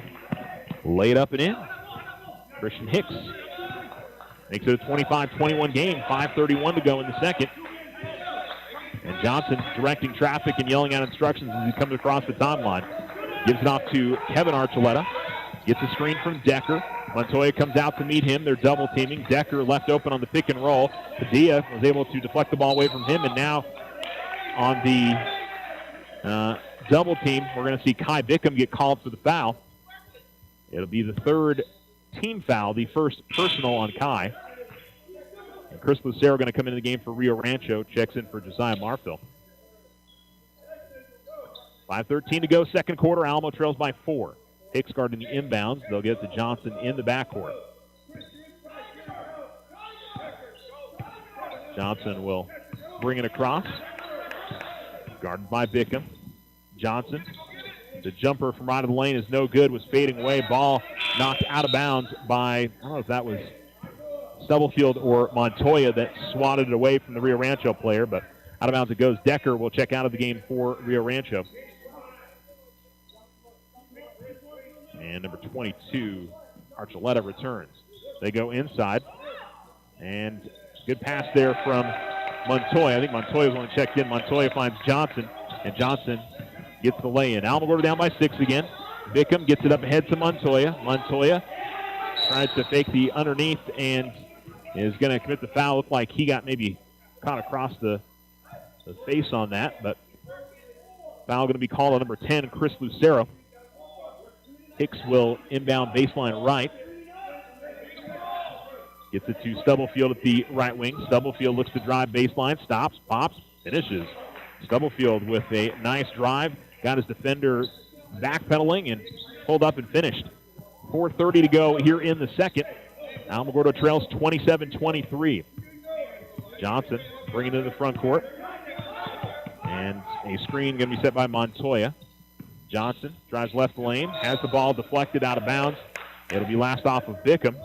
lay it up and in. Christian Hicks makes it a 25-21 game, 5:31 to go in the second. And Johnson directing traffic and yelling out instructions as he comes across the timeline. Gives it off to Kevin Archuleta. Gets a screen from Decker. Montoya comes out to meet him. They're double teaming. Decker left open on the pick and roll. Padilla was able to deflect the ball away from him, and now on the double team, we're going to see Kai Bickham get called for the foul. It'll be the third team foul, the first personal on Kai. And Chris Lucero going to come into the game for Rio Rancho. Checks in for Josiah Marfil. 5:13 to go, second quarter. Alamo trails by 4. Hicks guarding the inbounds. They'll get to Johnson in the backcourt. Johnson will bring it across. Guarded by Bickham. Johnson. The jumper from right of the lane is no good. Was fading away. Ball knocked out of bounds by, I don't know if that was Stubblefield or Montoya that swatted it away from the Rio Rancho player, but out of bounds it goes. Decker will check out of the game for Rio Rancho. And number 22, Archuleta returns. They go inside. And good pass there from Montoya. I think Montoya's the one checked in. Montoya finds Johnson, and Johnson gets the lay-in. Alamogordo down by 6 again. Bickham gets it up ahead to Montoya. Montoya tries to fake the underneath and is going to commit the foul. Looked like he got maybe caught across the face on that, but foul going to be called on number 10, Chris Lucero. Hicks will inbound baseline right. Gets it to Stubblefield at the right wing. Stubblefield looks to drive baseline, stops, pops, finishes. Stubblefield with a nice drive. Got his defender backpedaling and pulled up and finished. 4:30 to go here in the second. Alamogordo trails 27-23. Johnson bringing it to the front court. And a screen going to be set by Montoya. Johnson drives left lane, has the ball deflected out of bounds. It'll be last off of Bickham.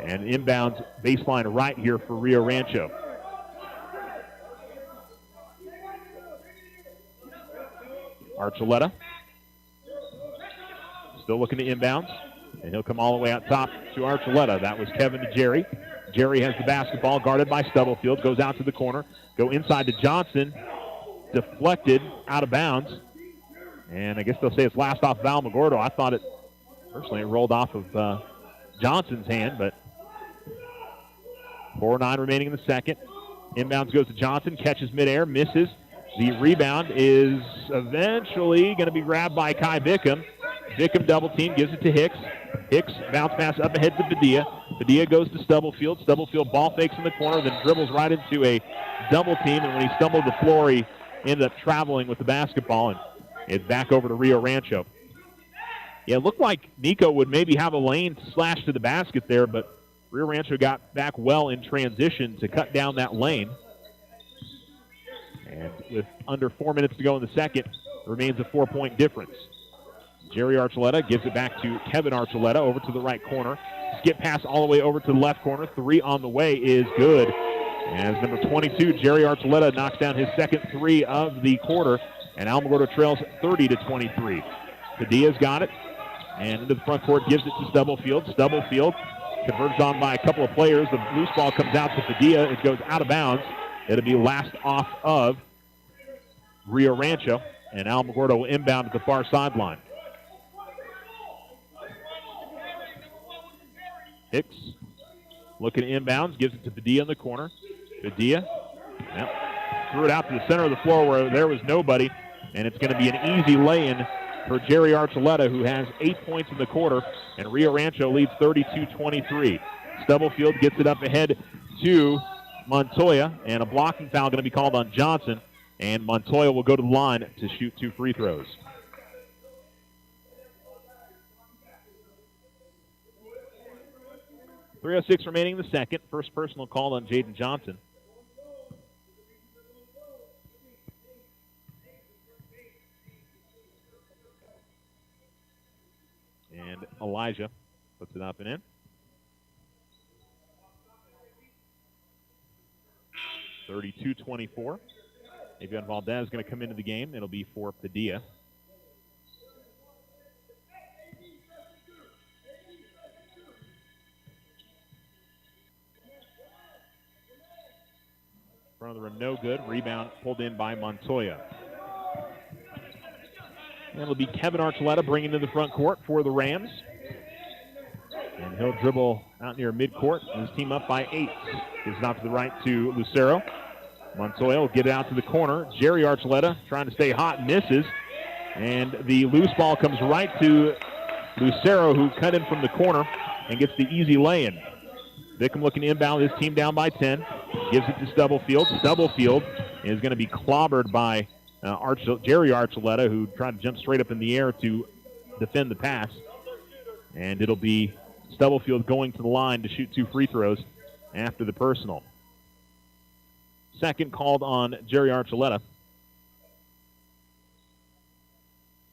And inbounds baseline right here for Rio Rancho. Archuleta still looking to inbounds, and he'll come all the way out top to Archuleta. That was Kevin to Jerry. Jerry has the basketball, guarded by Stubblefield, goes out to the corner, go inside to Johnson, deflected out of bounds, and I guess they'll say it's last off of Alamogordo. I thought it, personally, it rolled off of Johnson's hand, but 4:09 remaining in the second. Inbounds goes to Johnson, catches midair, misses. The rebound is eventually going to be grabbed by Kai Bickham. Bickham double team, gives it to Hicks. Hicks bounce pass up ahead to Padilla. Padilla goes to Stubblefield. Stubblefield ball fakes in the corner, then dribbles right into a double team, and when he stumbled to the floor, he ended up traveling with the basketball, and it's back over to Rio Rancho. Yeah, it looked like Nico would maybe have a lane slash to the basket there, but Rio Rancho got back well in transition to cut down that lane. And with under 4 minutes to go in the second, remains a 4-point difference. Jerry Archuleta gives it back to Kevin Archuleta over to the right corner. Skip pass all the way over to the left corner. 3 on the way is good. As number 22, Jerry Archuleta, knocks down his second 3 of the quarter, and Alamogordo trails 30-23. Padilla's got it, and into the front court, gives it to Stubblefield. Stubblefield converts on by a couple of players. The loose ball comes out to Padilla. It goes out of bounds. It'll be last off of Rio Rancho, and Alamogordo will inbound at the far sideline. Hicks looking at inbounds, gives it to Padilla in the corner. Padilla threw it out to the center of the floor where there was nobody, and it's going to be an easy lay-in for Jerry Archuleta, who has 8 points in the quarter, and Rio Rancho leads 32-23. Stubblefield gets it up ahead to Montoya, and a blocking foul going to be called on Johnson, and Montoya will go to the line to shoot 2 free throws. .306 remaining in the second. First personal call on Jaden Johnson. And Elijah puts it up and in. .32-24. Avion Valdez is going to come into the game. It'll be for Padilla. Front of the rim, no good. Rebound pulled in by Montoya. And it'll be Kevin Archuleta bringing to the front court for the Rams. And he'll dribble out near midcourt. His team up by 8. Gives it out to the right to Lucero. Montoya will get it out to the corner. Jerry Archuleta trying to stay hot, misses. And the loose ball comes right to Lucero, who cut in from the corner and gets the easy lay-in. Vickham looking to inbound his team down by 10. Gives it to Stubblefield. Stubblefield is going to be clobbered by Jerry Archuleta, who tried to jump straight up in the air to defend the pass. And it'll be Stubblefield going to the line to shoot 2 free throws after the personal. Second called on Jerry Archuleta.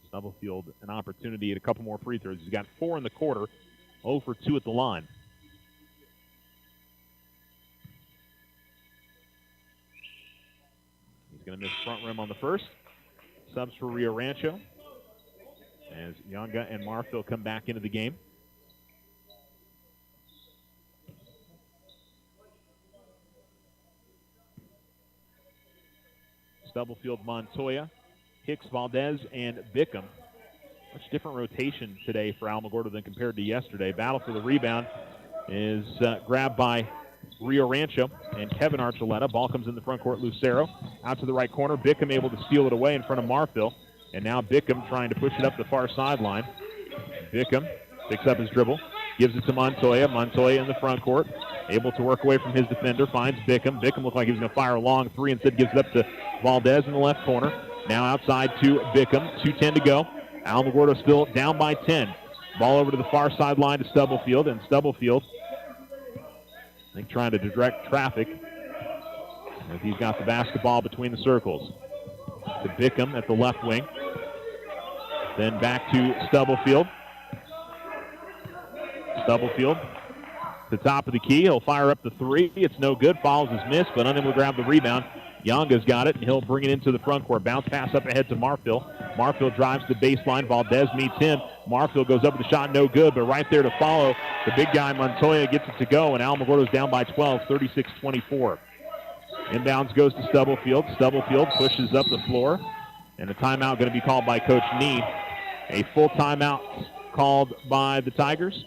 Stubblefield an opportunity at a couple more free throws. He's got 4 in the quarter, 0 for 2 at the line. He's going to miss front rim on the first. Subs for Rio Rancho as Yonga and Marfil come back into the game. Stubblefield, Montoya, Hicks, Valdez, and Vickham. Much different rotation today for Alamogordo than compared to yesterday. Battle for the rebound is grabbed by Rio Rancho and Kevin Archuleta. Ball comes in the front court. Lucero out to the right corner. Vickham able to steal it away in front of Marfil. And now Vickham trying to push it up the far sideline. Vickham picks up his dribble, gives it to Montoya. Montoya in the front court, able to work away from his defender, finds Vickham. Vickham looked like he was going to fire a long 3, instead gives it up to Valdez in the left corner. Now outside to Vickham, 2:10 to go. Alamogordo still down by 10. Ball over to the far sideline to Stubblefield, and Stubblefield, I think, trying to direct traffic as he's got the basketball between the circles. To Vickham at the left wing. Then back to Stubblefield. Stubblefield, the top of the key. He'll fire up the 3. It's no good. Follows his miss, but unable to grab the rebound. Yonga's got it, and he'll bring it into the front court. Bounce pass up ahead to Marfil. Marfil drives the baseline. Valdez meets him. Marfil goes up with the shot, no good, but right there to follow, the big guy Montoya gets it to go, and Alamogordo's down by 12, 36-24. Inbounds goes to Stubblefield. Stubblefield pushes up the floor, and a timeout going to be called by Coach Nee. A full timeout called by the Tigers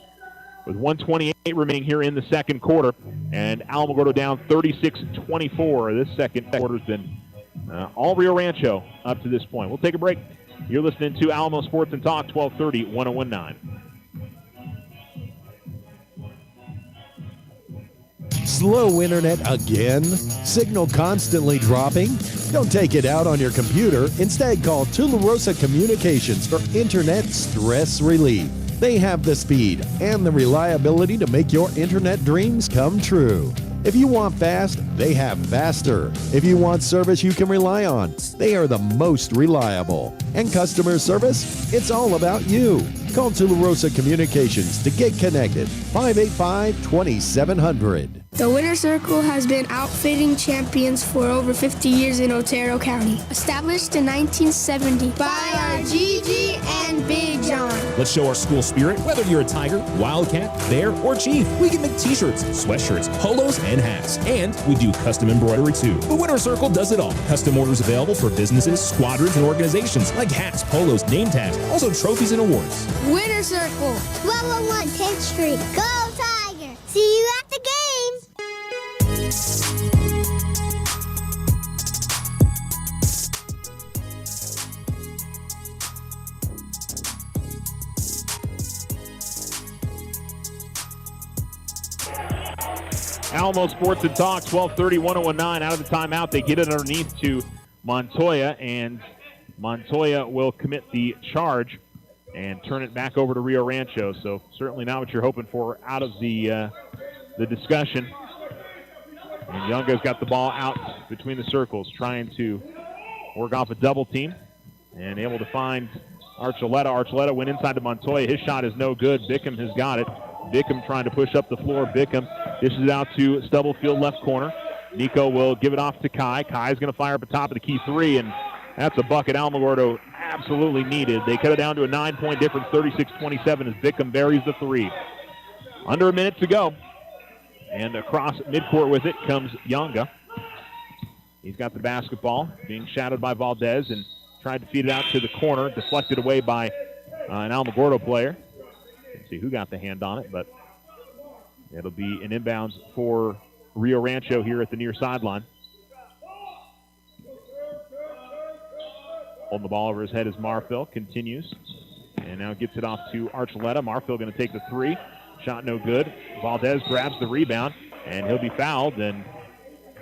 with 1:28 remaining here in the second quarter, and Alamogordo down 36-24. This second quarter's been all Rio Rancho up to this point. We'll take a break. You're listening to Alamo Sports and Talk, 1230, 1019. Slow internet again? Signal constantly dropping? Don't take it out on your computer. Instead, call Tularosa Communications for internet stress relief. They have the speed and the reliability to make your internet dreams come true. If you want fast, they have faster. If you want service you can rely on, they are the most reliable. And customer service, it's all about you. Call Tularosa Communications to get connected. 585-2700. The Winter Circle has been outfitting champions for over 50 years in Otero County. Established in 1970 by our Gigi and Big John. Let's show our school spirit. Whether you're a Tiger, Wildcat, Bear, or Chief, we can make t-shirts, sweatshirts, polos, and hats. And we do custom embroidery too. The Winter Circle does it all. Custom orders available for businesses, squadrons, and organizations like hats, polos, name tags, also trophies and awards. Winter Circle, 1201 10th Street. Go Tiger! See you at the games! Alamo Sports and Talk, 12:30, 101.9 out of the timeout. They get it underneath to Montoya, and Montoya will commit the charge and turn it back over to Rio Rancho. So certainly not what you're hoping for out of the discussion. And Younga's got the ball out between the circles, trying to work off a double team and able to find Archuleta. Archuleta went inside to Montoya. His shot is no good. Bickham has got it. Bickham trying to push up the floor. Bickham dishes it out to Stubblefield, left corner. Nico will give it off to Kai. Kai's going to fire up the top of the key three, and that's a bucket Alamogordo absolutely needed. They cut it down to a 9-point difference, 36-27, as Bickham buries the three. Under a minute to go. And across midcourt with it comes Younga. He's got the basketball, being shadowed by Valdez, and tried to feed it out to the corner, deflected away by an Alamogordo player. Let's see who got the hand on it, but it'll be an inbounds for Rio Rancho here at the near sideline. Holding the ball over his head is Marfil, continues, and now gets it off to Archuleta. Marfil going to take the three. Shot no good. Valdez grabs the rebound, and he'll be fouled, and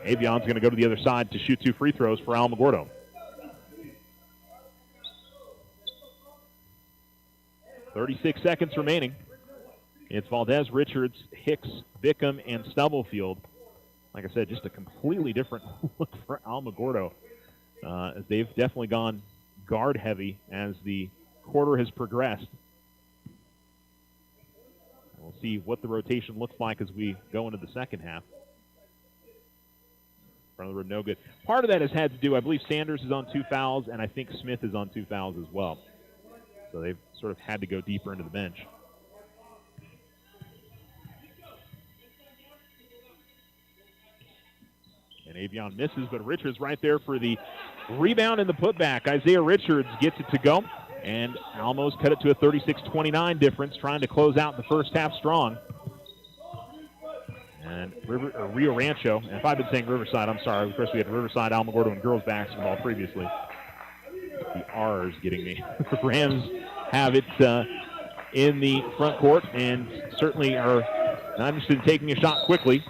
Avion's going to go to the other side to shoot two free throws for Alamogordo. .36 seconds remaining. It's Valdez, Richards, Hicks, Bickham, and Stubblefield. Like I said, just a completely different look for Alamogordo. As they've definitely gone guard heavy as the quarter has progressed. We'll see what the rotation looks like as we go into the second half. Front of the rim, no good. Part of that has had to do, I believe Sanders is on 2 fouls, and I think Smith is on 2 fouls as well. So they've sort of had to go deeper into the bench. And Avion misses, but Richards right there for the rebound and the putback. Isaiah Richards gets it to go. And Almo's cut it to a 36-29 difference, trying to close out the first half strong. And Rio Rancho, and if I've been saying Riverside, I'm sorry. Of course, we had Riverside, Alamogordo, and girls basketball previously. The R's getting me. Rams have it in the front court and certainly are not interested in taking a shot quickly.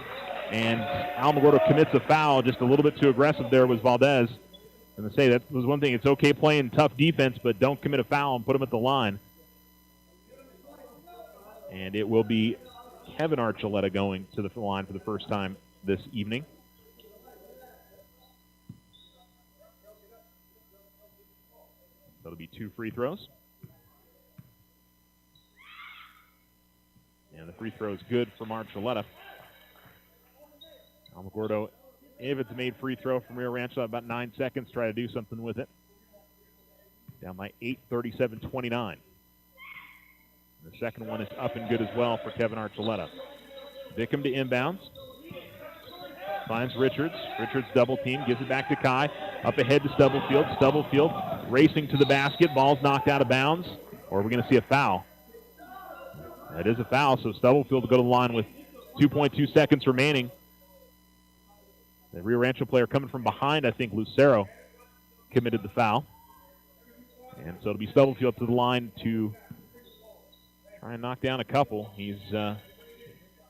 And Alamogordo commits a foul, just a little bit too aggressive there was Valdez. And to say that was one thing, it's okay playing tough defense, but don't commit a foul and put them at the line. And it will be Kevin Archuleta going to the line for the first time this evening. That'll be 2 free throws. And the free throw is good from Archuleta. Alamogordo, if it's a made free throw from Rio Rancho, about 9 seconds, try to do something with it. Down by 8, 37-29. The second one is up and good as well for Kevin Archuleta. Bickham to inbounds. Finds Richards. Richards double team, gives it back to Kai. Up ahead to Stubblefield. Stubblefield racing to the basket. Ball's knocked out of bounds. Or are we going to see a foul? That is a foul, so Stubblefield will go to the line with 2.2 seconds remaining. The Rio Rancho player coming from behind, I think Lucero, committed the foul. And so it'll be Stubblefield to the line to try and knock down a couple. He's had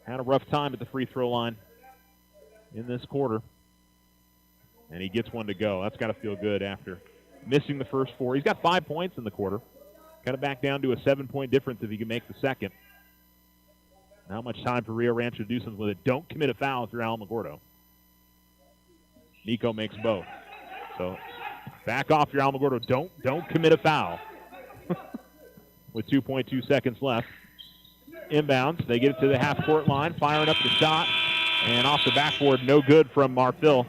a rough time at the free throw line in this quarter. And he gets one to go. That's got to feel good after missing the first 4. He's got 5 points in the quarter. Got it back down to a 7-point difference if he can make the second. Not much time for Rio Rancho to do something with it. Don't commit a foul if you're Alamogordo. Nico makes both. So back off your Alamogordo. Don't commit a foul. With 2.2 seconds left. Inbounds. They get it to the half-court line, firing up the shot. And off the backboard, no good from Marfil.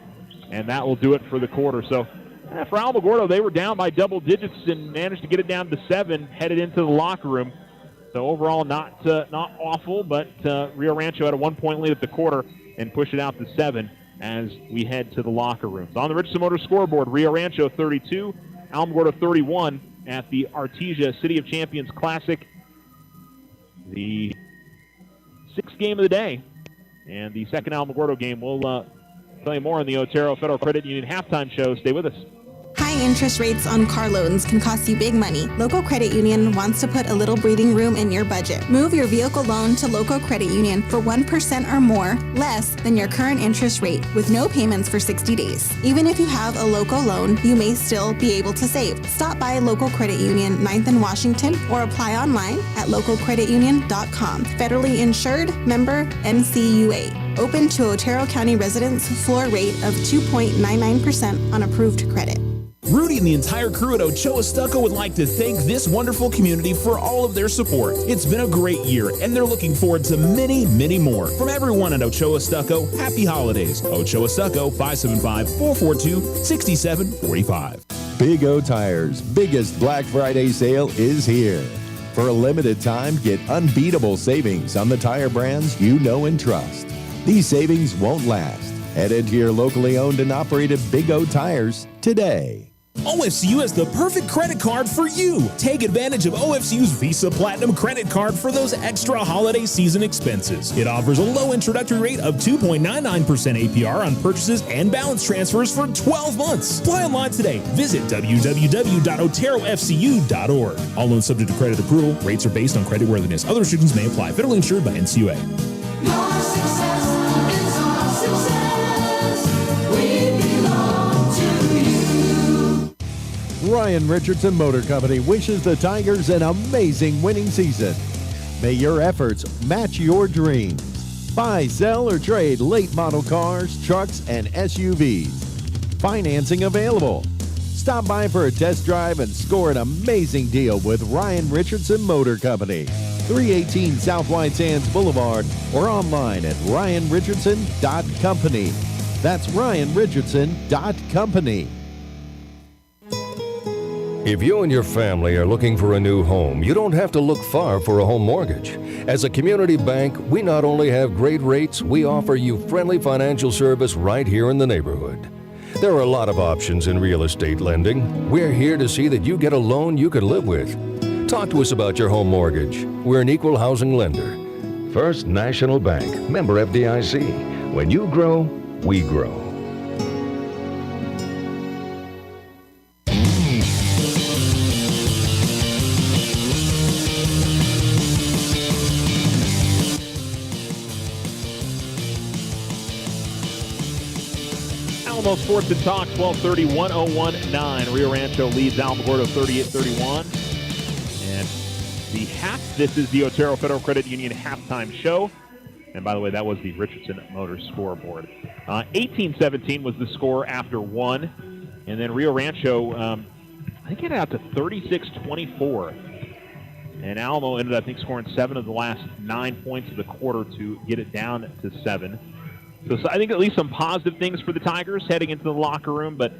And that will do it for the quarter. So for Alamogordo, they were down by double digits and managed to get it down to 7, headed into the locker room. So overall, not awful, but Rio Rancho had a 1-point lead at the quarter and pushed it out to 7 as we head to the locker rooms. On the Richardson Motors scoreboard, Rio Rancho 32, Alamogordo 31 at the Artesia City of Champions Classic. The 6th game of the day and the second Alamogordo game. We'll tell you more on the Otero Federal Credit Union halftime show. Stay with us. High interest rates on car loans can cost you big money. Local Credit Union wants to put a little breathing room in your budget. Move your vehicle loan to Local Credit Union for 1% or more, less than your current interest rate, with no payments for 60 days. Even if you have a local loan, you may still be able to save. Stop by Local Credit Union 9th and Washington or apply online at localcreditunion.com. Federally insured, member NCUA. Open to Otero County residents, floor rate of 2.99% on approved credit. Rudy and the entire crew at Ochoa Stucco would like to thank this wonderful community for all of their support. It's been a great year, and they're looking forward to many, many more. From everyone at Ochoa Stucco, happy holidays. Ochoa Stucco, 575-442-6745. Big O Tires' biggest Black Friday sale is here. For a limited time, get unbeatable savings on the tire brands you know and trust. These savings won't last. Head into your locally owned and operated Big O Tires today. OFCU has the perfect credit card for you. Take advantage of OFCU's Visa Platinum credit card for those extra holiday season expenses. It offers a low introductory rate of 2.99% APR on purchases and balance transfers for 12 months. Apply online today. Visit www.oterofcu.org. All loans subject to credit approval. Rates are based on creditworthiness. Other restrictions may apply. Federally insured by NCUA. Your success is our success. We belong to you. Ryan Richardson Motor Company wishes the Tigers an amazing winning season. May your efforts match your dreams. Buy, sell, or trade late model cars, trucks, and SUVs. Financing available. Stop by for a test drive and score an amazing deal with Ryan Richardson Motor Company. 318 South White Sands Boulevard or online at ryanrichardson.company. That's ryanrichardson.company. If you and your family are looking for a new home, you don't have to look far for a home mortgage. As a community bank, we not only have great rates, we offer you friendly financial service right here in the neighborhood. There are a lot of options in real estate lending. We're here to see that you get a loan you can live with. Talk to us about your home mortgage. We're an equal housing lender. First National Bank, member FDIC. When you grow, we grow. Alamo Sports and Talk, 1230, 101.9. Rio Rancho leads Alamogordo 38-31. And this is the Otero Federal Credit Union halftime show. And by the way, that was the Richardson Motors scoreboard. 18-17 was the score after one. And then Rio Rancho, I think it got out to 36-24. And Alamo ended up, I think, scoring 7 of the last 9 points of the quarter to get it down to 7. So I think at least some positive things for the Tigers heading into the locker room, but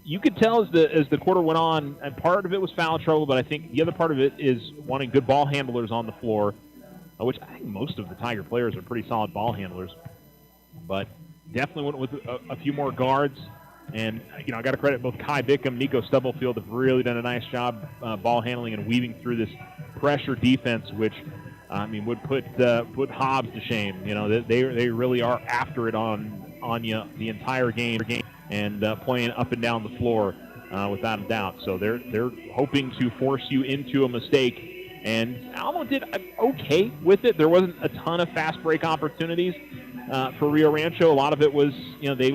you could tell as the quarter went on, and part of it was foul trouble, but I think the other part of it is wanting good ball handlers on the floor, which I think most of the Tiger players are pretty solid ball handlers, but definitely went with a few more guards. And, you know, I got to credit both Kai Bickham, Nico Stubblefield have really done a nice job ball handling and weaving through this pressure defense, which would put Hobbs to shame. You know, they really are after it on you the entire game and playing up and down the floor without a doubt. So they're hoping to force you into a mistake. And Alamo did okay with it. There wasn't a ton of fast break opportunities for Rio Rancho. A lot of it was, you know, they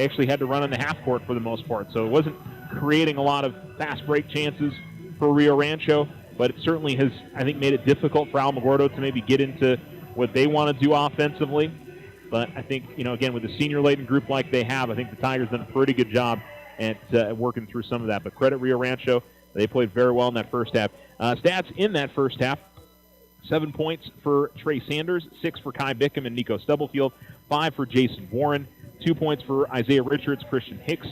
actually had to run on the half court for the most part. So it wasn't creating a lot of fast break chances for Rio Rancho. but it certainly has, I think, made it difficult for Alamogordo to maybe get into what they want to do offensively. But I think, again, with the senior-laden group like they have, I think the Tigers done a pretty good job at working through some of that. But credit Rio Rancho. They played very well in that first half. Stats in that first half: 7 points for Trey Sanders, 6 for Kai Bickham and Nico Stubblefield, 5 for Jason Warren, 2 points for Isaiah Richards, Christian Hicks,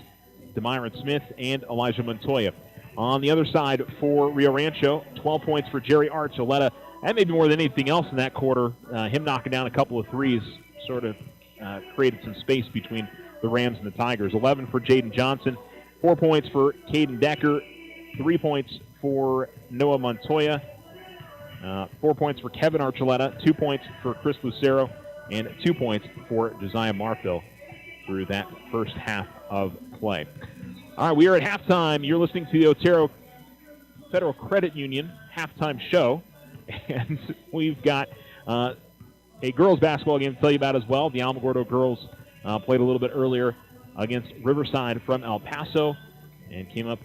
Demyron Smith, and Elijah Montoya. On the other side for Rio Rancho, 12 points for Jerry Archuleta. That may be more than anything else in that quarter. Him knocking down a couple of threes sort of created some space between the Rams and the Tigers. 11 for Jaden Johnson, 4 points for Caden Decker, 3 points for Noah Montoya, 4 points for Kevin Archuleta, 2 points for Chris Lucero, and 2 points for Josiah Marfil through that first half of play. All right, we are at halftime. You're listening to the Otero Federal Credit Union halftime show, and we've got a girls basketball game to tell you about as well. The Alamogordo girls played a little bit earlier against Riverside from El Paso and came up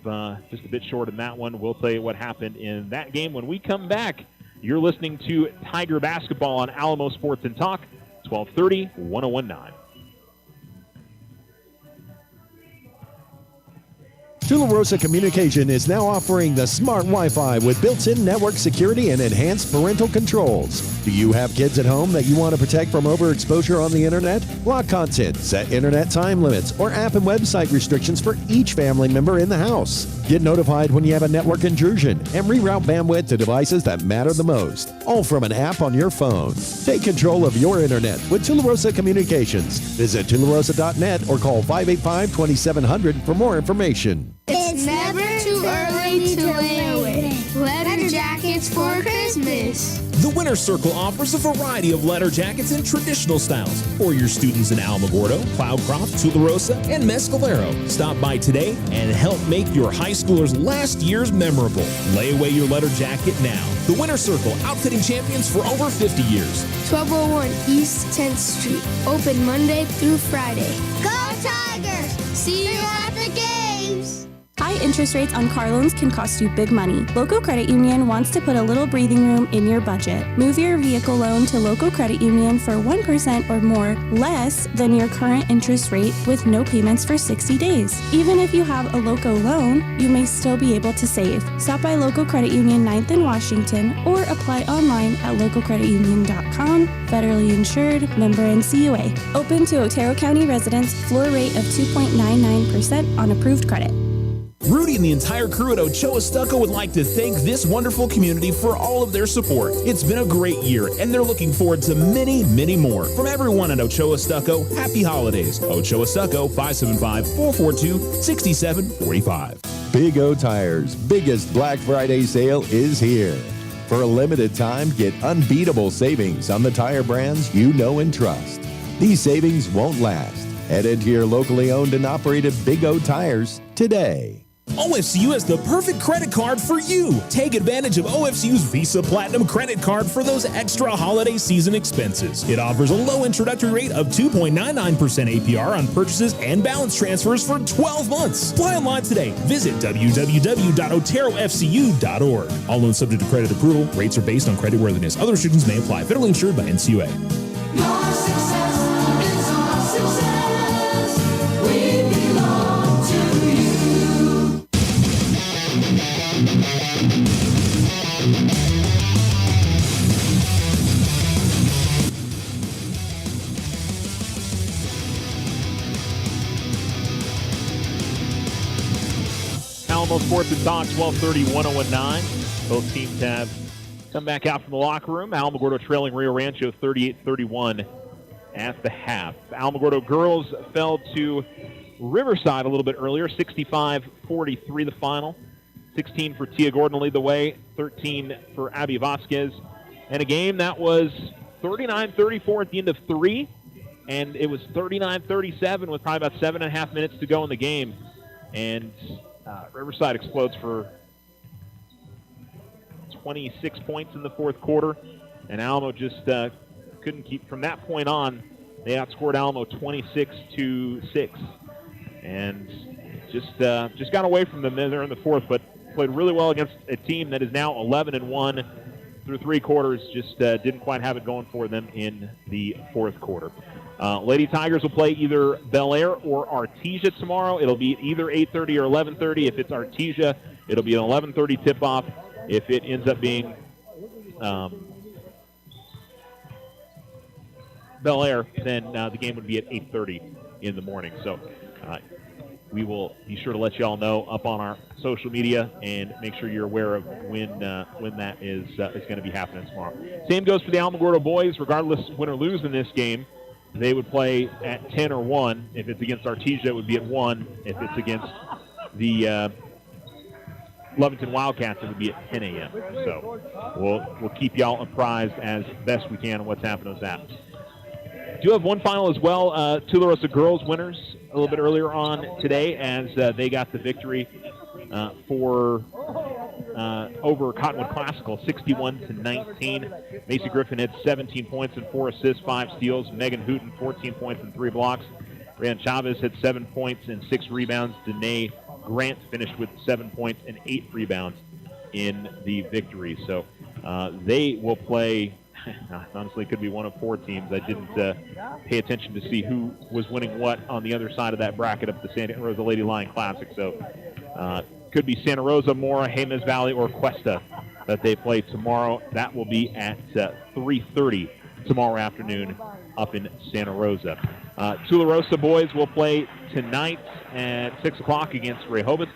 just a bit short in that one. We'll tell you what happened in that game when we come back. You're listening to Tiger Basketball on Alamo Sports and Talk, 1230, 1019. Tularosa Communication is now offering the smart Wi-Fi with built-in network security and enhanced parental controls. Do you have kids at home that you want to protect from overexposure on the internet? Block content, set internet time limits, or app and website restrictions for each family member in the house. Get notified when you have a network intrusion and reroute bandwidth to devices that matter the most, all from an app on your phone. Take control of your internet with Tularosa Communications. Visit tularosa.net or call 585-2700 for more information. It's never too early to lay away. Letter jackets for Christmas. The Winter Circle offers a variety of letter jackets in traditional styles for your students in Alamogordo, Cloudcroft, Tularosa, and Mescalero. Stop by today and help make your high schoolers' last years memorable. Lay away your letter jacket now. The Winter Circle, outfitting champions for over 50 years. 1201 East 10th Street. Open Monday through Friday. Go Tigers! See you at the games! High interest rates on car loans can cost you big money. Local Credit Union wants to put a little breathing room in your budget. Move your vehicle loan to Local Credit Union for 1% or more less than your current interest rate with no payments for 60 days. Even if you have a Loco loan, you may still be able to save. Stop by Local Credit Union 9th and Washington or apply online at localcreditunion.com. Federally insured, member NCUA. Open to Otero County residents, floor rate of 2.99% on approved credit. Rudy and the entire crew at Ochoa Stucco would like to thank this wonderful community for all of their support. It's been a great year, and they're looking forward to many, many more. From everyone at Ochoa Stucco, happy holidays. Ochoa Stucco, 575-442-6745. Big O Tires' biggest Black Friday sale is here. For a limited time, get unbeatable savings on the tire brands you know and trust. These savings won't last. Head into your locally owned and operated Big O Tires today. OFCU has the perfect credit card for you. Take advantage of OFCU's Visa Platinum credit card for those extra holiday season expenses. It offers a low introductory rate of 2.99% APR on purchases and balance transfers for 12 months. Apply online today. Visit www.oterofcu.org. All loans subject to credit approval. Rates are based on creditworthiness. Other restrictions may apply. Federally insured by NCUA. Your success is our success. We belong to you. Alamo Sports and Talk, 1230, 1019. Both teams have come back out from the locker room. Alamogordo trailing Rio Rancho 38-31 at the half. Alamogordo girls fell to Riverside a little bit earlier, 65-43 the final. 16 for Tia Gordon to lead the way, 13 for Abby Vasquez. And a game that was 39-34 at the end of 3, and it was 39-37 with probably about 7.5 minutes to go in the game. And Riverside explodes for 26 points in the fourth quarter, and Alamo just couldn't keep. From that point on, they outscored Alamo 26-6, and just got away from them there in the fourth. But played really well against a team that is now 11-1 through 3 quarters. Just didn't quite have it going for them in the 4th quarter. Lady Tigers will play either Bel Air or Artesia tomorrow. It'll be either 8:30 or 11:30. If it's Artesia, it'll be an 11:30 tip-off. If it ends up being Bel Air, then the game would be at 8:30 in the morning. So we will be sure to let you all know up on our social media and make sure you're aware of when that is going to be happening tomorrow. Same goes for the Alamogordo Boys. Regardless win or lose in this game, they would play at 10 or 1. If it's against Artesia, it would be at 1. If it's against the Lovington Wildcats, it would be at 10 a.m. So we'll keep y'all apprised as best we can of what's happening with that. Do have one final as well. Tularosa girls winners a little bit earlier on today as they got the victory over Cottonwood Classical, 61-19. Macy Griffin had 17 points and 4 assists, 5 steals. Megan Hooten, 14 points and 3 blocks. Ryan Chavez had 7 points and 6 rebounds. Danae Grant finished with 7 points and 8 rebounds in the victory. So they will play. Honestly, it could be one of 4 teams. I didn't pay attention to see who was winning what on the other side of that bracket of the Santa Rosa Lady Lion Classic. So could be Santa Rosa, Mora, Jemez Valley, or Cuesta that they play tomorrow. That will be at 3:30 tomorrow afternoon up in Santa Rosa. Tularosa boys will play tonight at 6 o'clock against Rehoboth,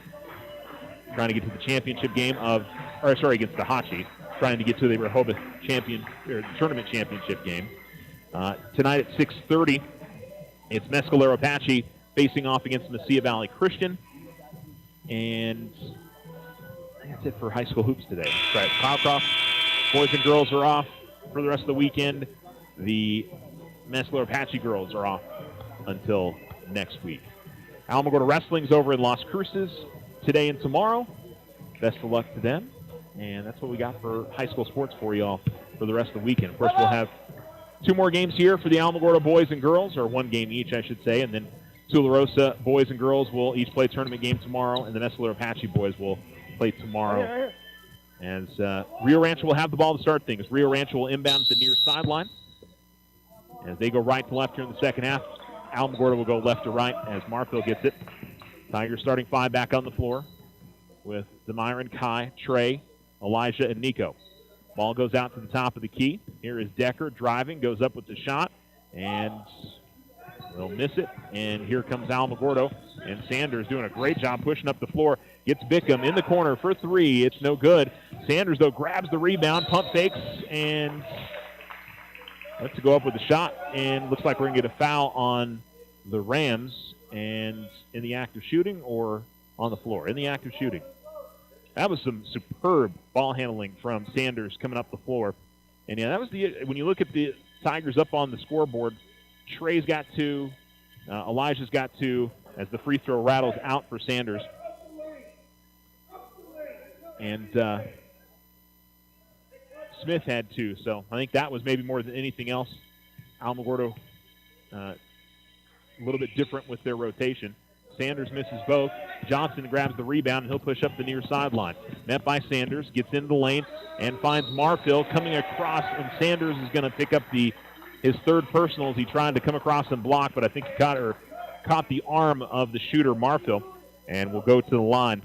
trying to get to the championship game against the Hachi. Trying to get to the Rehoboth tournament championship game. Tonight at 6:30, it's Mescalero Apache facing off against Mesilla Valley Christian. And that's it for high school hoops today. That's right. Cloudcroft boys and girls are off for the rest of the weekend. The Mescalero Apache girls are off until next week. Alamogordo Wrestling's over in Las Cruces today and tomorrow. Best of luck to them. And that's what we got for high school sports for y'all for the rest of the weekend. Of course, we'll have 2 more games here for the Alamogordo boys and girls, or 1 game each, I should say. And then Tularosa boys and girls will each play a tournament game tomorrow, and the Mescalero Apache boys will play tomorrow. As Rio Rancho will have the ball to start things. Rio Rancho will inbound at the near sideline. As they go right to left here in the second half, Alamogordo will go left to right as Marfield gets it. Tigers starting 5 back on the floor with Demyron, Kai, Trey, Elijah, and Nico. Ball goes out to the top of the key. Here is Decker driving, goes up with the shot, and they'll miss it. And here comes Alamogordo, and Sanders doing a great job pushing up the floor. Gets Bickham in the corner for 3. It's no good. Sanders, though, grabs the rebound, pump fakes, and lets it go up with the shot. And looks like we're going to get a foul on the Rams. And in the act of shooting or on the floor? In the act of shooting. That was some superb ball handling from Sanders coming up the floor. And yeah, that was when you look at the Tigers up on the scoreboard, Trey's got 2, Elijah's got 2 as the free throw rattles out for Sanders. And Smith had 2, so I think that was maybe more than anything else. Alamogordo a little bit different with their rotation. Sanders misses both. Johnson grabs the rebound, and he'll push up the near sideline. Met by Sanders, gets into the lane, and finds Marfield coming across, and Sanders is going to pick up his 3rd personal as he tried to come across and block, but I think he caught the arm of the shooter, Marfield, and will go to the line.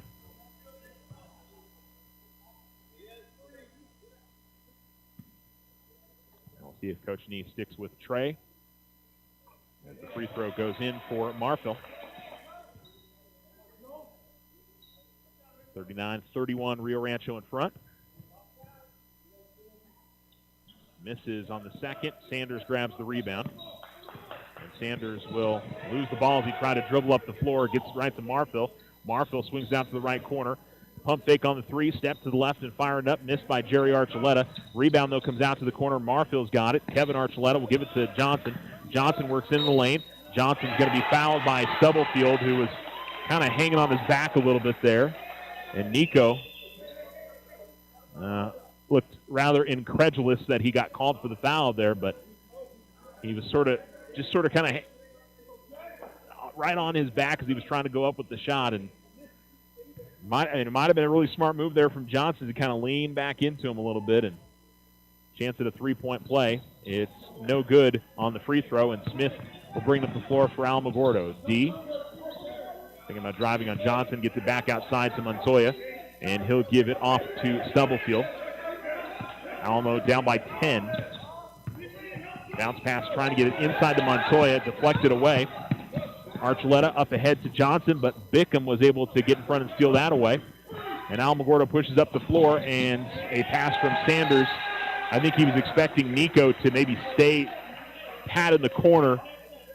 We'll see if Coach Nee sticks with Trey. As the free throw goes in for Marfield. 39-31, Rio Rancho in front. Misses on the second. Sanders grabs the rebound. And Sanders will lose the ball as he tried to dribble up the floor. Gets right to Marfield. Marfield swings out to the right corner. Pump fake on the 3. Step to the left and firing up. Missed by Jerry Archuleta. Rebound, though, comes out to the corner. Marfield's got it. Kevin Archuleta will give it to Johnson. Johnson works in the lane. Johnson's going to be fouled by Stubblefield, who was kind of hanging on his back a little bit there. And Nico looked rather incredulous that he got called for the foul there, but he was sort of kind of right on his back as he was trying to go up with the shot, and It might have been a really smart move there from Johnson to kind of lean back into him a little bit and chance at a three-point play. It's no good on the free throw, and Smith will bring up the floor for Alamogordo. D, thinking about driving on Johnson, gets it back outside to Montoya, and he'll give it off to Stubblefield. Alamo down by 10. Bounce pass trying to get it inside to Montoya, deflected away. Archuleta up ahead to Johnson, but Bickham was able to get in front and steal that away. And Alamogordo pushes up the floor, and a pass from Sanders. I think he was expecting Nico to maybe stay pat in the corner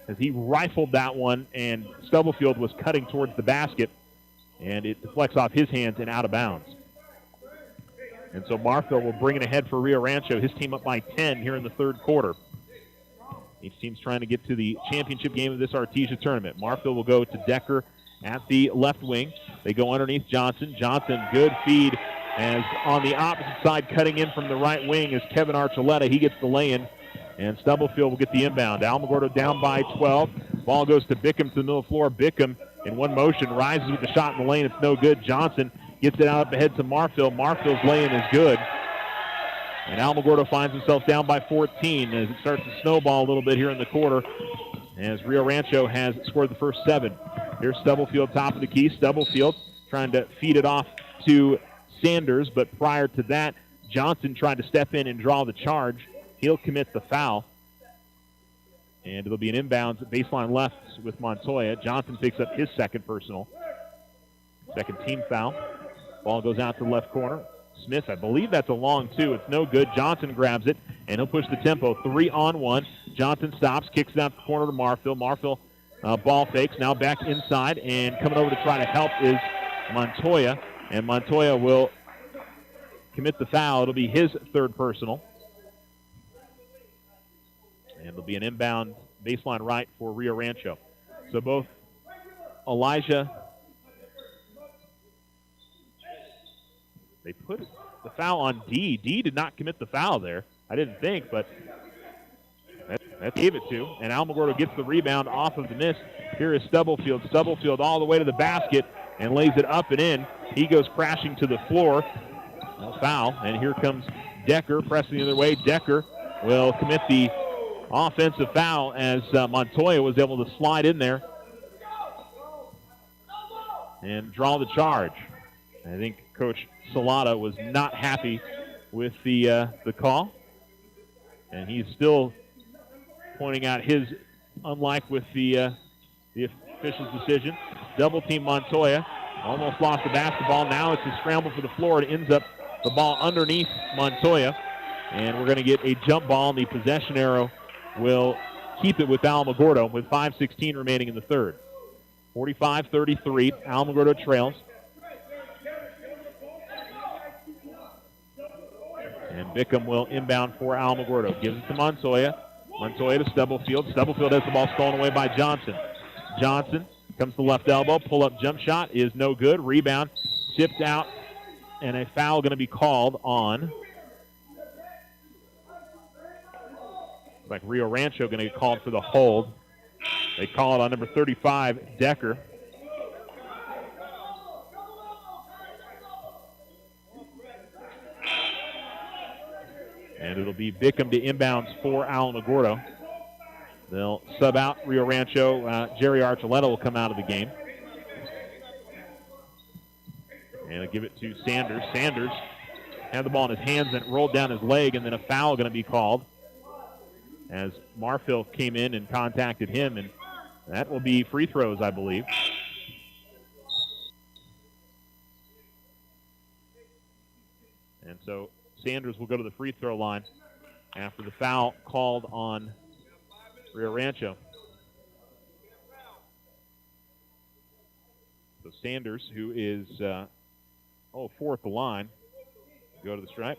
as he rifled that one, and Stubblefield was cutting towards the basket, and it deflects off his hands and out of bounds. And so Marfil will bring it ahead for Rio Rancho, his team up by 10 here in the third quarter. Each team's trying to get to the championship game of this Artesia tournament. Marfil will go to Decker at the left wing. They go underneath Johnson. Johnson, good feed, as on the opposite side, cutting in from the right wing is Kevin Archuleta. He gets the lay-in, and Stubblefield will get the inbound. Alamogordo down by 12. Ball goes to Bickham to the middle of the floor. Bickham, in one motion, rises with the shot in the lane. It's no good. Johnson gets it out up ahead to Marfil. Marfil's lay-in is good. And Alamogordo finds himself down by 14 as it starts to snowball a little bit here in the quarter, as Rio Rancho has scored the first 7. Here's Stubblefield, top of the key. Stubblefield trying to feed it off to Sanders, but prior to that, Johnson tried to step in and draw the charge. He'll commit the foul. And it'll be an inbounds baseline left with Montoya. Johnson picks up his second personal. Second team foul. Ball goes out to the left corner. Smith, I believe that's a long two. It's no good. Johnson grabs it, and he'll push the tempo. 3-on-1. Johnson stops, kicks it out the corner to Marfil. Marfil ball fakes, now back inside, and coming over to try to help is Montoya. And Montoya will commit the foul. It'll be his third personal. And it'll be an inbound baseline right for Rio Rancho. So both Elijah... They put the foul on D. D did not commit the foul there. I didn't think, but that gave it to. And Alamogordo gets the rebound off of the miss. Here is Stubblefield. Stubblefield all the way to the basket and lays it up and in. He goes crashing to the floor. No foul. And here comes Decker pressing the other way. Decker will commit the offensive foul as Montoya was able to slide in there and draw the charge. I think Coach Salata was not happy with the call, and he's still pointing out his unlike with the official's decision. Double team Montoya, almost lost the basketball. Now it's a scramble for the floor. It ends up the ball underneath Montoya, and we're going to get a jump ball, and the possession arrow will keep it with Alamogordo with 5:16 remaining in the third. 45-33, Alamogordo trails. And Bickham will inbound for Alamogordo. Gives it to Montoya. Montoya to Stubblefield. Stubblefield has the ball stolen away by Johnson. Johnson comes to left elbow. Pull-up jump shot is no good. Rebound tipped out, and a foul going to be called on. Looks like Rio Rancho going to get called for the hold. They call it on number 35, Decker. And it'll be Bickham to inbounds for Alamogordo. They'll sub out Rio Rancho. Jerry Archuleta will come out of the game. And they'll give it to Sanders. Sanders had the ball in his hands and it rolled down his leg, and then a foul going to be called as Marfil came in and contacted him, and that will be free throws, I believe. And so Sanders will go to the free throw line after the foul called on Rio Rancho. So Sanders, who is 4 at the line, go to the stripe.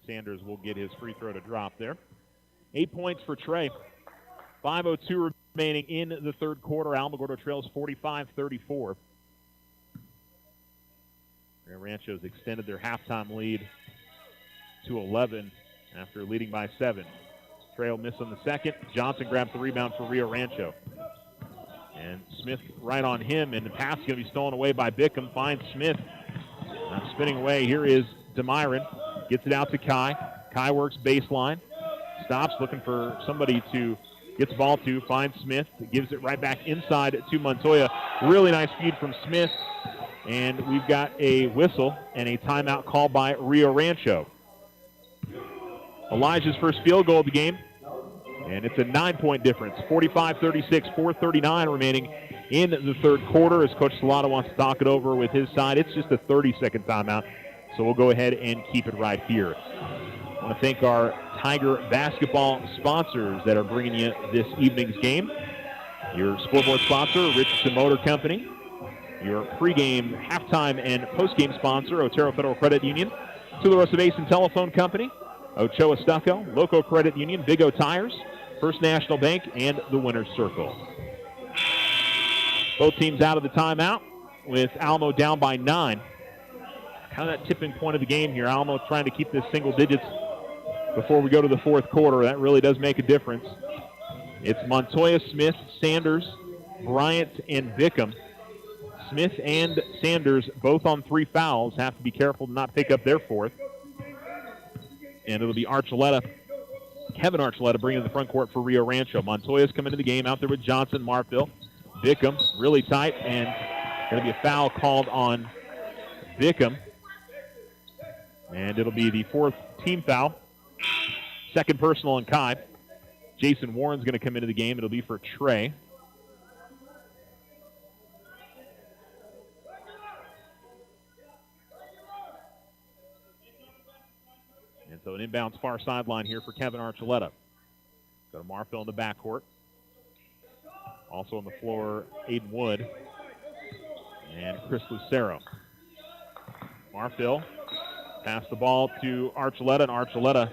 Sanders will get his free throw to drop there. 8 points for Trey. 5:02 remaining in the third quarter. Alamogordo trails 45-34. Rio Rancho's extended their halftime lead to 11 after leading by 7. Trail miss on the second. Johnson grabs the rebound for Rio Rancho. And Smith right on him, and the pass is going to be stolen away by Bickham. Finds Smith. Spinning away. Here is DeMyron. Gets it out to Kai. Kai works baseline. Stops looking for somebody to get the ball to. Finds Smith. Gives it right back inside to Montoya. Really nice feed from Smith. And we've got a whistle and a timeout called by Rio Rancho. Elijah's first field goal of the game. And it's a 9-point difference. 45-36, 4:39 remaining in the third quarter as Coach Salata wants to talk it over with his side. It's just a 30-second timeout, so we'll go ahead and keep it right here. I want to thank our Tiger basketball sponsors that are bringing you this evening's game. Your scoreboard sponsor, Richardson Motor Company. Your pregame, halftime, and postgame sponsor, Otero Federal Credit Union. Tularosa Basin Telephone Company, Ochoa Stucco, Loco Credit Union, Big O Tires, First National Bank, and the Winner's Circle. Both teams out of the timeout with Alamo down by 9. Kind of that tipping point of the game here. Alamo trying to keep this single digits before we go to the fourth quarter. That really does make a difference. It's Montoya, Smith, Sanders, Bryant, and Bickham. Smith and Sanders both on 3 fouls. Have to be careful to not pick up their fourth. And it'll be Kevin Archuleta bringing the front court for Rio Rancho. Montoya's come into the game out there with Johnson, Marfil. Bickham really tight, and going to be a foul called on Bickham. And it'll be the 4th team foul. Second personal on Kai. Jason Warren's going to come into the game. It'll be for Trey. And so an inbounds far sideline here for Kevin Archuleta. Go to Marfil in the backcourt. Also on the floor, Aiden Wood and Chris Lucero. Marfil passed the ball to Archuleta, and Archuleta,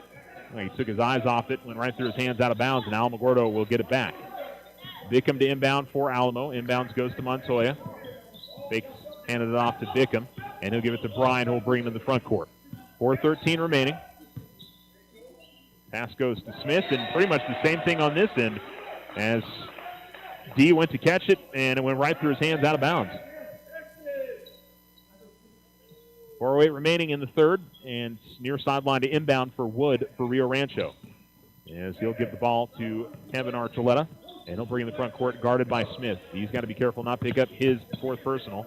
he took his eyes off it, went right through his hands out of bounds, and Alamogordo will get it back. Bickham to inbound for Alamo. Inbounds goes to Montoya. Fakes, handed it off to Bickham, and he'll give it to Bryan, who will bring him in the front court. 4:13 remaining. Pass goes to Smith, and pretty much the same thing on this end as D went to catch it, and it went right through his hands out of bounds. 4:08 remaining in the third, and near sideline to inbound for Wood for Rio Rancho. As he'll give the ball to Kevin Archuleta, and he'll bring in the front court guarded by Smith. He's got to be careful not pick up his 4th personal.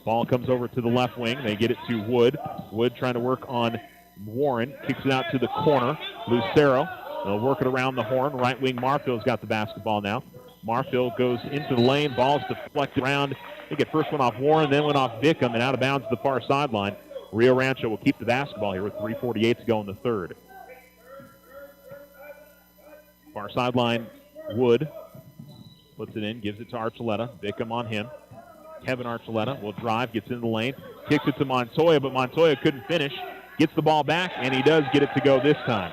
Ball comes over to the left wing. They get it to Wood. Wood trying to work on Warren. Kicks it out to the corner. Lucero. They'll work it around the horn. Right wing Marfil's got the basketball now. Marfil goes into the lane. Ball's deflected around. I think it first went off Warren, then went off Bickham, and out of bounds to the far sideline. Rio Rancho will keep the basketball here with 3:48 to go in the third. Far sideline, Wood puts it in, gives it to Archuleta. Bickham on him. Kevin Archuleta will drive, gets in the lane, kicks it to Montoya, but Montoya couldn't finish. Gets the ball back, and he does get it to go this time.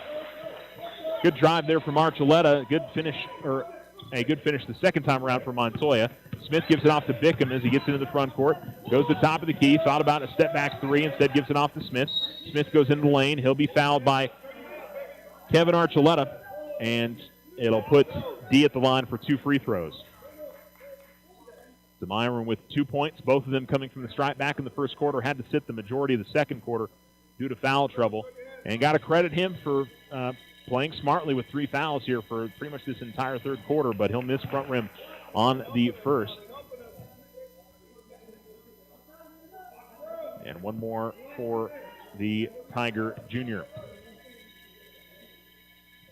Good drive there from Archuleta. Good finish, or a good finish the second time around for Montoya. Smith gives it off to Bickham as he gets into the front court. Goes to the top of the key. Thought about a step-back 3. Instead gives it off to Smith. Smith goes into the lane. He'll be fouled by Kevin Archuleta, and it'll put D at the line for 2 free throws. DeMyron with 2 points, both of them coming from the stripe back in the first quarter. Had to sit the majority of the second quarter due to foul trouble. And got to credit him for playing smartly with 3 fouls here for pretty much this entire third quarter, but he'll miss front rim on the first. And one more for the Tiger Junior,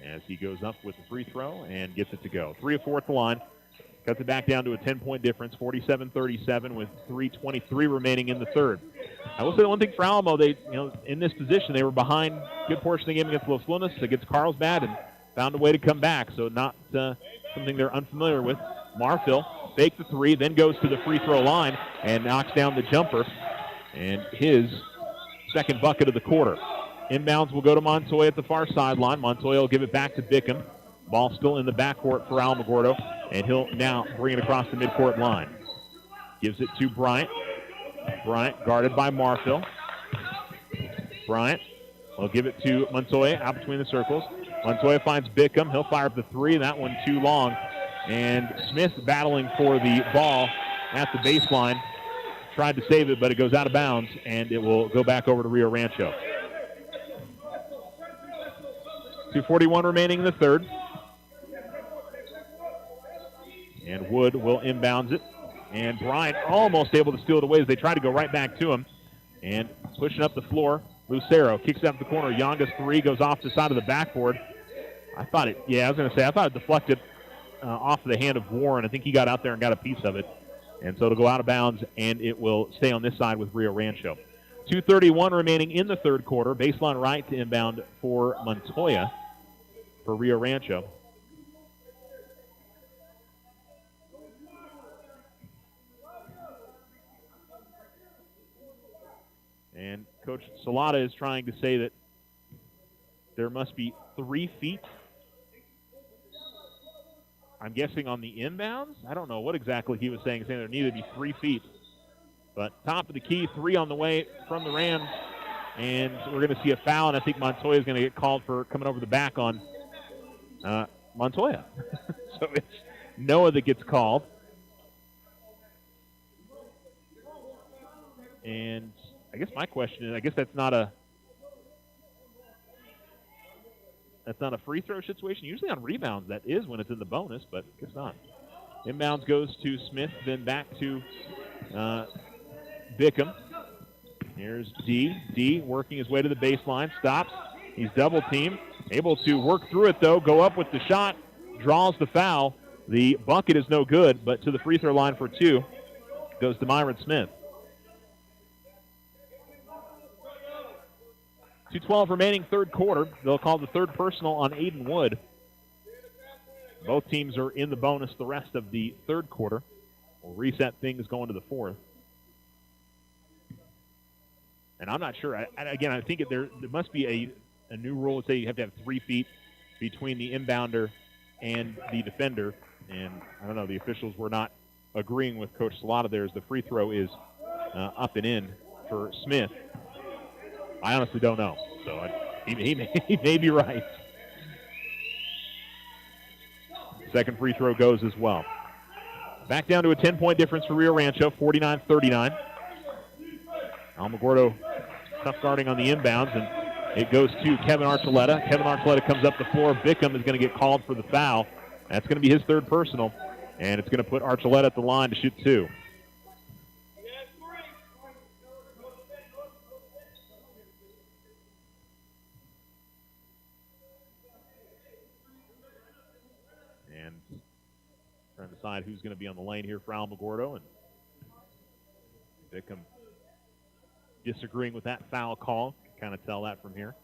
as he goes up with the free throw and gets it to go. 3 of 4 at the line. Cuts it back down to a 10-point difference, 47-37 with 3:23 remaining in the third. I will say one thing for Alamo, they, in this position, they were behind a good portion of the game against Los Lunas, against Carlsbad, and found a way to come back. So not something they're unfamiliar with. Marfil fakes the 3, then goes to the free throw line and knocks down the jumper. And his second bucket of the quarter. Inbounds will go to Montoya at the far sideline. Montoya will give it back to Bickham. Ball still in the backcourt for Alamogordo, and he'll now bring it across the midcourt line. Gives it to Bryant. Bryant guarded by Marfil. Bryant will give it to Montoya out between the circles. Montoya finds Bickham. He'll fire up the three. That one too long. And Smith battling for the ball at the baseline. Tried to save it, but it goes out of bounds, and it will go back over to Rio Rancho. 2:41 remaining in the third. And Wood will inbounds it. And Bryant almost able to steal it away as they try to go right back to him. And pushing up the floor, Lucero kicks it out the corner. Yonga's three goes off the side of the backboard. I thought it deflected off the hand of Warren. I think he got out there and got a piece of it. And so it'll go out of bounds, and it will stay on this side with Rio Rancho. 2:31 remaining in the third quarter. Baseline right to inbound for Montoya for Rio Rancho. And Coach Salata is trying to say that there must be 3 feet. I'm guessing on the inbounds. I don't know what exactly he was saying there needed to be 3 feet. But top of the key, 3 on the way from the Rams. And we're going to see a foul, and I think Montoya is going to get called for coming over the back on Montoya. So it's Noah that gets called. And I guess my question is, I guess that's not a free throw situation. Usually on rebounds that is when it's in the bonus, but I guess not. Inbounds goes to Smith, then back to Bickham. Here's D. D working his way to the baseline, stops. He's double teamed, able to work through it though, go up with the shot, draws the foul. The bucket is no good, but to the free throw line for 2 goes to Myron Smith. 2:12 remaining third quarter. They'll call the third personal on Aiden Wood. Both teams are in the bonus the rest of the third quarter. We'll reset things going to the fourth. And I'm not sure. I think there must be a new rule that say you have to have 3 feet between the inbounder and the defender. And I don't know, the officials were not agreeing with Coach Salata there as the free throw is up and in for Smith. I honestly don't know. So he may be right. Second free throw goes as well. Back down to a 10-point difference for Rio Rancho, 49-39. Alamogordo tough guarding on the inbounds, and it goes to Kevin Archuleta. Kevin Archuleta comes up the floor. Bickham is going to get called for the foul. That's going to be his third personal, and it's going to put Archuleta at the line to shoot 2. And trying to decide who's going to be on the lane here for Alamogordo, and Bickham disagreeing with that foul call. Can kind of tell that from here.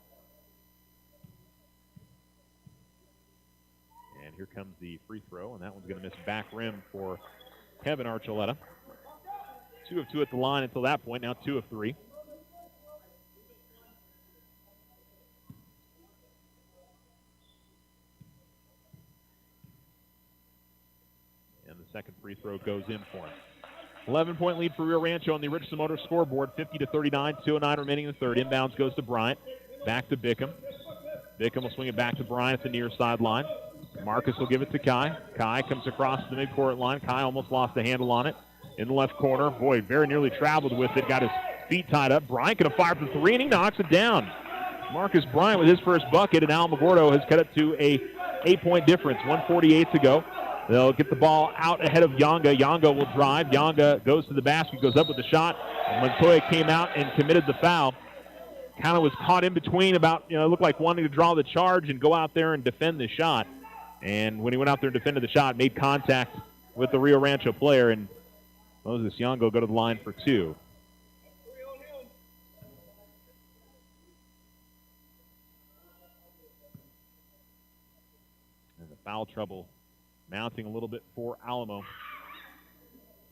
And here comes the free throw, and that one's going to miss back rim for Kevin Archuleta. 2 of 2 at the line until that point, now 2 of 3. And the second free throw goes in for him. 11-point lead for Rio Rancho on the Richardson Motors scoreboard, 50-39, 2:09 remaining in the third. Inbounds goes to Bryant, back to Bickham. Bickham will swing it back to Bryant at the near sideline. Marcus will give it to Kai. Kai comes across the midcourt line. Kai almost lost the handle on it in the left corner. Boy, very nearly traveled with it, got his feet tied up. Bryant going to fire for 3, and he knocks it down. Marcus Bryant with his first bucket, and Alamogordo has cut it to a 8-point difference, 1:48 to go. They'll get the ball out ahead of Yonga. Yonga will drive. Yonga goes to the basket, goes up with the shot. Montoya came out and committed the foul. Kind of was caught in between about, looked like wanting to draw the charge and go out there and defend the shot. And when he went out there and defended the shot, made contact with the Rio Rancho player, and Moses Yonga will go to the line for 2. And the foul trouble mounting a little bit for Alamo.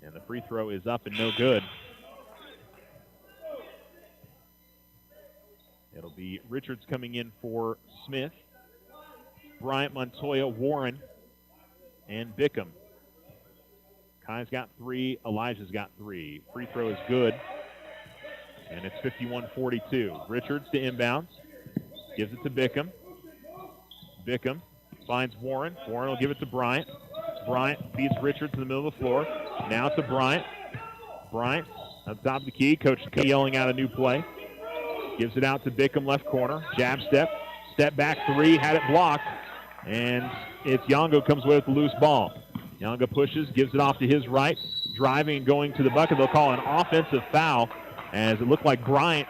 And the free throw is up and no good. It'll be Richards coming in for Smith, Bryant, Montoya, Warren, and Bickham. Kai's got 3, Elijah's got 3. Free throw is good. And it's 51-42. Richards to inbounds. Gives it to Bickham. Bickham finds Warren. Warren will give it to Bryant. Bryant feeds Richards in the middle of the floor. Now to Bryant. Bryant up top of the key. Coach yelling out a new play. Gives it out to Bickham, left corner. Jab step. Step back three. Had it blocked. And it's Yongo comes away with the loose ball. Yongo pushes, gives it off to his right. Driving and going to the bucket. They'll call an offensive foul as it looked like Bryant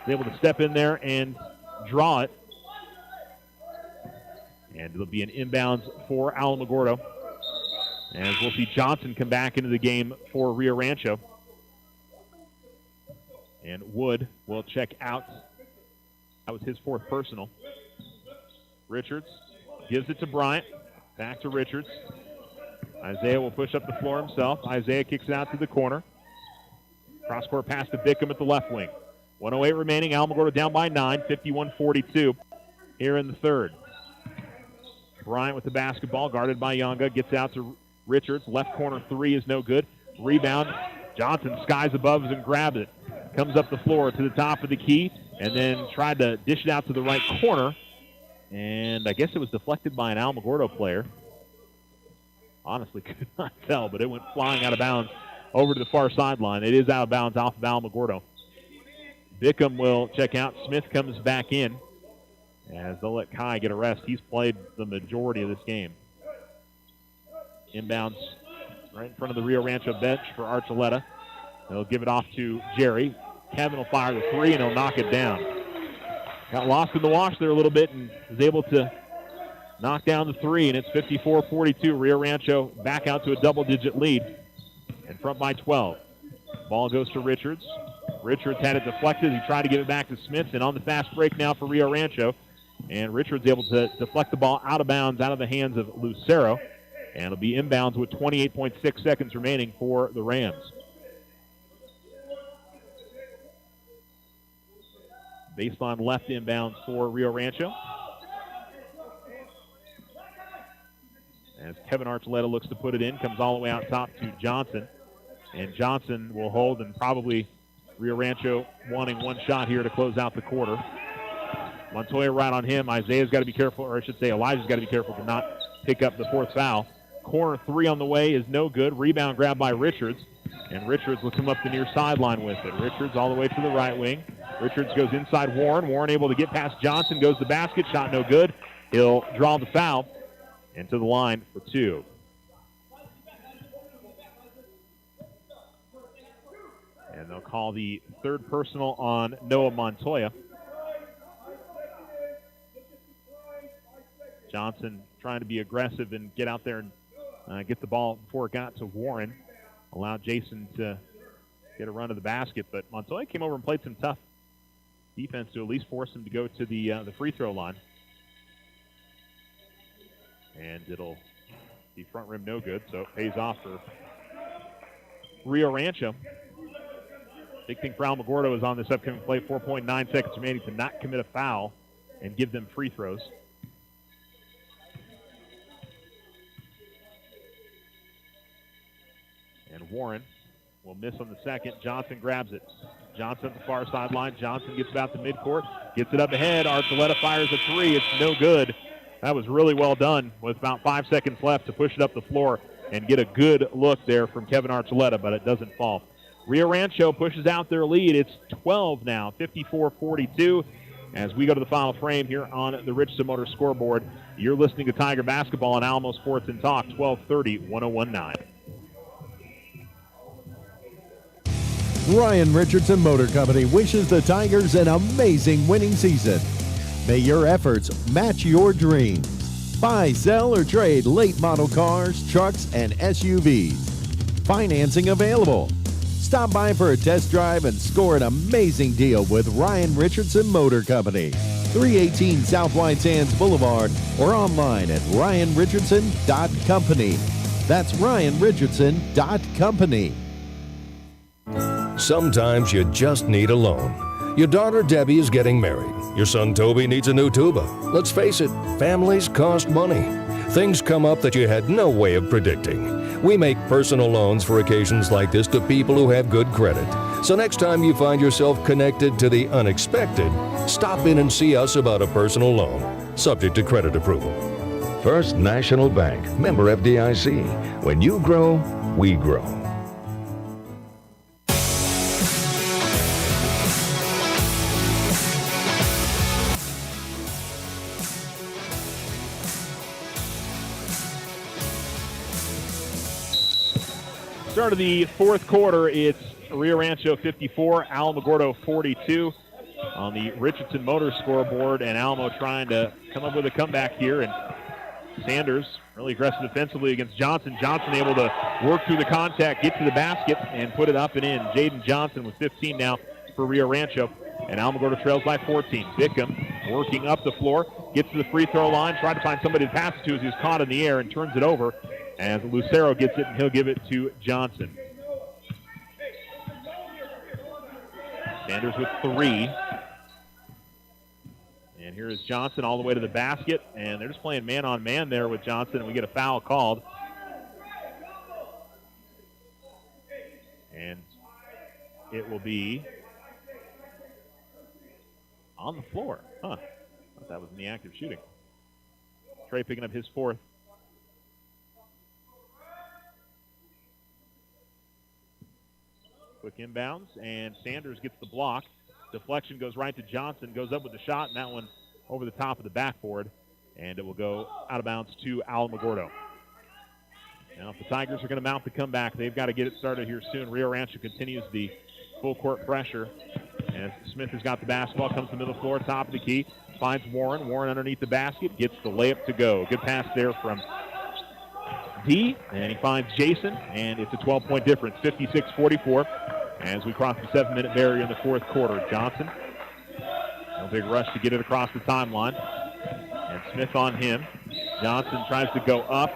was able to step in there and draw it. And it'll be an inbounds for Alamogordo. As we'll see Johnson come back into the game for Rio Rancho. And Wood will check out. That was his fourth personal. Richards gives it to Bryant. Back to Richards. Isaiah will push up the floor himself. Isaiah kicks it out to the corner. Cross-court pass to Bickham at the left wing. 1:08 remaining. Alamogordo down by 9, 51-42 here in the third. Bryant with the basketball, guarded by Yonga. Gets out to Richards. Left corner three is no good. Rebound. Johnson skies above and grabs it. Comes up the floor to the top of the key and then tried to dish it out to the right corner. And I guess it was deflected by an Alamogordo player. Honestly, could not tell, but it went flying out of bounds over to the far sideline. It is out of bounds off of Alamogordo. Bickham will check out. Smith comes back in as they'll let Kai get a rest. He's played the majority of this game. Inbounds right in front of the Rio Rancho bench for Archuleta. They'll give it off to Jerry. Kevin will fire the three, and he'll knock it down. Got lost in the wash there a little bit and was able to knock down the three, and it's 54-42. Rio Rancho back out to a double-digit lead in front by 12. Ball goes to Richards. Richards had it deflected. He tried to give it back to Smith, and on the fast break now for Rio Rancho. And Richards able to deflect the ball out of bounds, out of the hands of Lucero. And it'll be inbounds with 28.6 seconds remaining for the Rams. Baseline left inbounds for Rio Rancho. As Kevin Archuleta looks to put it in, comes all the way out top to Johnson. And Johnson will hold, and probably Rio Rancho wanting one shot here to close out the quarter. Montoya right on him. Isaiah's got to be careful, or I should say Elijah's got to be careful to not pick up the fourth foul. Corner three on the way is no good. Rebound grab by Richards. And Richards will come up the near sideline with it. Richards all the way to the right wing. Richards goes inside Warren. Warren able to get past Johnson. Goes to the basket. Shot no good. He'll draw the foul. Into the line for two. And they'll call the third personal on Noah Montoya. Johnson trying to be aggressive and get out there and get the ball before it got to Warren. Allowed Jason to get a run to the basket, but Montoya came over and played some tough defense to at least force him to go to the free throw line. And it'll be front rim no good, so it pays off for Rio Rancho. Big thing for Alamogordo is on this upcoming play, 4.9 seconds remaining to not commit a foul and give them free throws. And Warren will miss on the second. Johnson grabs it. Johnson at the far sideline. Johnson gets about the midcourt, gets it up ahead. Archuleta fires a three. It's no good. That was really well done with about 5 seconds left to push it up the floor and get a good look there from Kevin Archuleta, but it doesn't fall. Rio Rancho pushes out their lead. It's 12 now, 54-42. As we go to the final frame here on the Richardson Motor scoreboard, you're listening to Tiger Basketball on Alamo Sports and Talk, 1230, 1019. Ryan Richardson Motor Company wishes the Tigers an amazing winning season. May your efforts match your dreams. Buy, sell, or trade late model cars, trucks, and SUVs. Financing available. Stop by for a test drive and score an amazing deal with Ryan Richardson Motor Company. 318 South White Sands Boulevard or online at ryanrichardson.company. That's ryanrichardson.company. Sometimes you just need a loan. Your daughter Debbie is getting married. Your son Toby needs a new tuba. Let's face it, families cost money. Things come up that you had no way of predicting. We make personal loans for occasions like this to people who have good credit. So next time you find yourself connected to the unexpected, stop in and see us about a personal loan, subject to credit approval. First National Bank, member FDIC. When you grow, we grow. Start of the fourth quarter, it's Rio Rancho 54, Alamogordo 42 on the Richardson Motor scoreboard, and Alamo trying to come up with a comeback here, and Sanders really aggressive defensively against Johnson. Johnson able to work through the contact, get to the basket, and put it up and in. Jaden Johnson with 15 now for Rio Rancho, and Alamogordo trails by 14. Bickham working up the floor, gets to the free throw line, trying to find somebody to pass it to as he's caught in the air and turns it over. As Lucero gets it, and he'll give it to Johnson. Sanders with 3. And here is Johnson all the way to the basket, and they're just playing man-on-man there with Johnson, and we get a foul called. And it will be on the floor. Huh. I thought that was in the active shooting. Trey picking up his 4th. Quick inbounds, and Sanders gets the block. Deflection goes right to Johnson, goes up with the shot, and that one over the top of the backboard, and it will go out of bounds to Alamogordo. Now, if the Tigers are going to mount the comeback, they've got to get it started here soon. Rio Rancho continues the full court pressure, as Smith has got the basketball, comes to the middle floor, top of the key, finds Warren. Warren underneath the basket, gets the layup to go. Good pass there from D, and he finds Jason, and it's a 12-point difference, 56-44, as we cross the 7-minute barrier in the fourth quarter. Johnson, no big rush to get it across the timeline, and Smith on him. Johnson tries to go up,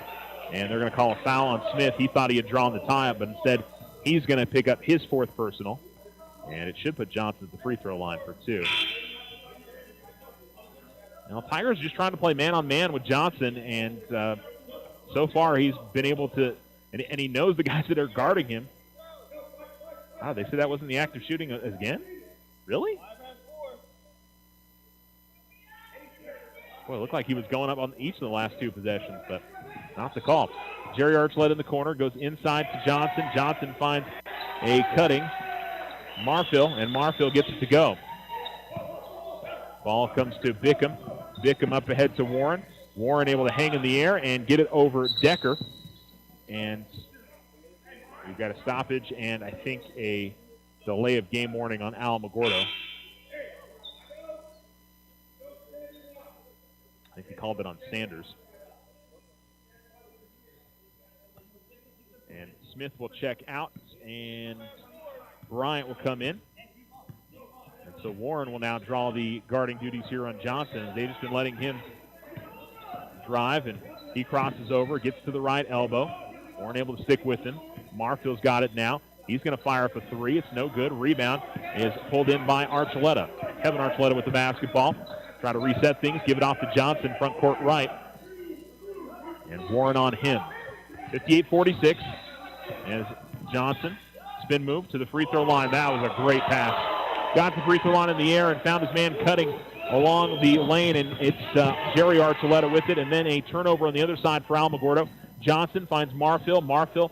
and they're going to call a foul on Smith. He thought he had drawn the tie-up, but instead he's going to pick up his 4th personal, and it should put Johnson at the free throw line for 2. Now, Tigers just trying to play man-on-man with Johnson, and so far he's been able to, and he knows the guys that are guarding him. Wow, they said that wasn't the active shooting again? Really? Boy, it looked like he was going up on each of the last 2 possessions, but not the call. Jerry Archuleta in the corner, goes inside to Johnson. Johnson finds a cutting Marfil, and Marfil gets it to go. Ball comes to Bickham. Bickham up ahead to Warren. Warren able to hang in the air and get it over Decker. And we've got a stoppage and I think a delay of game warning on Alamogordo. I think he called it on Sanders. And Smith will check out, and Bryant will come in. And so Warren will now draw the guarding duties here on Johnson. They've just been letting him drive, and he crosses over, gets to the right elbow. Warren able to stick with him. Marfield's got it now. He's going to fire up a 3. It's no good. Rebound is pulled in by Archuleta. Kevin Archuleta with the basketball. Try to reset things, give it off to Johnson, front court right. And Warren on him. 58-46 as Johnson spin move to the free throw line. That was a great pass. Got the free throw line in the air and found his man cutting along the lane, and it's Jerry Archuleta with it, and then a turnover on the other side for Alamogordo. Johnson finds Marfil. Marfil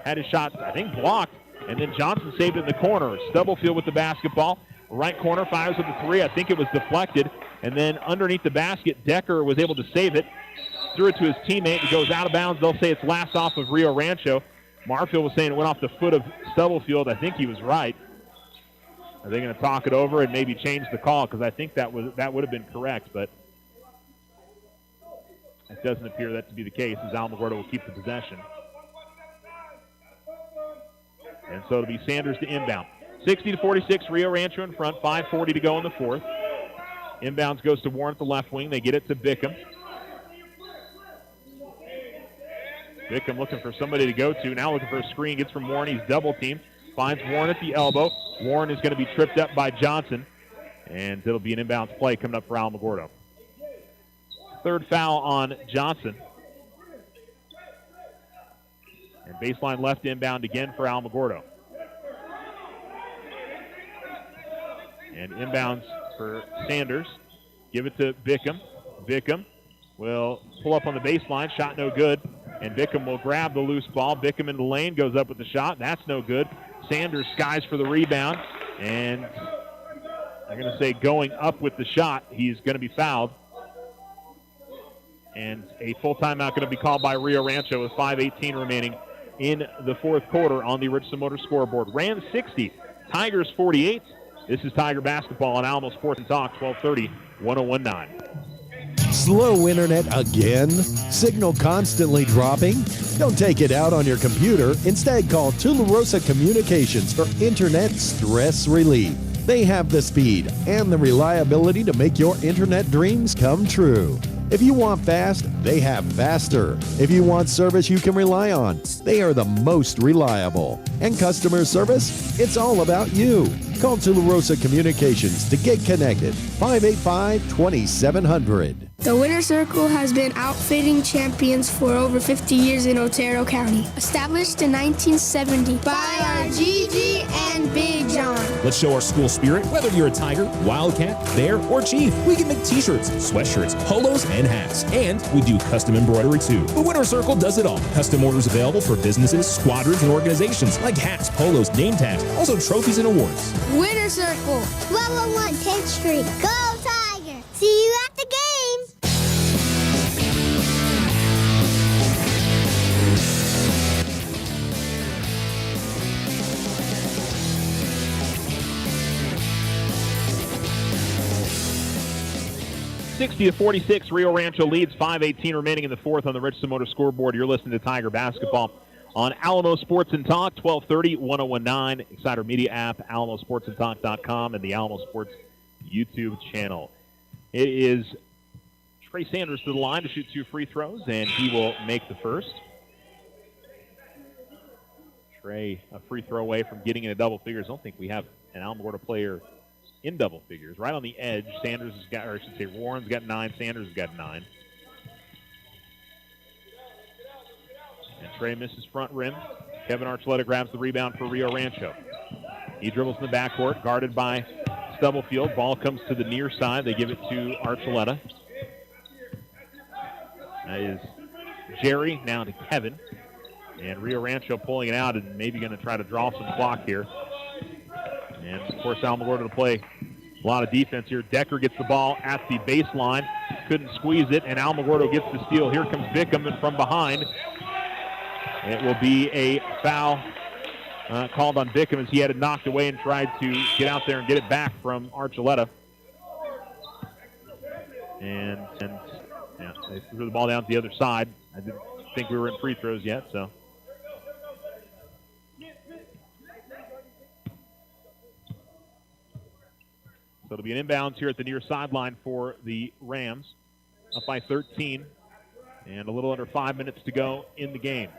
had his shot, I think, blocked, and then Johnson saved it in the corner. Stubblefield with the basketball. Right corner, fires with the 3. I think it was deflected. And then underneath the basket, Decker was able to save it. Threw it to his teammate. It goes out of bounds. They'll say it's last off of Rio Rancho. Marfil was saying it went off the foot of Stubblefield. I think he was right. Are they going to talk it over and maybe change the call? Because I think that would have been correct, but it doesn't appear that to be the case, as Alamogordo will keep the possession. And so it'll be Sanders to inbound. 60-46, Rio Rancho in front, 5:40 to go in the fourth. Inbounds goes to Warren at the left wing. They get it to Bickham. Bickham looking for somebody to go to. Now looking for a screen. Gets from Warren. He's double teamed. Finds Warren at the elbow. Warren is going to be tripped up by Johnson. And it'll be an inbounds play coming up for Alamogordo. Third foul on Johnson. And baseline left inbound again for Alamogordo. And inbounds for Sanders. Give it to Bickham. Bickham will pull up on the baseline. Shot no good. And Bickham will grab the loose ball. Bickham in the lane goes up with the shot. That's no good. Sanders skies for the rebound. And I'm going to say going up with the shot, he's going to be fouled. And a full timeout going to be called by Rio Rancho with 5:18 remaining in the fourth quarter on the Richardson Motor scoreboard. Rams 60, Tigers 48. This is Tiger basketball on Alamo Sports and Talk, 1230, 101.9. Slow internet again? Signal constantly dropping? Don't take it out on your computer. Instead, call Tularosa Communications for internet stress relief. They have the speed and the reliability to make your internet dreams come true. If you want fast, they have faster. If you want service you can rely on, they are the most reliable. And customer service, it's all about you. Call Tularosa Communications to get connected. 585-2700. The Winter Circle has been outfitting champions for over 50 years in Otero County. Established in 1970 by our Gigi and Big John. Let's show our school spirit. Whether you're a Tiger, Wildcat, Bear, or Chief, we can make t-shirts, sweatshirts, polos, and hats. And we do custom embroidery too. The Winter Circle does it all. Custom orders available for businesses, squadrons, and organizations like hats, polos, name tags, also trophies and awards. Winter Circle, 1201 10th Street. Go Tiger! See you at the game! 60-46, Rio Rancho leads, 5:18 remaining in the fourth on the Richardson Motor scoreboard. You're listening to Tiger basketball on Alamo Sports and Talk, 1230, 101.9, Exciter Media app, alamosportsandtalk.com, and the Alamo Sports YouTube channel. It is Trey Sanders to the line to shoot 2 free throws, and he will make the first. Trey, a free throw away from getting into double figures. I don't think we have an Alamogordo player in double figures. Right on the edge, Sanders has got, or I should say Warren's got 9, Sanders has got 9. And Trey misses front rim. Kevin Archuleta grabs the rebound for Rio Rancho. He dribbles in the backcourt, guarded by Stubblefield. Ball comes to the near side. They give it to Archuleta. That is Jerry, now to Kevin. And Rio Rancho pulling it out and maybe going to try to draw some clock here. And, of course, Alamogordo to play a lot of defense here. Decker gets the ball at the baseline. Couldn't squeeze it, and Alamogordo gets the steal. Here comes Bickham from behind. It will be a foul called on Bickham as he had it knocked away and tried to get out there and get it back from Archuleta. And yeah, they threw the ball down to the other side. I didn't think we were in free throws yet, so. So it'll be an inbounds here at the near sideline for the Rams. Up by 13 and a little under 5 minutes to go in the game.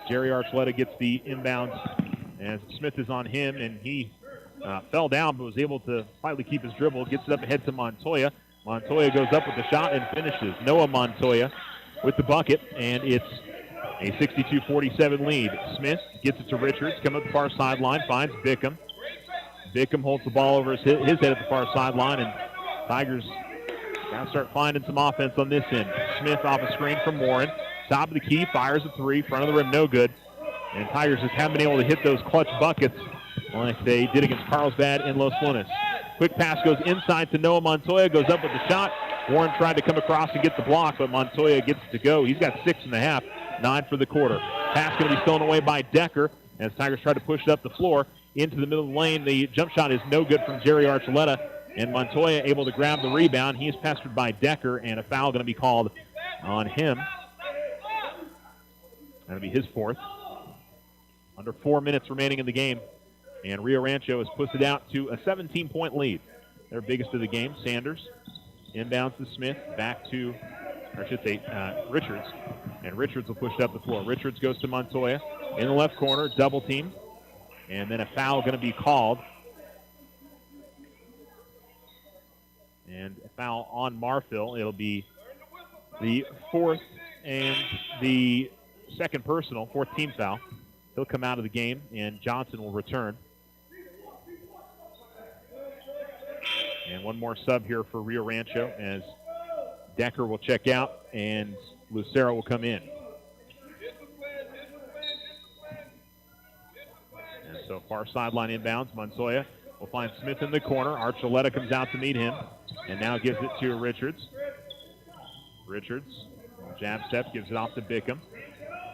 Jerry Archuleta gets the inbounds as Smith is on him, and he fell down but was able to finally keep his dribble. Gets it up ahead to Montoya. Montoya goes up with the shot and finishes. Noah Montoya with the bucket, and it's a 62-47 lead. Smith gets it to Richards, coming up the far sideline, finds Bickham. Bickham holds the ball over his head at the far sideline, and Tigers got to start finding some offense on this end. Smith off a screen from Warren. Top of the key, fires a 3, front of the rim, no good. And Tigers just haven't been able to hit those clutch buckets like they did against Carlsbad and Los Lunas. Quick pass goes inside to Noah Montoya, goes up with the shot. Warren tried to come across and get the block, but Montoya gets it to go. He's got 6.5, 9 for the quarter. Pass going to be stolen away by Decker as Tigers try to push it up the floor into the middle of the lane. The jump shot is no good from Jerry Archuleta, and Montoya able to grab the rebound. He is pestered by Decker, and a foul going to be called on him. That'll be his fourth. Under 4 minutes remaining in the game, and Rio Rancho has pushed it out to a 17-point lead. Their biggest of the game. Sanders inbounds to Smith, back to, or I should say, Richards, and Richards will push it up the floor. Richards goes to Montoya in the left corner, double team. And then a foul going to be called. And a foul on Marfil. It'll be the fourth and the second personal, fourth team foul. He'll come out of the game, and Johnson will return. And one more sub here for Rio Rancho as Decker will check out and Lucero will come in. And so far sideline inbounds. Montoya will find Smith in the corner. Archuleta comes out to meet him and now gives it to Richards. Richards, jab step, gives it off to Bickham.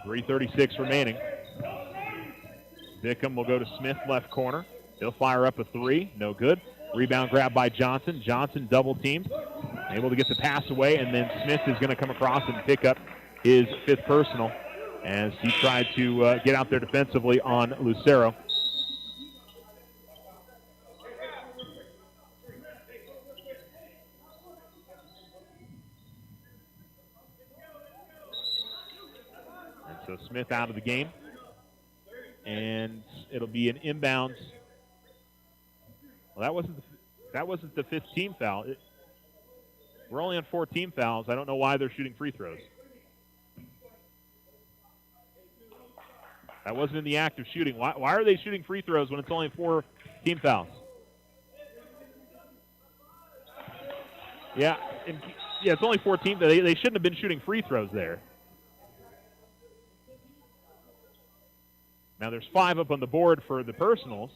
3:36 remaining. Bickham will go to Smith, left corner. He'll fire up a three, no good. Rebound grab by Johnson. Johnson double teamed, able to get the pass away, and then Smith is going to come across and pick up his 5th personal as he tried to get out there defensively on Lucero. And so Smith out of the game, and it'll be an inbounds. Well, that wasn't the 5th team foul. We're only on 4 team fouls. I don't know why they're shooting free throws. That wasn't in the act of shooting. Why are they shooting free throws when it's only 4 team fouls? Yeah, it's only 4 team. They shouldn't have been shooting free throws there. Now there's 5 up on the board for the personals.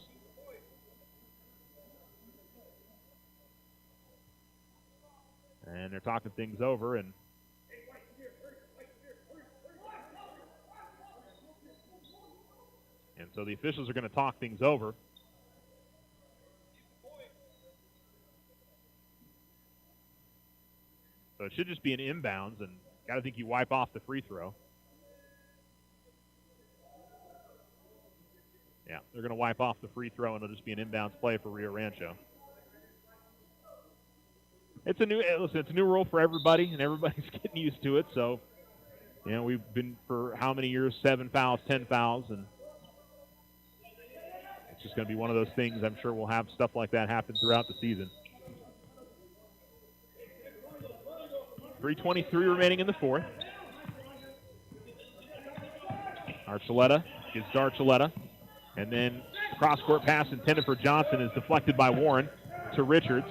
And they're talking things over, and so the officials are going to talk things over. So it should just be an inbounds, and got to think you wipe off the free throw. Yeah, they're going to wipe off the free throw, and it'll just be an inbounds play for Rio Rancho. It's a new rule for everybody, and everybody's getting used to it. So, we've been for how many years? 7 fouls, 10 fouls, and it's just going to be one of those things. I'm sure we'll have stuff like that happen throughout the season. 3:23 remaining in the 4th. Archuleta gives to Archuleta, and then cross-court pass intended for Johnson is deflected by Warren to Richards.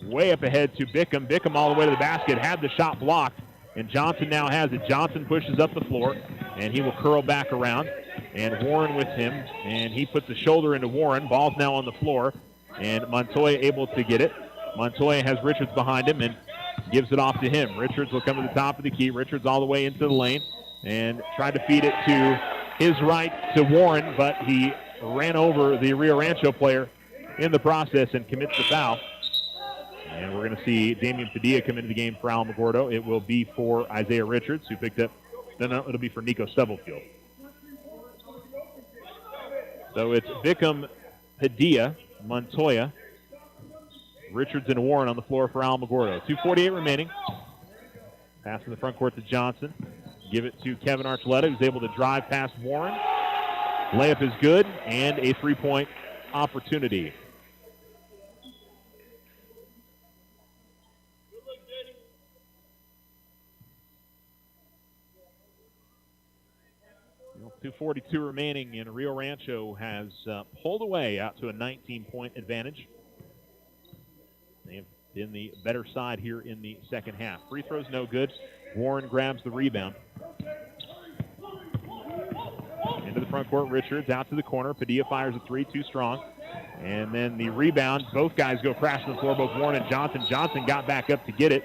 Way up ahead to Bickham. Bickham all the way to the basket, had the shot blocked, and Johnson now has it. Johnson pushes up the floor, and he will curl back around, and Warren with him, and he puts a shoulder into Warren. Ball's now on the floor, and Montoya able to get it. Montoya has Richards behind him and gives it off to him. Richards will come to the top of the key. Richards all the way into the lane and tried to feed it to his right to Warren, but he ran over the Rio Rancho player in the process and commits the foul. And we're going to see Damian Padilla come into the game for Alamogordo. It will be for Isaiah Richards, who picked up. No, it'll be for Nico Stubblefield. So it's Bickham, Padilla, Montoya, Richards, and Warren on the floor for Alamogordo. 2:48 remaining. Pass in the front court to Johnson. Give it to Kevin Archuleta, who's able to drive past Warren. Layup is good, and a 3-point opportunity. Well, 2:42 remaining, and Rio Rancho has pulled away out to a 19-point advantage. They have been the better side here in the second half. Free throws no good. Warren grabs the rebound. Into the front court, Richards out to the corner. Padilla fires a three, too strong. And then the rebound, both guys go crashing to the floor, both Warren and Johnson. Johnson got back up to get it.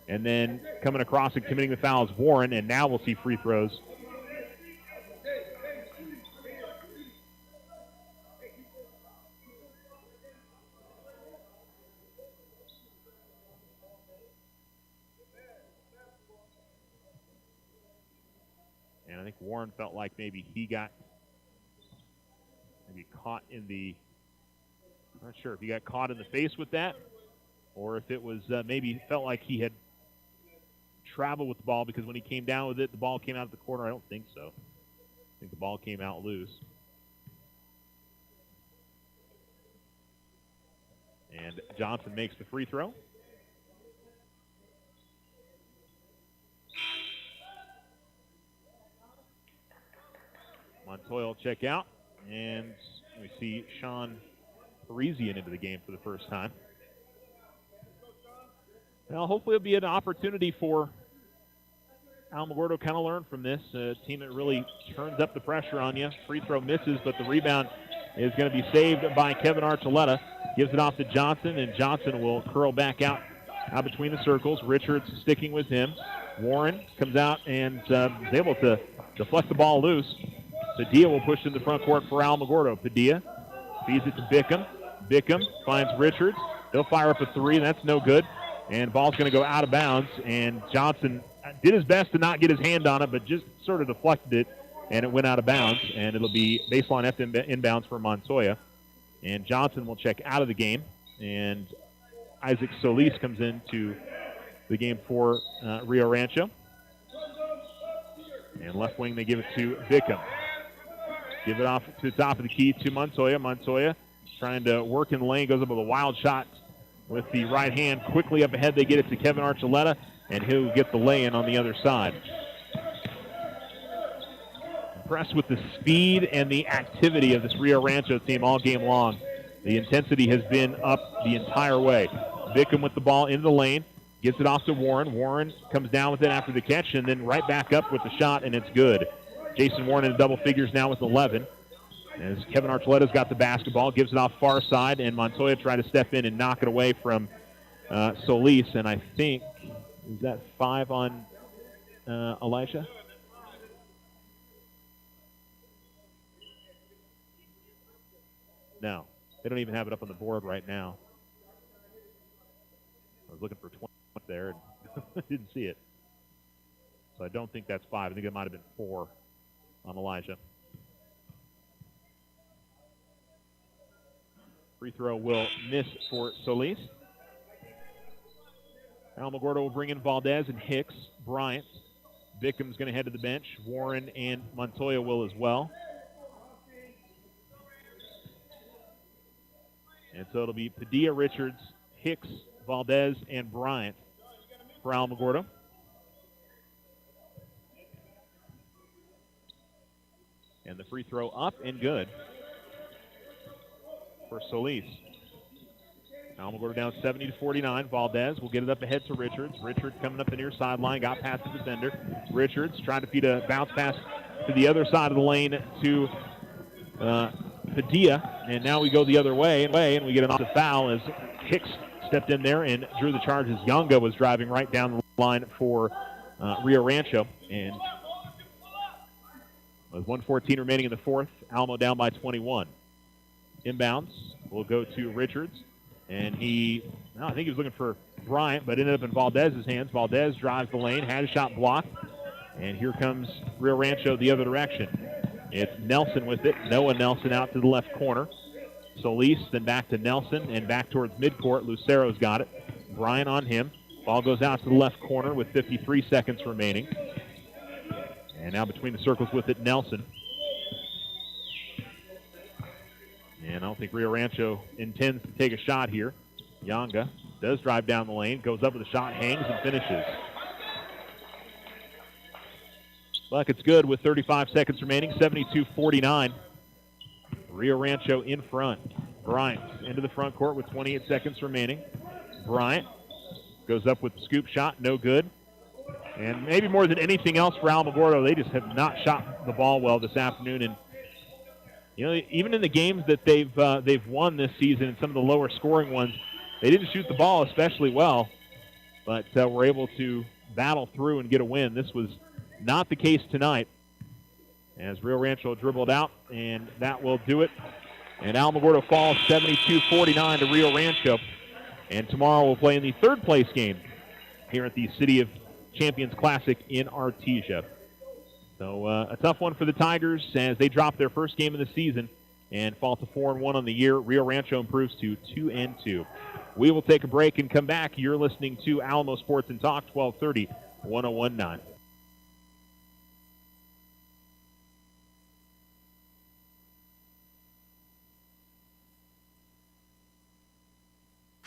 And then coming across and committing the foul is Warren, and now we'll see free throws. And I think Warren felt like maybe he got caught in the, I'm not sure if he got caught in the face with that or if it was maybe he felt like he had traveled with the ball, because when he came down with it, the ball came out of the corner. I don't think so. I think the ball came out loose. And Johnson makes the free throw. Montoya will check out, and we see Sean Parisian into the game for the first time. Well, hopefully it'll be an opportunity for Alamogordo kind of learn from this. A team that really turns up the pressure on you. Free throw misses, but the rebound is going to be saved by Kevin Archuleta. Gives it off to Johnson, and Johnson will curl back out between the circles. Richards sticking with him. Warren comes out and is able to deflect the ball loose. Padilla will push in the front court for Alamogordo. Padilla feeds it to Bickham. Bickham finds Richards. He'll fire up a three, and that's no good. And ball's going to go out of bounds, and Johnson did his best to not get his hand on it, but just sort of deflected it, and it went out of bounds, and it'll be baseline F inbounds for Montoya. And Johnson will check out of the game, and Isaac Solis comes into the game for Rio Rancho. And left wing, they give it to Bickham. Give it off to the top of the key to Montoya. Montoya trying to work in the lane, goes up with a wild shot with the right hand. Quickly up ahead, they get it to Kevin Archuleta, and he'll get the lay-in on the other side. Impressed with the speed and the activity of this Rio Rancho team all game long. The intensity has been up the entire way. Bickham with the ball into the lane, gets it off to Warren. Warren comes down with it after the catch, and then right back up with the shot, and it's good. Jason Warren in double figures now with 11. As Kevin Archuleta's got the basketball, gives it off far side, and Montoya tried to step in and knock it away from Solis, and I think, is that 5 on Elisha? No, they don't even have it up on the board right now. I was looking for 20 there and didn't see it. So I don't think that's 5. I think it might have been 4 on Elijah. Free throw will miss for Solis. Alamogordo will bring in Valdez and Hicks. Bryant. Bickham's going to head to the bench. Warren and Montoya will as well. And so it'll be Padilla, Richards, Hicks, Valdez, and Bryant for Alamogordo. And the free throw up and good for Solis. Alamogordo down 70-49. Valdez will get it up ahead to Richards. Richards coming up the near sideline, got past the defender. Richards trying to feed a bounce pass to the other side of the lane to Padilla, and now we go the other way, and we get an offensive foul as Hicks stepped in there and drew the charge as Younga was driving right down the line for Rio Rancho. And with 1:14 remaining in the fourth, Alamo down by 21. Inbounds will go to Richards, and I think he was looking for Bryant, but ended up in Valdez's hands. Valdez drives the lane, had a shot blocked, and here comes Rio Rancho the other direction. It's Nelson with it. Noah Nelson out to the left corner. Solis, then back to Nelson, and back towards midcourt. Lucero's got it. Bryant on him. Ball goes out to the left corner with 53 seconds remaining. And now between the circles with it, Nelson. And I don't think Rio Rancho intends to take a shot here. Younga does drive down the lane, goes up with a shot, hangs, and finishes. Bucket's good with 35 seconds remaining, 72-49. Rio Rancho in front. Bryant into the front court with 28 seconds remaining. Bryant goes up with the scoop shot, no good. And maybe more than anything else for Alamogordo, they just have not shot the ball well this afternoon. And you know, even in the games that they've won this season, and some of the lower scoring ones, they didn't shoot the ball especially well, but were able to battle through and get a win. This was not the case tonight, as Rio Rancho dribbled out, and that will do it. And Alamogordo falls 72-49 to Rio Rancho. And tomorrow we'll play in the third place game here at the City of Champions Classic in Artesia. So a tough one for the Tigers as they drop their first game of the season and fall to 4-1 on the year. Rio Rancho improves to 2-2. We will take a break and come back. You're listening to Alamo Sports and Talk, 1230, 1019.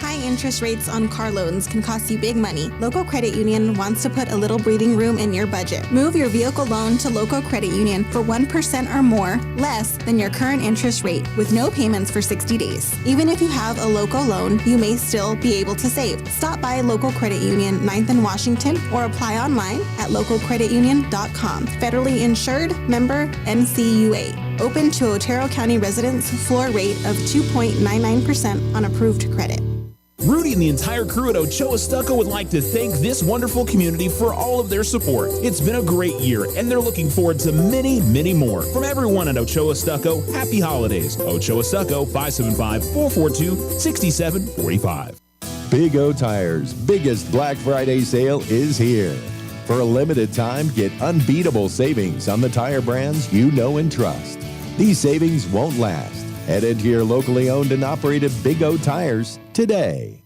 Hi, interest rates on car loans can cost you big money. Local Credit Union wants to put a little breathing room in your budget. Move your vehicle loan to Local Credit Union for 1% or more, less than your current interest rate, with no payments for 60 days. Even if you have a local loan, you may still be able to save. Stop by Local Credit Union 9th and Washington or apply online at localcreditunion.com. Federally insured, member NCUA. Open to Otero County residents, floor rate of 2.99% on approved credit. Rudy and the entire crew at Ochoa Stucco would like to thank this wonderful community for all of their support. It's been a great year, and they're looking forward to many, many more. From everyone at Ochoa Stucco, happy holidays. Ochoa Stucco, 575-442-6745. Big O Tires' biggest Black Friday sale is here. For a limited time, get unbeatable savings on the tire brands you know and trust. These savings won't last. Head into your locally owned and operated Big O Tires today.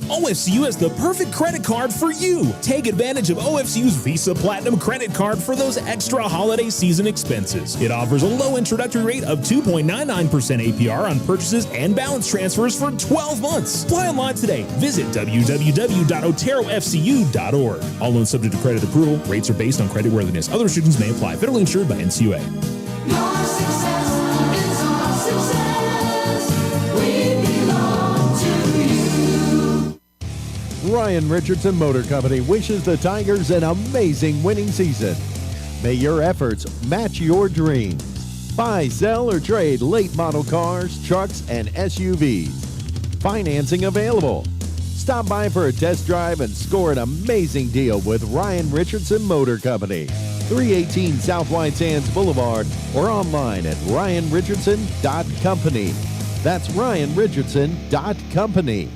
OFCU has the perfect credit card for you. Take advantage of OFCU's Visa Platinum credit card for those extra holiday season expenses. It offers a low introductory rate of 2.99% APR on purchases and balance transfers for 12 months. Apply online today. Visit www.oterofcu.org. All loans subject to credit approval. Rates are based on creditworthiness. Other restrictions may apply. Federally insured by NCUA. Your success is our success. We belong to you. Ryan Richardson Motor Company wishes the Tigers an amazing winning season. May your efforts match your dreams. Buy, sell, or trade late model cars, trucks, and SUVs. Financing available. Stop by for a test drive and score an amazing deal with Ryan Richardson Motor Company. 318 South White Sands Boulevard or online at ryanrichardson.company. That's ryanrichardson.company.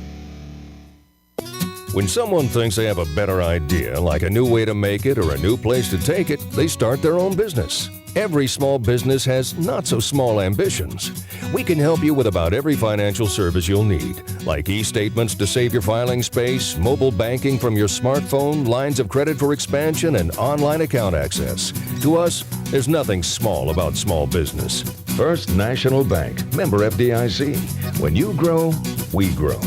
When someone thinks they have a better idea, like a new way to make it or a new place to take it, they start their own business. Every small business has not so small ambitions. We can help you with about every financial service you'll need, like e-statements to save your filing space, mobile banking from your smartphone, lines of credit for expansion, and online account access. To us, there's nothing small about small business. First National Bank, member FDIC. When you grow, we grow.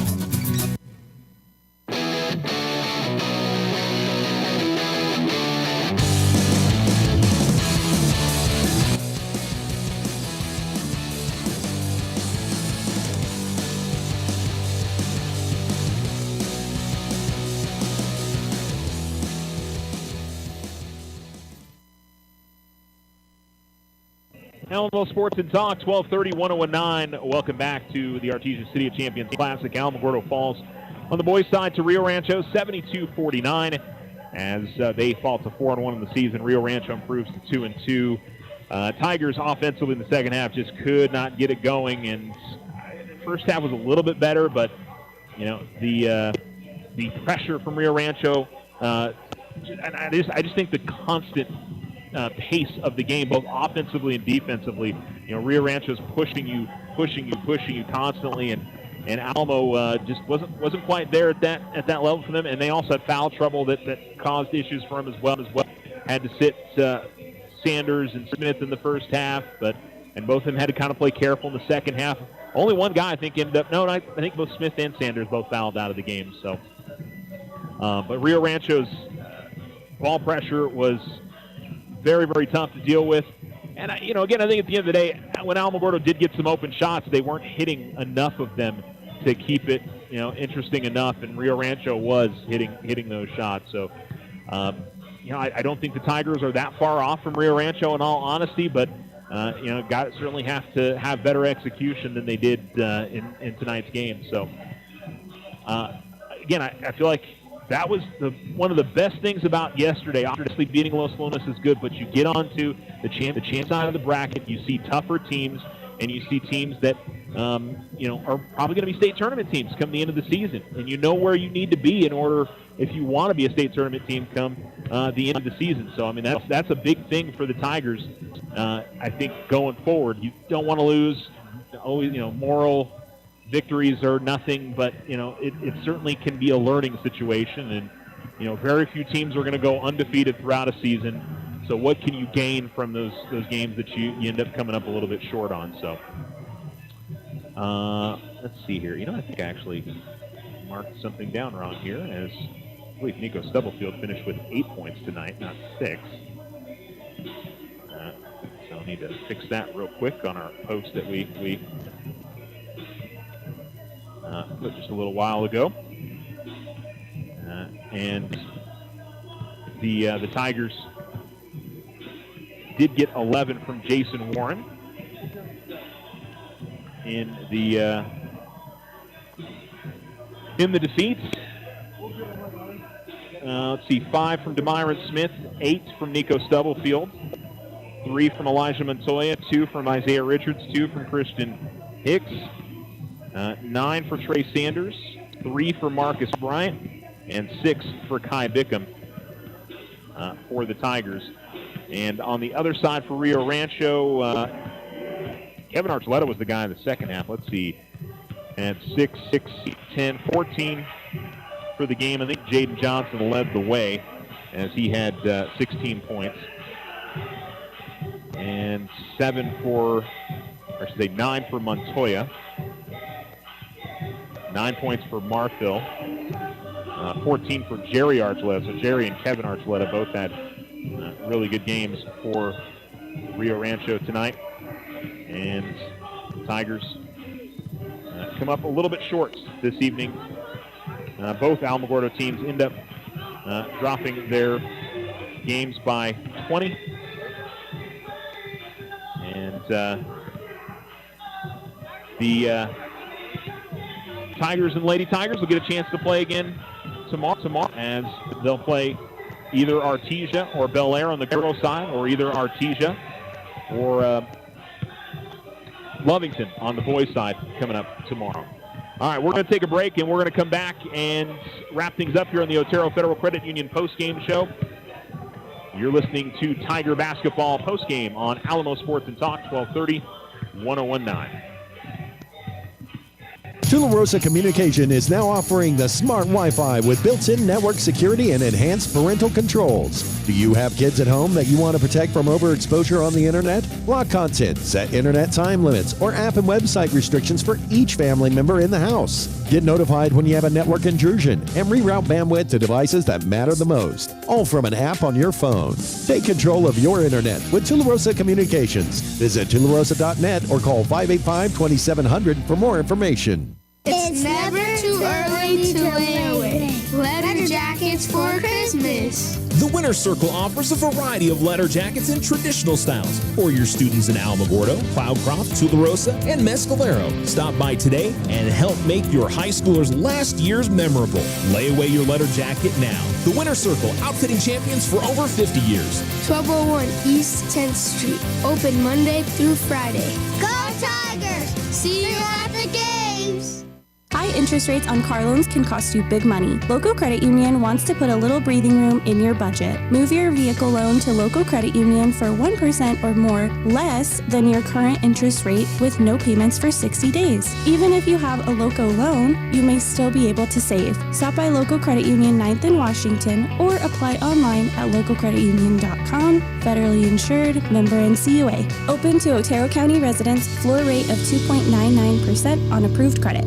Alamo Sports and Talk, 1230, 1019. Welcome back to the Artesia City of Champions Classic. Alamogordo falls on the boys' side to Rio Rancho, 72-49. As they fall to 4-1 in the season, Rio Rancho improves to 2-2. Tigers offensively in the second half just could not get it going, and the first half was a little bit better, but you know the pressure from Rio Rancho. And I just think the constant pace of the game, both offensively and defensively. You know, Rio Rancho's pushing you constantly, and Alamo just wasn't quite there at that level for them. And they also had foul trouble that caused issues for them as well. Had to sit Sanders and Smith in the first half, and both of them had to kind of play careful in the second half. Only one guy I think ended up. No, I think both Smith and Sanders both fouled out of the game. So, but Rio Rancho's ball pressure was very, very tough to deal with. And, again, I think at the end of the day, when Alamogordo did get some open shots, they weren't hitting enough of them to keep it, interesting enough. And Rio Rancho was hitting those shots. So, I don't think the Tigers are that far off from Rio Rancho in all honesty, but, guys certainly have to have better execution than they did in tonight's game. So, again, I feel like that was one of the best things about yesterday. Obviously, beating Los Lunas is good, but you get onto the champ side of the bracket, you see tougher teams, and you see teams that are probably going to be state tournament teams come the end of the season, and you know where you need to be in order if you want to be a state tournament team come the end of the season. So, I mean, that's a big thing for the Tigers. I think going forward, you don't want to lose. Always, moral victories are nothing, but it certainly can be a learning situation, and very few teams are going to go undefeated throughout a season. So what can you gain from those games that you end up coming up a little bit short on? So let's see here. I think actually marked something down wrong here, as I believe Nico Stubblefield finished with 8 points tonight, not 6. So I'll need to fix that real quick on our post that we put just a little while ago. And the Tigers did get 11 from Jason Warren in the defeat. Let's see, 5 from Demyron Smith, 8 from Nico Stubblefield, 3 from Elijah Montoya, 2 from Isaiah Richards, 2 from Christian Hicks, 9 for Trey Sanders, 3 for Marcus Bryant, and 6 for Kai Bickham for the Tigers. And on the other side for Rio Rancho, Kevin Archuleta was the guy in the second half. Let's see. At 6, 10, 14 for the game. I think Jaden Johnson led the way as he had 16 points. And 9 for Montoya. 9 points for Marthil. 14 for Jerry Archuleta. So Jerry and Kevin Archuleta both had really good games for Rio Rancho tonight. And the Tigers come up a little bit short this evening. Both Alamogordo teams end up dropping their games by 20. And the Tigers and Lady Tigers will get a chance to play again tomorrow, as they'll play either Artesia or Bel Air on the girls' side, or either Artesia or Lovington on the boys' side coming up tomorrow. All right, we're going to take a break, and we're going to come back and wrap things up here on the Otero Federal Credit Union postgame show. You're listening to Tiger Basketball postgame on Alamo Sports and Talk, 1230, 1019. Tularosa Communication is now offering the smart Wi-Fi with built-in network security and enhanced parental controls. Do you have kids at home that you want to protect from overexposure on the internet? Block content, set internet time limits, or app and website restrictions for each family member in the house. Get notified when you have a network intrusion and reroute bandwidth to devices that matter the most, all from an app on your phone. Take control of your internet with Tularosa Communications. Visit tularosa.net or call 585-2700 for more information. It's never too early to lay away. Letter jackets for Christmas. The Winter Circle offers a variety of letter jackets in traditional styles for your students in Alamogordo, Cloudcroft, Tularosa, and Mescalero. Stop by today and help make your high schoolers' last years memorable. Lay away your letter jacket now. The Winter Circle, outfitting champions for over 50 years. 1201 East 10th Street. Open Monday through Friday. Go Tigers! See you at the games! High interest rates on car loans can cost you big money. Local Credit Union wants to put a little breathing room in your budget. Move your vehicle loan to Local Credit Union for 1% or more less than your current interest rate with no payments for 60 days. Even if you have a Loco loan, you may still be able to save. Stop by Local Credit Union 9th and Washington or apply online at localcreditunion.com. Federally insured, member NCUA. Open to Otero County residents, floor rate of 2.99% on approved credit.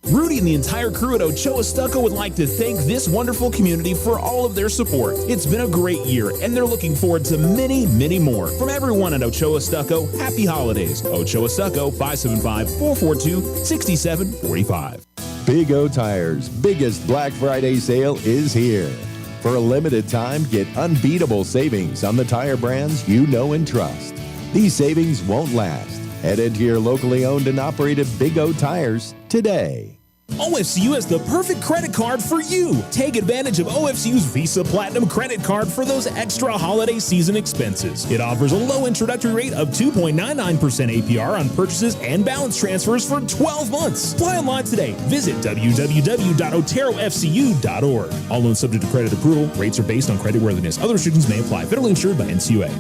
Rudy and the entire crew at Ochoa Stucco would like to thank this wonderful community for all of their support. It's been a great year, and they're looking forward to many, many more. From everyone at Ochoa Stucco, happy holidays. Ochoa Stucco, 575-442-6745. Big O Tires' biggest Black Friday sale is here. For a limited time, get unbeatable savings on the tire brands you know and trust. These savings won't last. Head into your locally owned and operated Big O Tires today. OFCU has the perfect credit card for you. Take advantage of OFCU's Visa Platinum credit card for those extra holiday season expenses. It offers a low introductory rate of 2.99% APR on purchases and balance transfers for 12 months. Apply online today. Visit www.oterofcu.org. All loans subject to credit approval. Rates are based on creditworthiness. Other restrictions may apply. Federally insured by NCUA.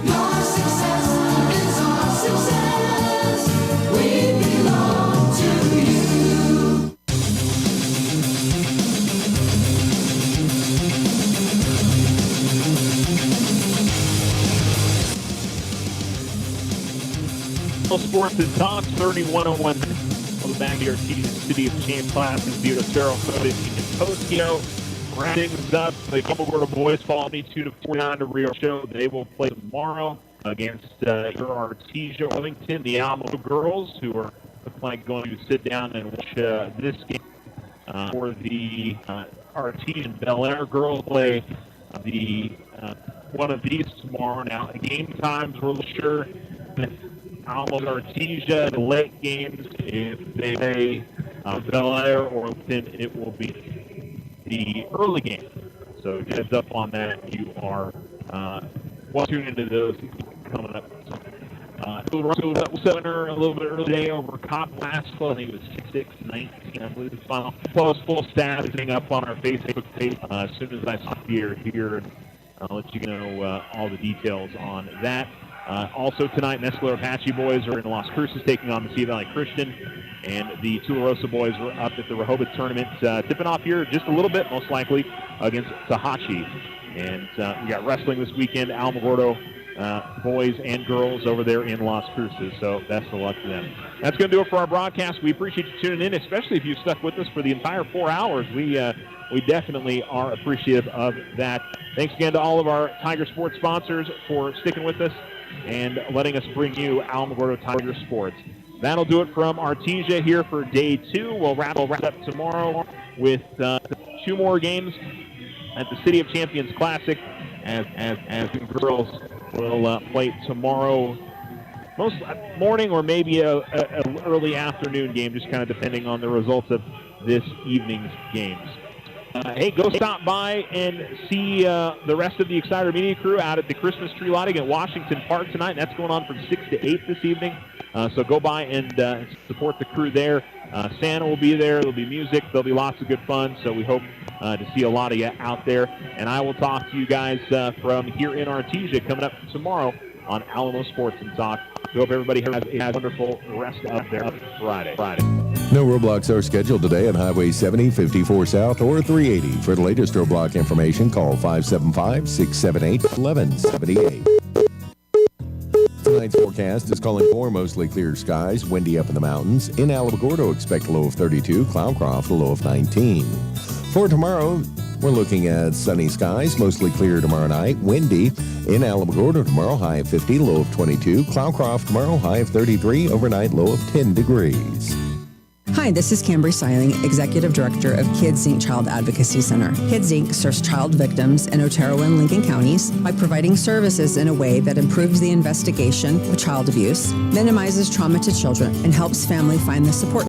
Your success is our success. We belong to you. Sports and Talk 3101. back here at the City of Champions classes, the Otero Code in Tokyo. Wrapping things up, the Alamogordo Boys fall 22-49 to Rio Rancho. They will play tomorrow against your Artesia Wellington, the Alamo girls, who are going to sit down and watch this game for the Artesian Bel Air girls play the one of these tomorrow. Now, game times, we're sure if Alamo Artesia, the late games, if they play Bel Air or then it will be the early game. So heads up on that. You are tuning into those coming up. Winner a little bit early today over Cop Lasco. I think it was 6-6-19. I believe the final. Full stat is up on our Facebook page as soon as I saw here. I'll let you know all the details on that. Also tonight, Mescalero Apache boys are in Las Cruces taking on the Sea Valley Christian, and the Tularosa boys were up at the Rehoboth tournament, tipping off here just a little bit, most likely, against Tahachi. And we got wrestling this weekend, Alamogordo boys and girls over there in Las Cruces, so best of luck to them. That's going to do it for our broadcast. We appreciate you tuning in, especially if you stuck with us for the entire 4 hours. We definitely are appreciative of that. Thanks again to all of our Tiger Sports sponsors for sticking with us and letting us bring you Alamogordo Tiger Sports. That'll do it from Artesia here for day 2. We'll wrap up tomorrow with 2 more games at the City of Champions Classic as the girls will play tomorrow, most morning or maybe a early afternoon game, just kind of depending on the results of this evening's games. Hey, go stop by and see the rest of the Exciter Media crew out at the Christmas tree lighting at Washington Park tonight. That's going on from 6 to 8 this evening. So go by and support the crew there. Santa will be there. There'll be music. There'll be lots of good fun. So we hope to see a lot of you out there. And I will talk to you guys from here in Artesia coming up tomorrow on Alamo Sports and Talk. We hope everybody has a wonderful rest of their Friday. No roadblocks are scheduled today on Highway 70, 54 South, or 380. For the latest roadblock information, call 575-678-1178. Tonight's forecast is calling for mostly clear skies, windy up in the mountains. In Alamogordo, expect a low of 32, Cloudcroft a low of 19. For tomorrow, we're looking at sunny skies, mostly clear tomorrow night, windy. In Alamogordo tomorrow, high of 50, low of 22. Cloudcroft tomorrow, high of 33, overnight low of 10 degrees. Hi, this is Cambry Seiling, Executive Director of Kids Inc. Child Advocacy Center. Kids Inc. serves child victims in Otero and Lincoln counties by providing services in a way that improves the investigation of child abuse, minimizes trauma to children, and helps family find the support